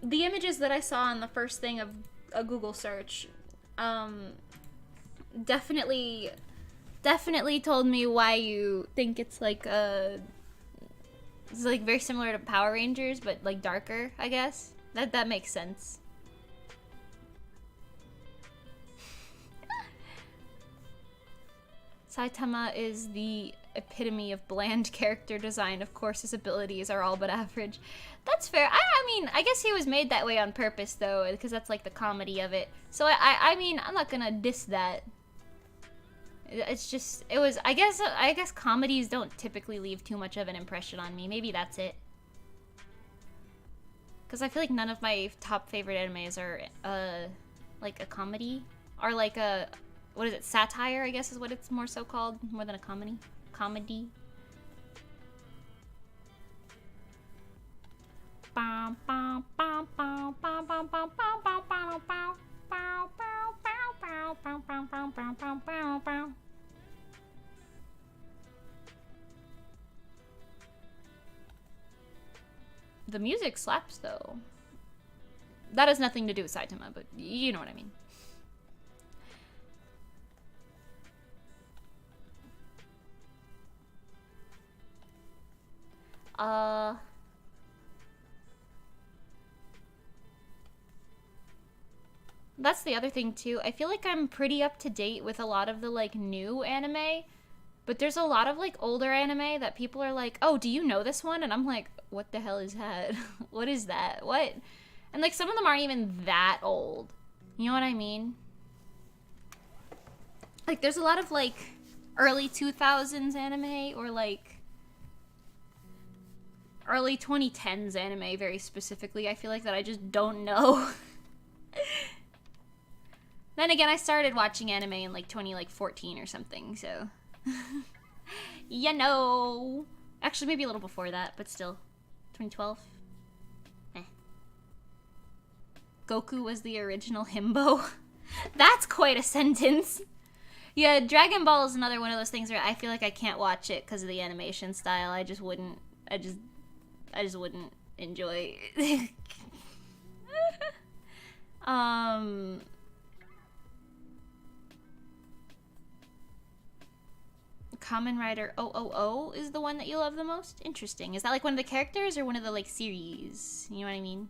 The images that I saw on the first thing of a Google search, definitely told me why you think it's like it's like very similar to Power Rangers, but like darker, I guess. That makes sense. Saitama is the epitome of bland character design. Of course, his abilities are all but average. That's fair. I mean, I guess he was made that way on purpose, though, because that's like the comedy of it. So I mean, I'm not gonna diss that. It's just, it was, I guess comedies don't typically leave too much of an impression on me. Maybe that's it. Because I feel like none of my top favorite animes are, like a comedy. Or like a, what is it, satire, I guess is what it's more so called. More than a comedy. Comedy. The music slaps, though. That has nothing to do with Saitama, but you know what I mean. that's the other thing too. I feel like I'm pretty up to date with a lot of the like new anime, but there's a lot of like older anime that people are like, "Oh, do you know this one?" And I'm like, "What the hell is that? What is that? What?" And like some of them aren't even that old. You know what I mean? Like there's a lot of like early 2000s anime or like early 2010s anime very specifically. I feel like that I just don't know. Then again, I started watching anime in like 2014 or something, so you know. Actually, maybe a little before that, but still. 2012? Eh. Goku was the original himbo. That's quite a sentence. Yeah, Dragon Ball is another one of those things where I feel like I can't watch it because of the animation style. I just wouldn't enjoy it. Kamen Rider 000 is the one that you love the most? Interesting. Is that like one of the characters or one of the like series? You know what I mean?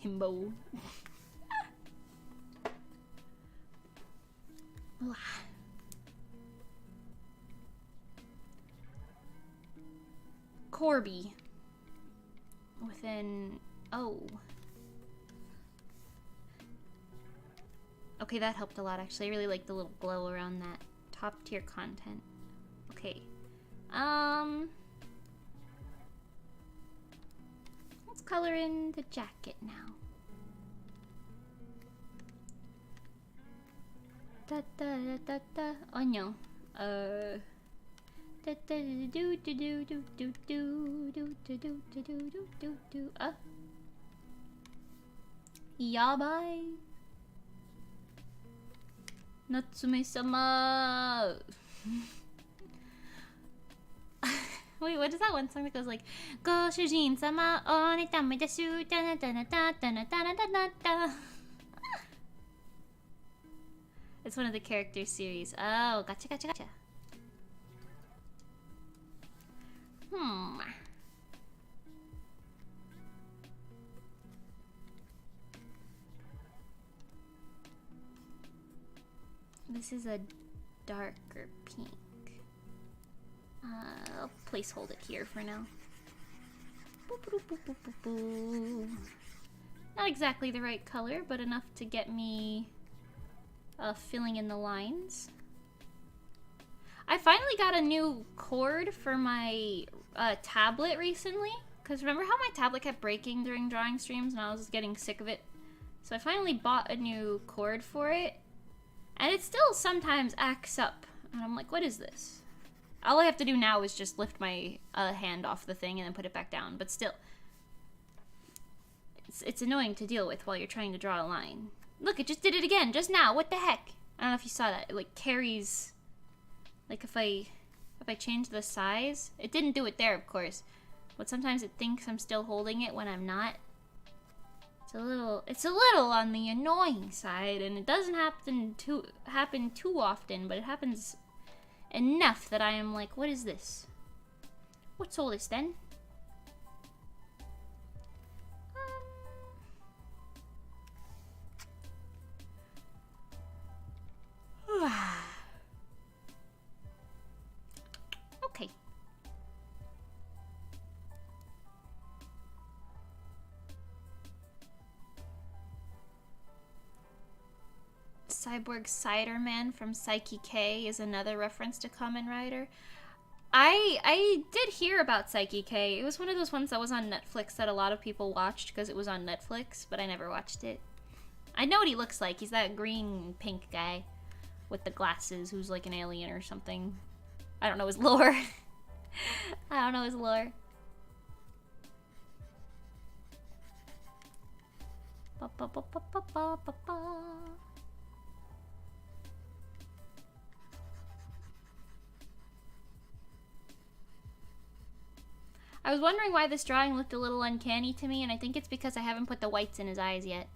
Himbo. Corby. With an O. Okay, that helped a lot actually. I really like the little glow around that. Top tier content. Okay. Let's color in the jacket now. Da da da da. Oh no. Da da do do do do do do do do do do do do do. Yeah, bye. Natsume-sama. Wait, what is that one song that goes like Go Shujin sama o ne tamedasu da da da da da da da da. It's one of the character series. Oh, gotcha, gotcha, gotcha. This is a darker pink. I'll hold it here for now. Not exactly the right color, but enough to get me filling in the lines. I finally got a new cord for my tablet recently. Because remember how my tablet kept breaking during drawing streams and I was getting sick of it? So I finally bought a new cord for it. And it still sometimes acts up. And I'm like, what is this? All I have to do now is just lift my hand off the thing and then put it back down. But still, it's annoying to deal with while you're trying to draw a line. Look, it just did it again, just now. What the heck? I don't know if you saw that. It like carries, like if I change the size. It didn't do it there, of course. But sometimes it thinks I'm still holding it when I'm not. It's a little on the annoying side, and it doesn't happen too often, but it happens enough that I am like, what is this? What's all this then? Okay. Cyborg Cider Man from Psyche K is another reference to Kamen Rider. I did hear about Psyche K. It was one of those ones that was on Netflix that a lot of people watched because it was on Netflix, but I never watched it. I know what he looks like. He's that green pink guy with the glasses who's like an alien or something. I don't know his lore. I don't know his lore. Ba, ba, ba, ba, ba, ba, ba, ba. I was wondering why this drawing looked a little uncanny to me, and I think it's because I haven't put the whites in his eyes yet.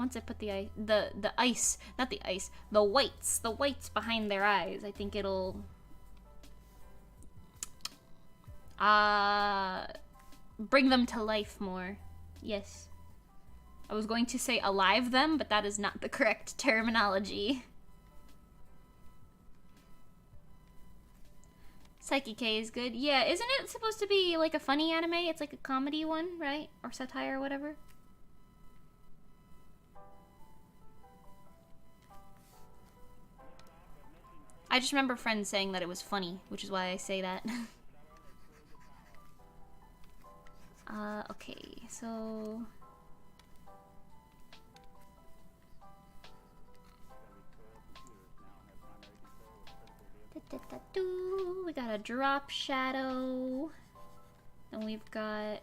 once I put the ice, not the ice, the whites behind their eyes, I think it'll bring them to life more. Yes. I was going to say alive them, but that is not the correct terminology. Psyche K is good. Yeah, isn't it supposed to be like a funny anime? It's like a comedy one, right? Or satire or whatever. I just remember friends saying that it was funny, which is why I say that. Okay, so... We got a drop shadow. Then we've got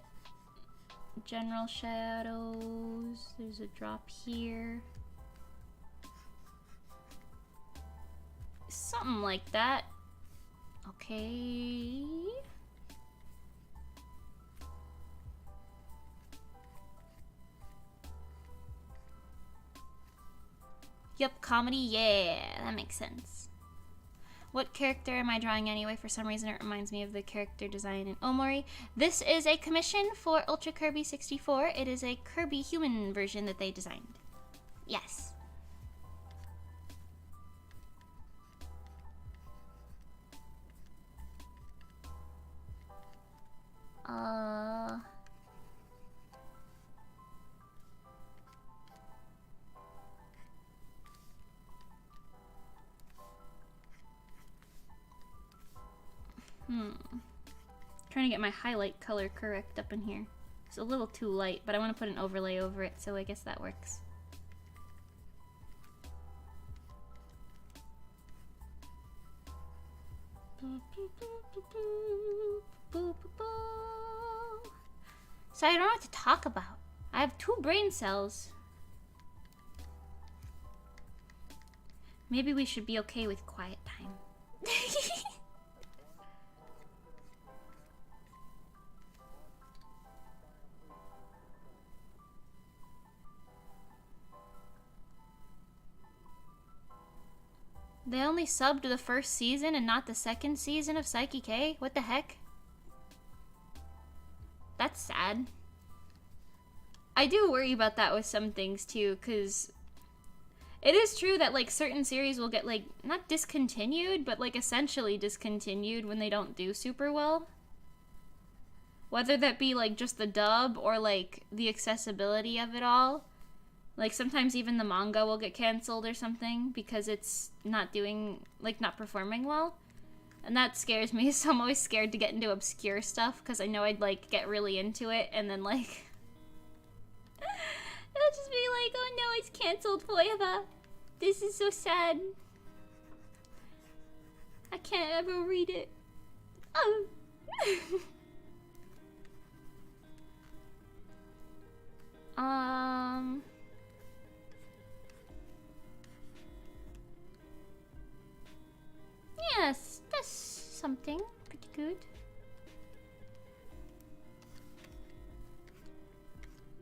general shadows. There's a drop here. Something like that. Okay. Yup, comedy, yeah, that makes sense. What character am I drawing anyway? For some reason it reminds me of the character design in Omori. This is a commission for Ultra Kirby 64. It is a Kirby human version that they designed. Yes. Trying to get my highlight color correct up in here. It's a little too light, but I want to put an overlay over it, so I guess that works. So I don't know what to talk about. I have 2 brain cells. Maybe we should be okay with quiet time. They only subbed the first season and not the second season of Psyche K? What the heck? That's sad. I do worry about that with some things too, because it is true that like certain series will get like, not discontinued, but like essentially discontinued when they don't do super well. Whether that be like just the dub or like the accessibility of it all. Like, sometimes even the manga will get canceled or something because it's not doing, like, not performing well. And that scares me, so I'm always scared to get into obscure stuff because I know I'd, like, get really into it and then, like... it'll just be like, oh no, it's canceled forever. This is so sad. I can't ever read it. Oh. Yes, that's something pretty good.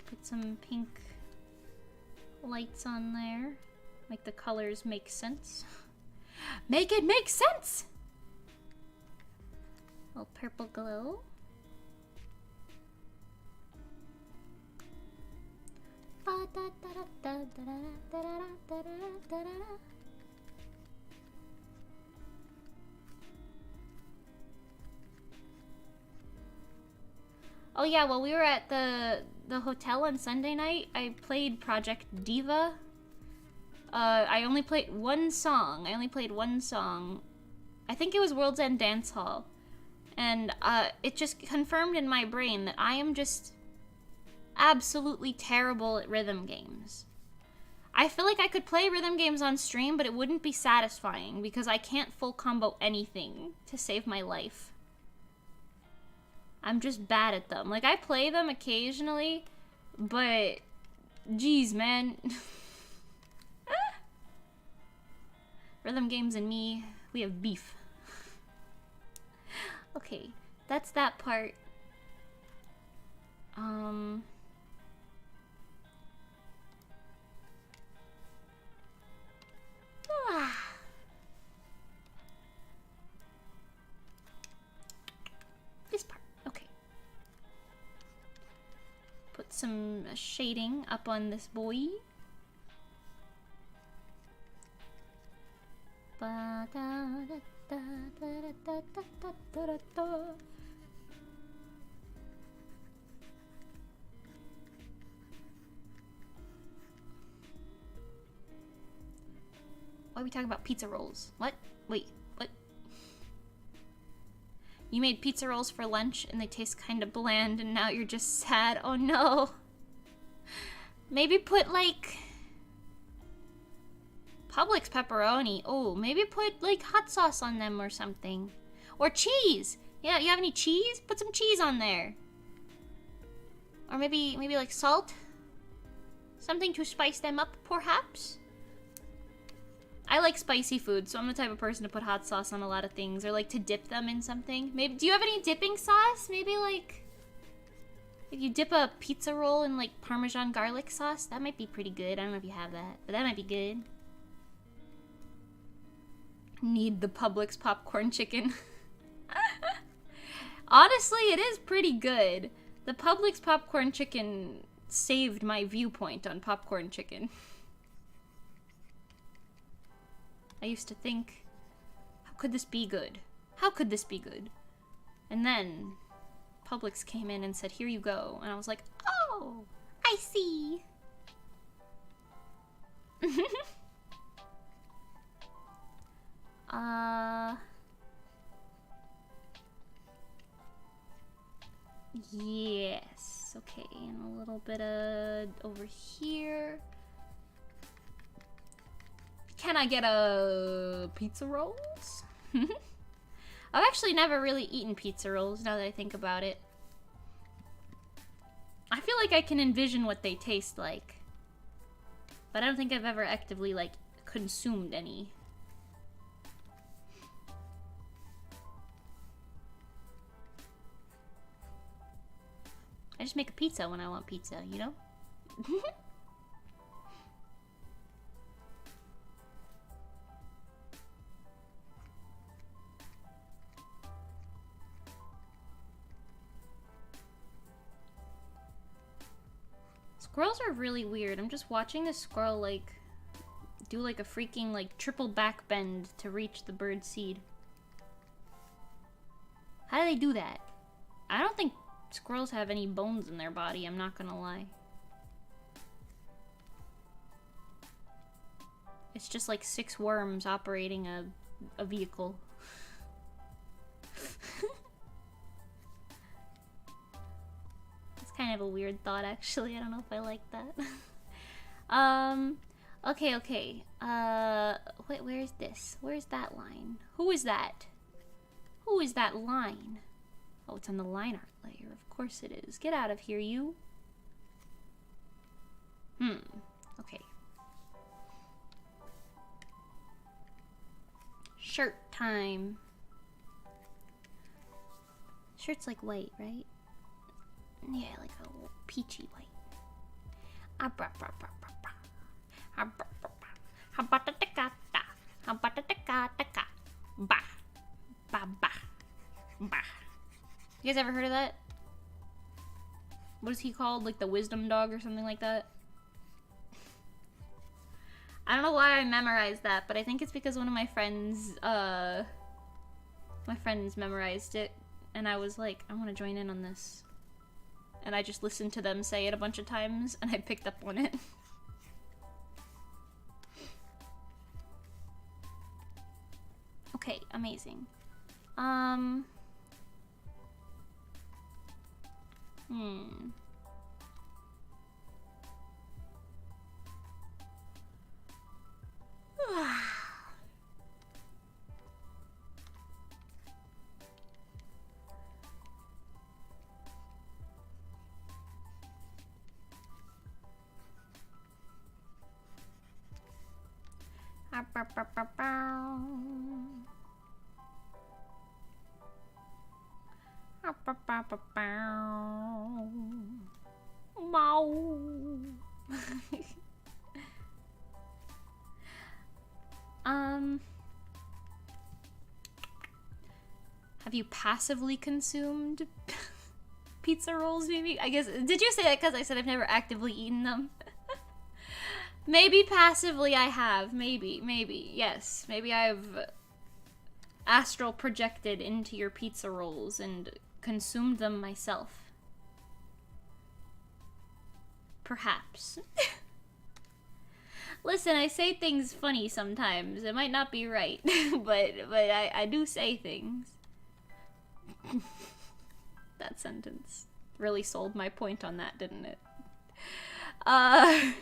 Put some pink lights on there. Make the colors make sense. Make it make sense! A little purple glow. Oh yeah, while we were at the hotel on Sunday night, I played Project Diva. I only played one song. I think it was World's End Dance Hall. And it just confirmed in my brain that I am just absolutely terrible at rhythm games. I feel like I could play rhythm games on stream, but it wouldn't be satisfying because I can't full combo anything to save my life. I'm just bad at them. Like, I play them occasionally, but geez, man. Rhythm games and me, we have beef. Okay, that's that part. This part. Okay. Put some shading up on this boy. Why are we talking about pizza rolls? What? Wait, what? You made pizza rolls for lunch and they taste kind of bland and now you're just sad. Oh no. Maybe put like Publix pepperoni. Oh, maybe put like hot sauce on them or something. Or cheese. Yeah, you have any cheese? Put some cheese on there. Or maybe like salt? Something to spice them up, perhaps? I like spicy food, so I'm the type of person to put hot sauce on a lot of things, or like to dip them in something. Maybe, do you have any dipping sauce? Maybe like, if you dip a pizza roll in like Parmesan garlic sauce, that might be pretty good. I don't know if you have that, but that might be good. Need the Publix popcorn chicken. Honestly, it is pretty good. The Publix popcorn chicken saved my viewpoint on popcorn chicken. I used to think, how could this be good? How could this be good? And then Publix came in and said, here you go. And I was like, oh, I see. Yes. Okay, and a little bit of over here. Can I get a pizza rolls? I've actually never really eaten pizza rolls now that I think about it. I feel like I can envision what they taste like, but I don't think I've ever actively like consumed any. I just make a pizza when I want pizza, you know? Squirrels are really weird. I'm just watching this squirrel like do like a freaking like triple back bend to reach the bird seed. How do they do that? I don't think squirrels have any bones in their body, I'm not gonna lie. It's just like 6 worms operating a vehicle. It's kind of a weird thought, actually. I don't know if I like that. Okay. Wait, where's this? Where's that line? Who is that? Who is that line? Oh, it's on the line art layer. Of course it is. Get out of here, you. Okay. Shirt time. Shirt's like white, right? Yeah, like a little peachy white. You guys ever heard of that? What is he called? Like the wisdom dog or something like that? I don't know why I memorized that, but I think it's because one of my friends memorized it, and I was like, I want to join in on this. And I just listened to them say it a bunch of times, and I picked up on it. Okay, amazing. Have you passively consumed pizza rolls, maybe? I guess, did you say that because I said I've never actively eaten them? Maybe passively I have. Maybe. Yes. Maybe I've astral projected into your pizza rolls and consumed them myself. Perhaps. Listen, I say things funny sometimes. It might not be right, but I do say things. That sentence really sold my point on that, didn't it? Oh.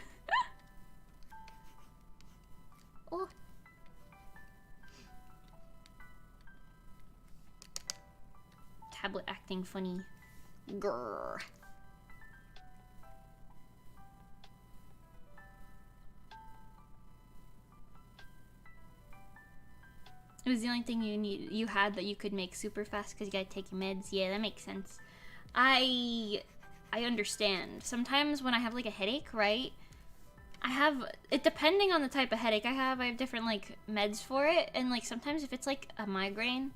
Tablet acting funny. Grrr. It was the only thing you had that you could make super fast because you gotta take your meds. Yeah, that makes sense. I understand. Sometimes when I have like a headache, right? It depending on the type of headache I have different like meds for it, and like sometimes if it's like a migraine,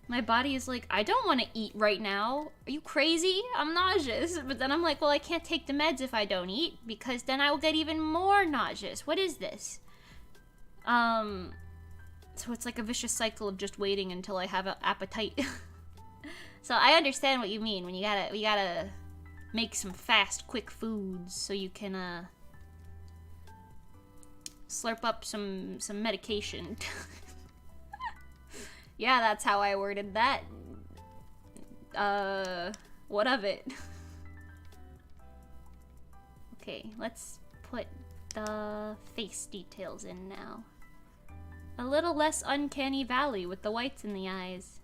my body is like, I don't want to eat right now. Are you crazy? I'm nauseous. But then I'm like, well, I can't take the meds if I don't eat because then I will get even more nauseous. What is this? So it's like a vicious cycle of just waiting until I have an appetite. So I understand what you mean when you gotta make some fast, quick foods so you can slurp up some medication. Yeah, that's how I worded that. What of it? Okay, let's put the face details in now. A little less uncanny valley with the whites in the eyes.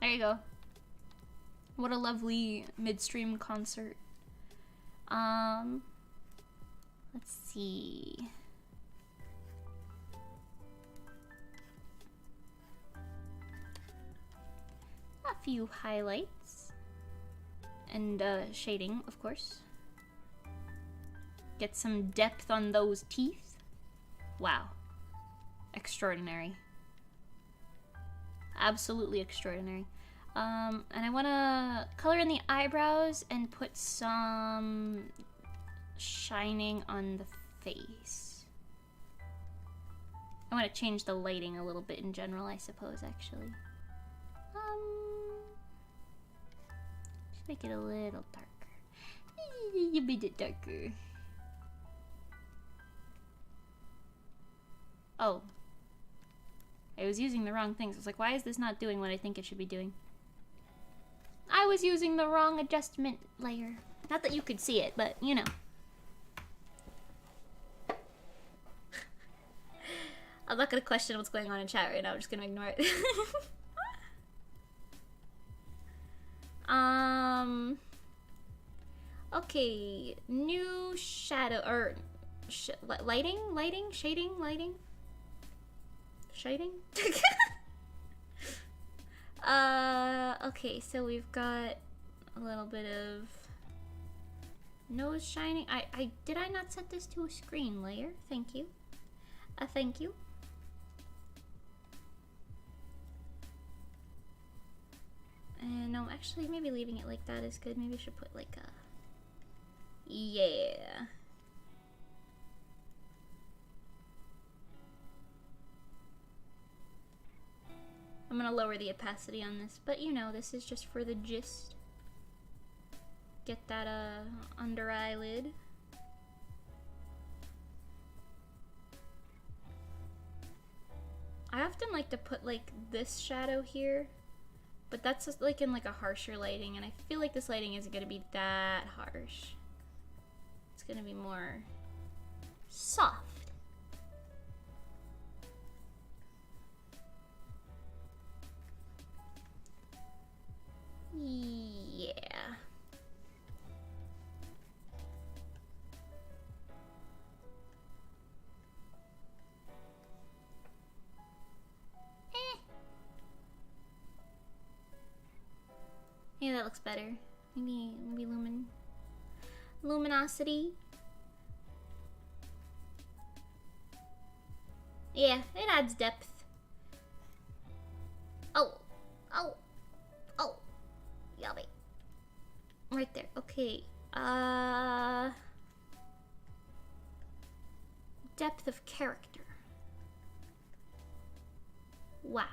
There you go. What a lovely midstream concert. Let's see. A few highlights. And shading, of course. Get some depth on those teeth. Wow. Extraordinary. Absolutely extraordinary. And I want to color in the eyebrows and put some shining on the face. I want to change the lighting a little bit in general, I suppose, actually. Just make it a little darker. A bit darker. Oh. I was using the wrong things. I was like, why is this not doing what I think it should be doing? I was using the wrong adjustment layer. Not that you could see it, but you know. I'm not gonna question what's going on in chat right now. I'm just gonna ignore it. Okay, new shadow or lighting, shading. Okay, so we've got a little bit of nose shining. Did I not set this to a screen layer? Thank you. Thank you. And no, actually, maybe leaving it like that is good. Maybe I should put like a... Yeah. I'm gonna lower the opacity on this, but you know, this is just for the gist. Get that under eyelid. I often like to put like this shadow here, but that's just like in like a harsher lighting, and I feel like this lighting isn't gonna be that harsh. It's gonna be more soft. Yeah. Yeah, that looks better. Maybe luminosity. Yeah, it adds depth. Oh, yummy. Right there. Okay. Depth of character. Wow.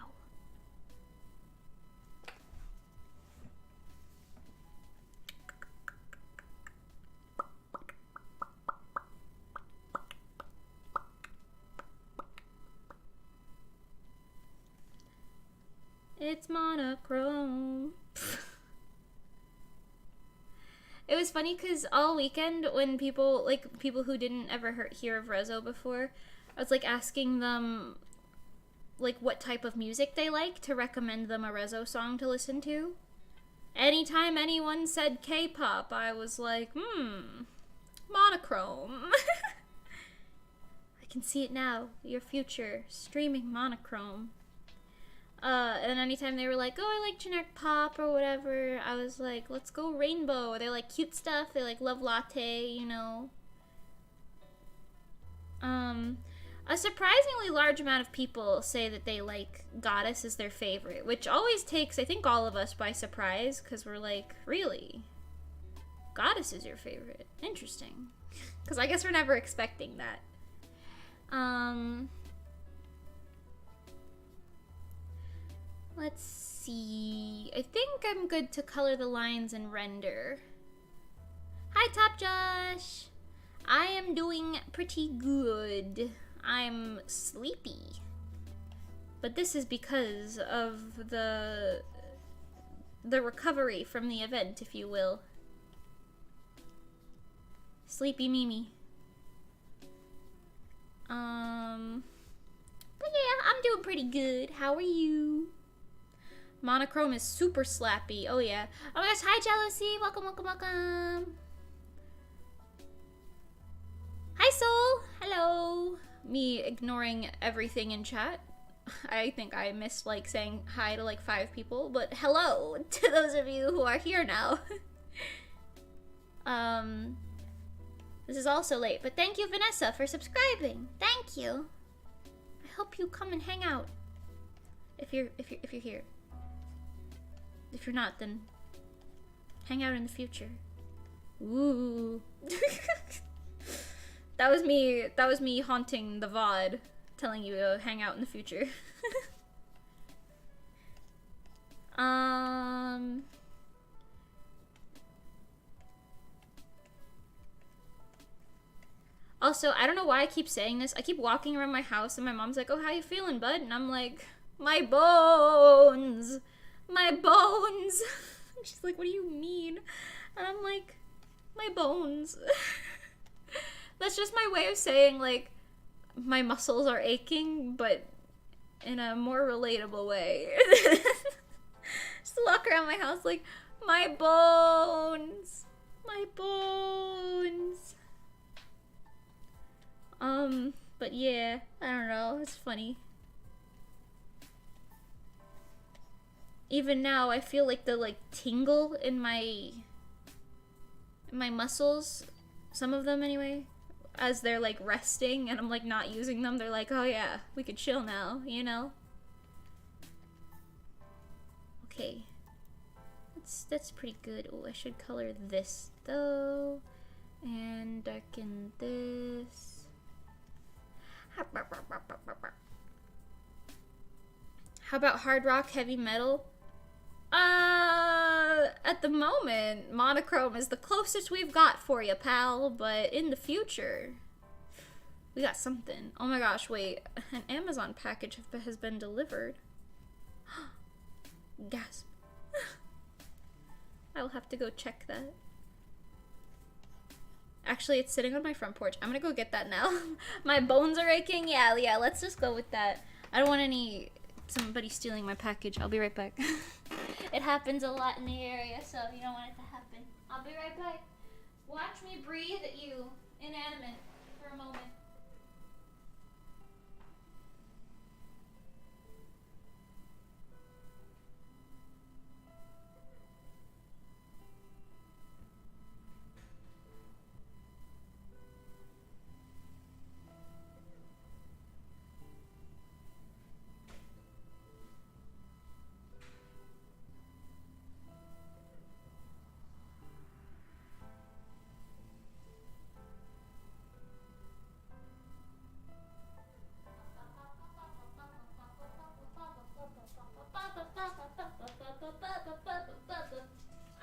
It's monochrome. It was funny because all weekend when people who didn't ever hear of Rezo before, I was like asking them like what type of music they like to recommend them a Rezo song to listen to. Anytime anyone said K-pop, I was like, monochrome. I can see it now. Your future streaming monochrome. And anytime they were like, oh, I like generic pop or whatever, I was like, let's go rainbow. They like cute stuff. They like Love Latte, you know. A surprisingly large amount of people say that they like Goddess as their favorite, which always takes, I think, all of us by surprise, because we're like, really? Goddess is your favorite? Interesting. Because I guess we're never expecting that. Let's see. I think I'm good to color the lines and render. Hi, Top Josh! I am doing pretty good. I'm sleepy. But this is because of the recovery from the event, if you will. Sleepy Mimi. But yeah, I'm doing pretty good. How are you? Monochrome is super slappy. Oh yeah. Oh my gosh, hi Jealousy. Welcome, welcome, welcome. Hi Soul. Hello. Me ignoring everything in chat. I think I missed like saying hi to like 5 people, but hello to those of you who are here now. This is also late, but thank you Vanessa for subscribing. Thank you. I hope you come and hang out. If you're here. If you're not, then hang out in the future. Ooh. That was me haunting the VOD, telling you to hang out in the future. Also, I don't know why I keep saying this. I keep walking around my house and my mom's like, oh, how you feeling, bud? And I'm like, my bones! My bones! She's like, what do you mean? And I'm like, my bones. That's just my way of saying, like, my muscles are aching, but in a more relatable way. Just walk around my house like, my bones! My bones! But yeah, I don't know, it's funny. Even now, I feel like the, like, tingle in my muscles, some of them anyway, as they're, like, resting, and I'm, like, not using them, they're like, oh yeah, we could chill now, you know? Okay. That's pretty good. Oh, I should color this, though, and darken this. How about hard rock, heavy metal? At the moment, monochrome is the closest we've got for you, pal, but in the future, we got something. Oh my gosh, wait. An Amazon package has been delivered. Gasp. I'll have to go check that. Actually, it's sitting on my front porch. I'm gonna go get that now. My bones are aching. Yeah, let's just go with that. I don't want somebody stealing my package. I'll be right back. It happens a lot in the area, so you don't want it to happen. I'll be right back. Watch me breathe at you, inanimate, for a moment.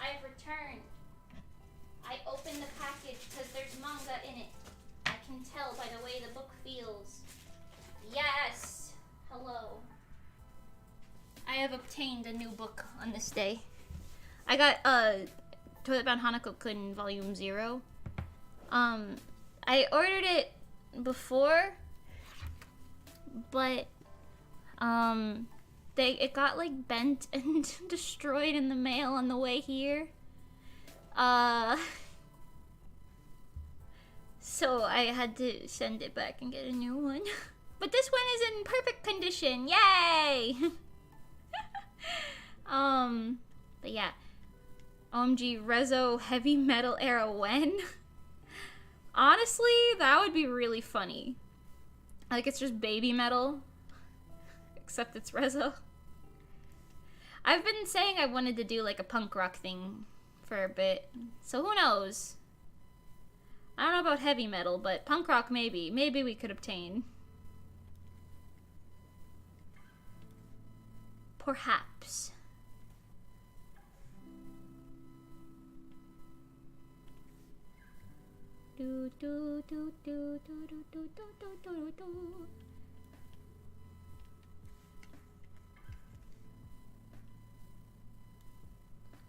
I've returned. I opened the package because there's manga in it. I can tell by the way the book feels. Yes! Hello. I have obtained a new book on this day. I got Toilet Bound Hanako-kun Volume 0. I ordered it before, but it got like bent and destroyed in the mail on the way here. So I had to send it back and get a new one. But this one is in perfect condition. Yay! But yeah. OMG, Rezo heavy metal era when? Honestly, that would be really funny. Like, it's just baby metal. Except it's Rezo. I've been saying I wanted to do like a punk rock thing for a bit. So who knows? I don't know about heavy metal, but punk rock maybe. Maybe we could obtain. Perhaps. Do do do do do do do do do do.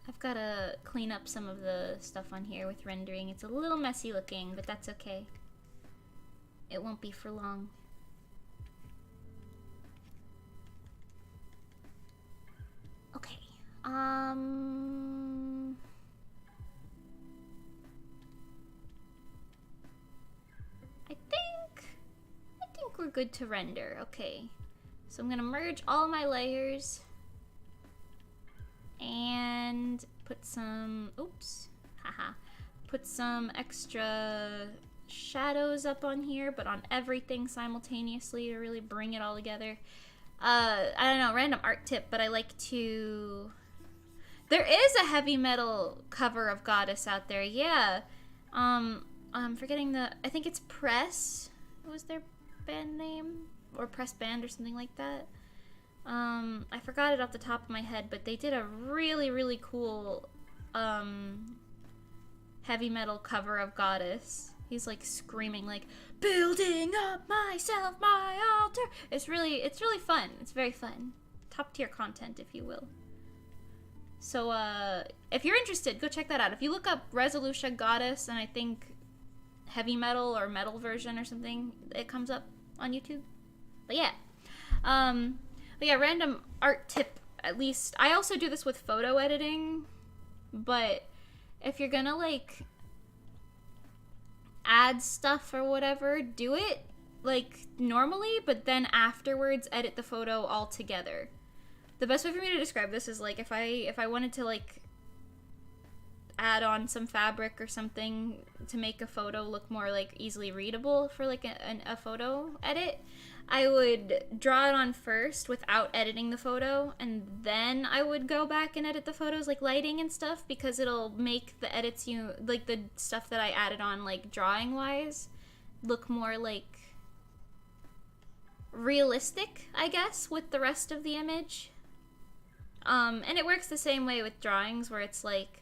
I've got to clean up some of the stuff on here with rendering. It's a little messy looking, but that's okay. It won't be for long. Okay. I think we're good to render. Okay. So I'm going to merge all my layers. And put some, put some extra shadows up on here, but on everything simultaneously to really bring it all together. I don't know, random art tip, but I like to... There is a heavy metal cover of Goddess out there, yeah. I'm forgetting I think it's Press. What was their band name? Or Press Band or something like that. I forgot it off the top of my head, but they did a really, really cool, heavy metal cover of Goddess. He's like screaming like, building up myself, my altar. It's really fun. It's very fun. Top tier content, if you will. So, if you're interested, go check that out. If you look up Resoluscia Goddess, and I think heavy metal or metal version or something, it comes up on YouTube. But yeah. But yeah, random art tip, at least. I also do this with photo editing, but if you're gonna, like, add stuff or whatever, do it, like, normally, but then afterwards edit the photo all together. The best way for me to describe this is, like, if I wanted to, like, add on some fabric or something to make a photo look more, like, easily readable for, like, a photo edit, I would draw it on first without editing the photo, and then I would go back and edit the photos, like lighting and stuff, because it'll make the edits like the stuff that I added on, like drawing wise, look more like realistic, I guess, with the rest of the image. And it works the same way with drawings, where it's like,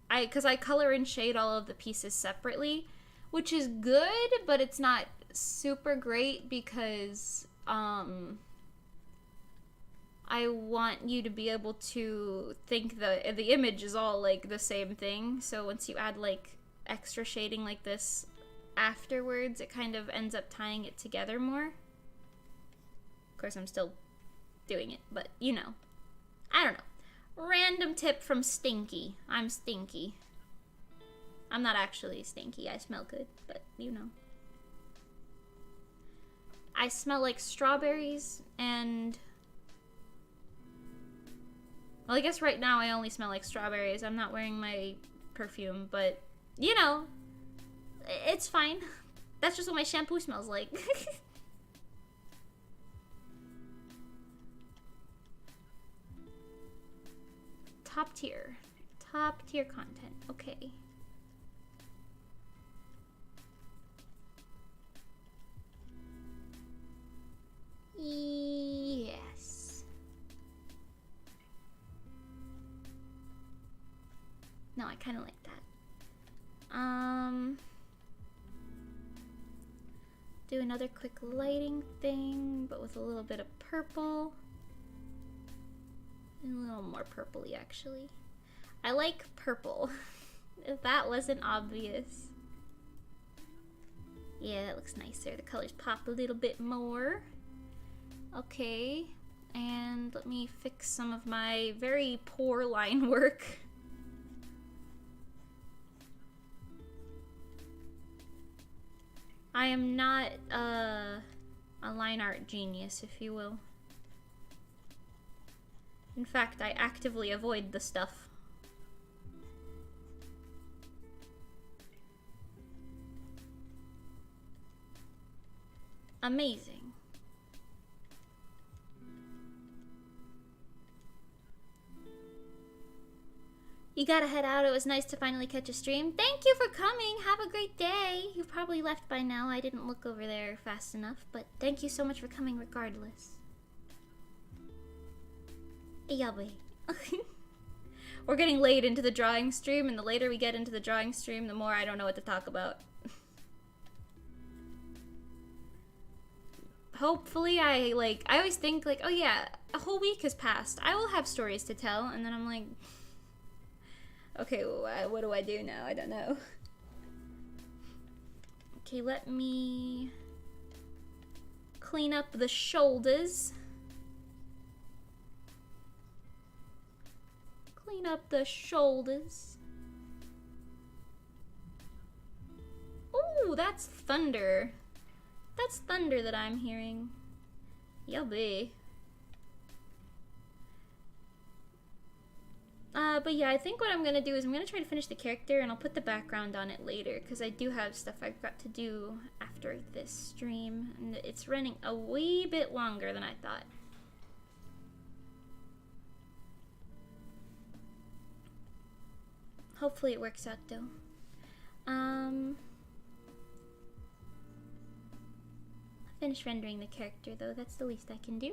because I color and shade all of the pieces separately, which is good, but it's not super great because, I want you to be able to think the image is all, like, the same thing. So once you add, like, extra shading like this afterwards, it kind of ends up tying it together more. Of course, I'm still doing it, but, you know. I don't know. Random tip from Stinky. I'm stinky. I'm not actually stinky. I smell good, but, you know. I smell like strawberries and... Well, I guess right now I only smell like strawberries. I'm not wearing my perfume, but, you know, it's fine. That's just what my shampoo smells like. Top tier. Top tier content. Okay. Yes. No, I kind of like that. Do another quick lighting thing, but with a little bit of purple. And a little more purpley, actually. I like purple. If that wasn't obvious. Yeah, that looks nicer. The colors pop a little bit more. Okay. And let me fix some of my very poor line work. I am not a line art genius, if you will. In fact, I actively avoid the stuff. Amazing. You gotta head out. It was nice to finally catch a stream. Thank you for coming. Have a great day. You've probably left by now. I didn't look over there fast enough, but thank you so much for coming regardless. Yabe. We're getting late into the drawing stream, and the later we get into the drawing stream, the more I don't know what to talk about. Hopefully I always think, like, oh yeah, a whole week has passed. I will have stories to tell, and then I'm like... Okay, well, what do I do now? I don't know. Okay, let me clean up the shoulders. Clean up the shoulders. Ooh, that's thunder. That's thunder that I'm hearing. Yubby. But yeah, I think what I'm gonna do is I'm gonna try to finish the character, and I'll put the background on it later, because I do have stuff I've got to do after this stream, and it's running a wee bit longer than I thought. Hopefully it works out, though. Finish rendering the character, though. That's the least I can do.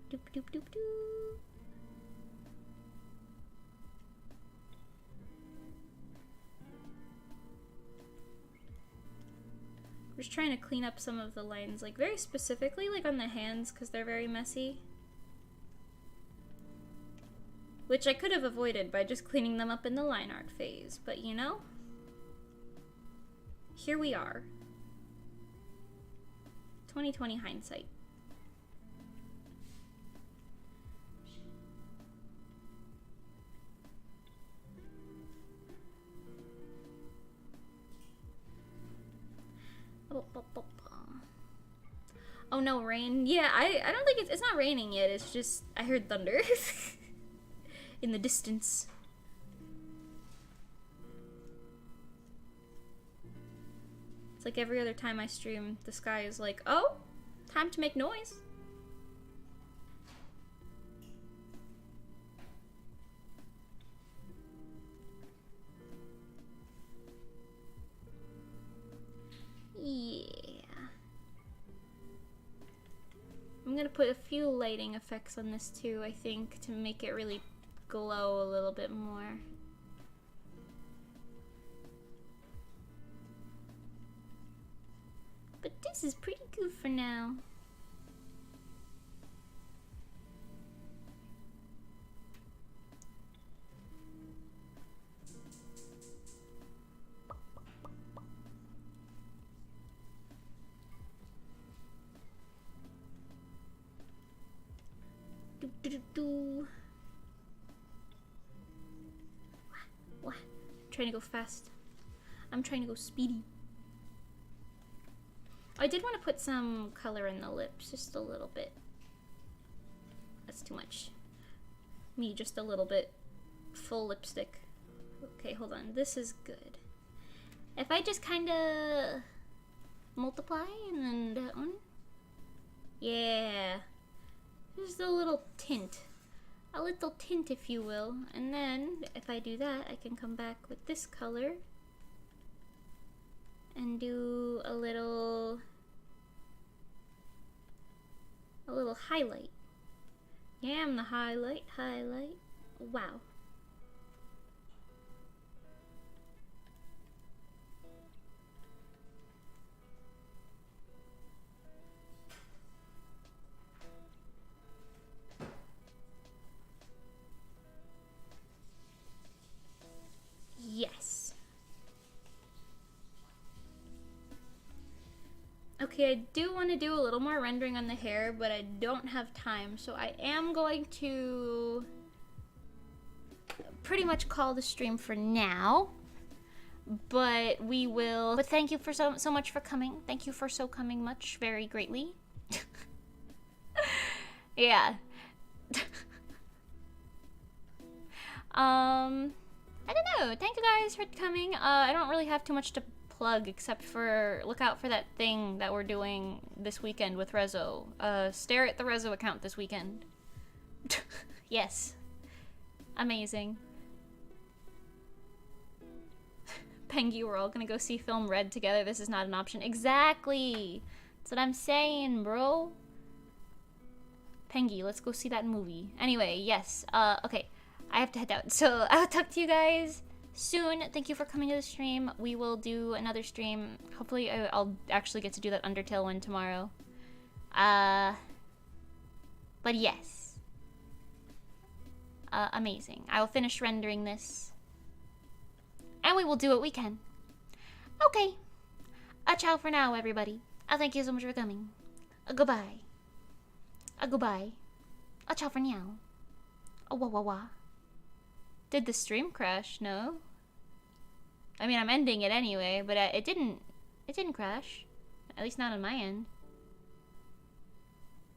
Doop doop doop doop. I'm just trying to clean up some of the lines, like very specifically, like on the hands, because they're very messy. Which I could have avoided by just cleaning them up in the line art phase, but you know, here we are. 2020 hindsight. Oh no, rain. Yeah, I don't think it's not raining yet. It's just I heard thunder in the distance. It's like every other time I stream, the sky is like, oh, time to make noise. gonna put a few lighting effects on this too, I think, to make it really glow a little bit more. But this is pretty good for now. What? I'm trying to go fast. I'm trying to go speedy. I did want to put some color in the lips, just a little bit. That's too much. Me, just a little bit. Full lipstick. Okay, hold on. This is good. If I just kind of multiply and then that one. Yeah. Just a little tint. A little tint, if you will. And then, if I do that, I can come back with this color. And do a little highlight. Yeah, I'm the highlight. Wow. Yes. Okay, I do want to do a little more rendering on the hair, but I don't have time, so I am going to pretty much call the stream for now. But we will. But thank you for so much for coming. Thank you for coming much, very greatly. Yeah. I don't know. Thank you guys for coming. I don't really have too much to plug except for look out for that thing that we're doing this weekend with Rezo. Stare at the Rezo account this weekend. Yes. Amazing. Pengy, we're all gonna go see film Red together. This is not an option. Exactly. That's what I'm saying, bro. Pengy, let's go see that movie. Anyway, yes. Okay. I have to head out. So I'll talk to you guys soon. Thank you for coming to the stream. We will do another stream. Hopefully I'll actually get to do that Undertale one tomorrow. But yes. Amazing. I will finish rendering this. And we will do what we can. Okay. Ciao for now, everybody. Thank you so much for coming. Goodbye. Goodbye. Ciao for now. Wah wah wah. Did the stream crash? No. I mean, I'm ending it anyway, but it didn't crash. At least not on my end.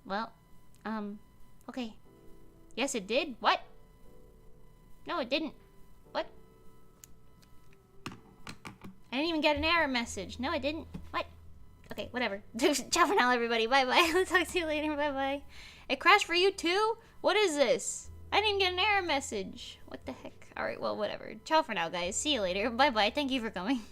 Well, okay. Yes, it did. What? No, it didn't. What? I didn't even get an error message. No, I didn't. What? Okay, whatever. Ciao for now, everybody. Bye-bye. I'll talk to you later. Bye-bye. It crashed for you, too? What is this? I didn't even get an error message. What the heck? Alright, well, whatever. Ciao for now, guys. See you later. Bye-bye. Thank you for coming.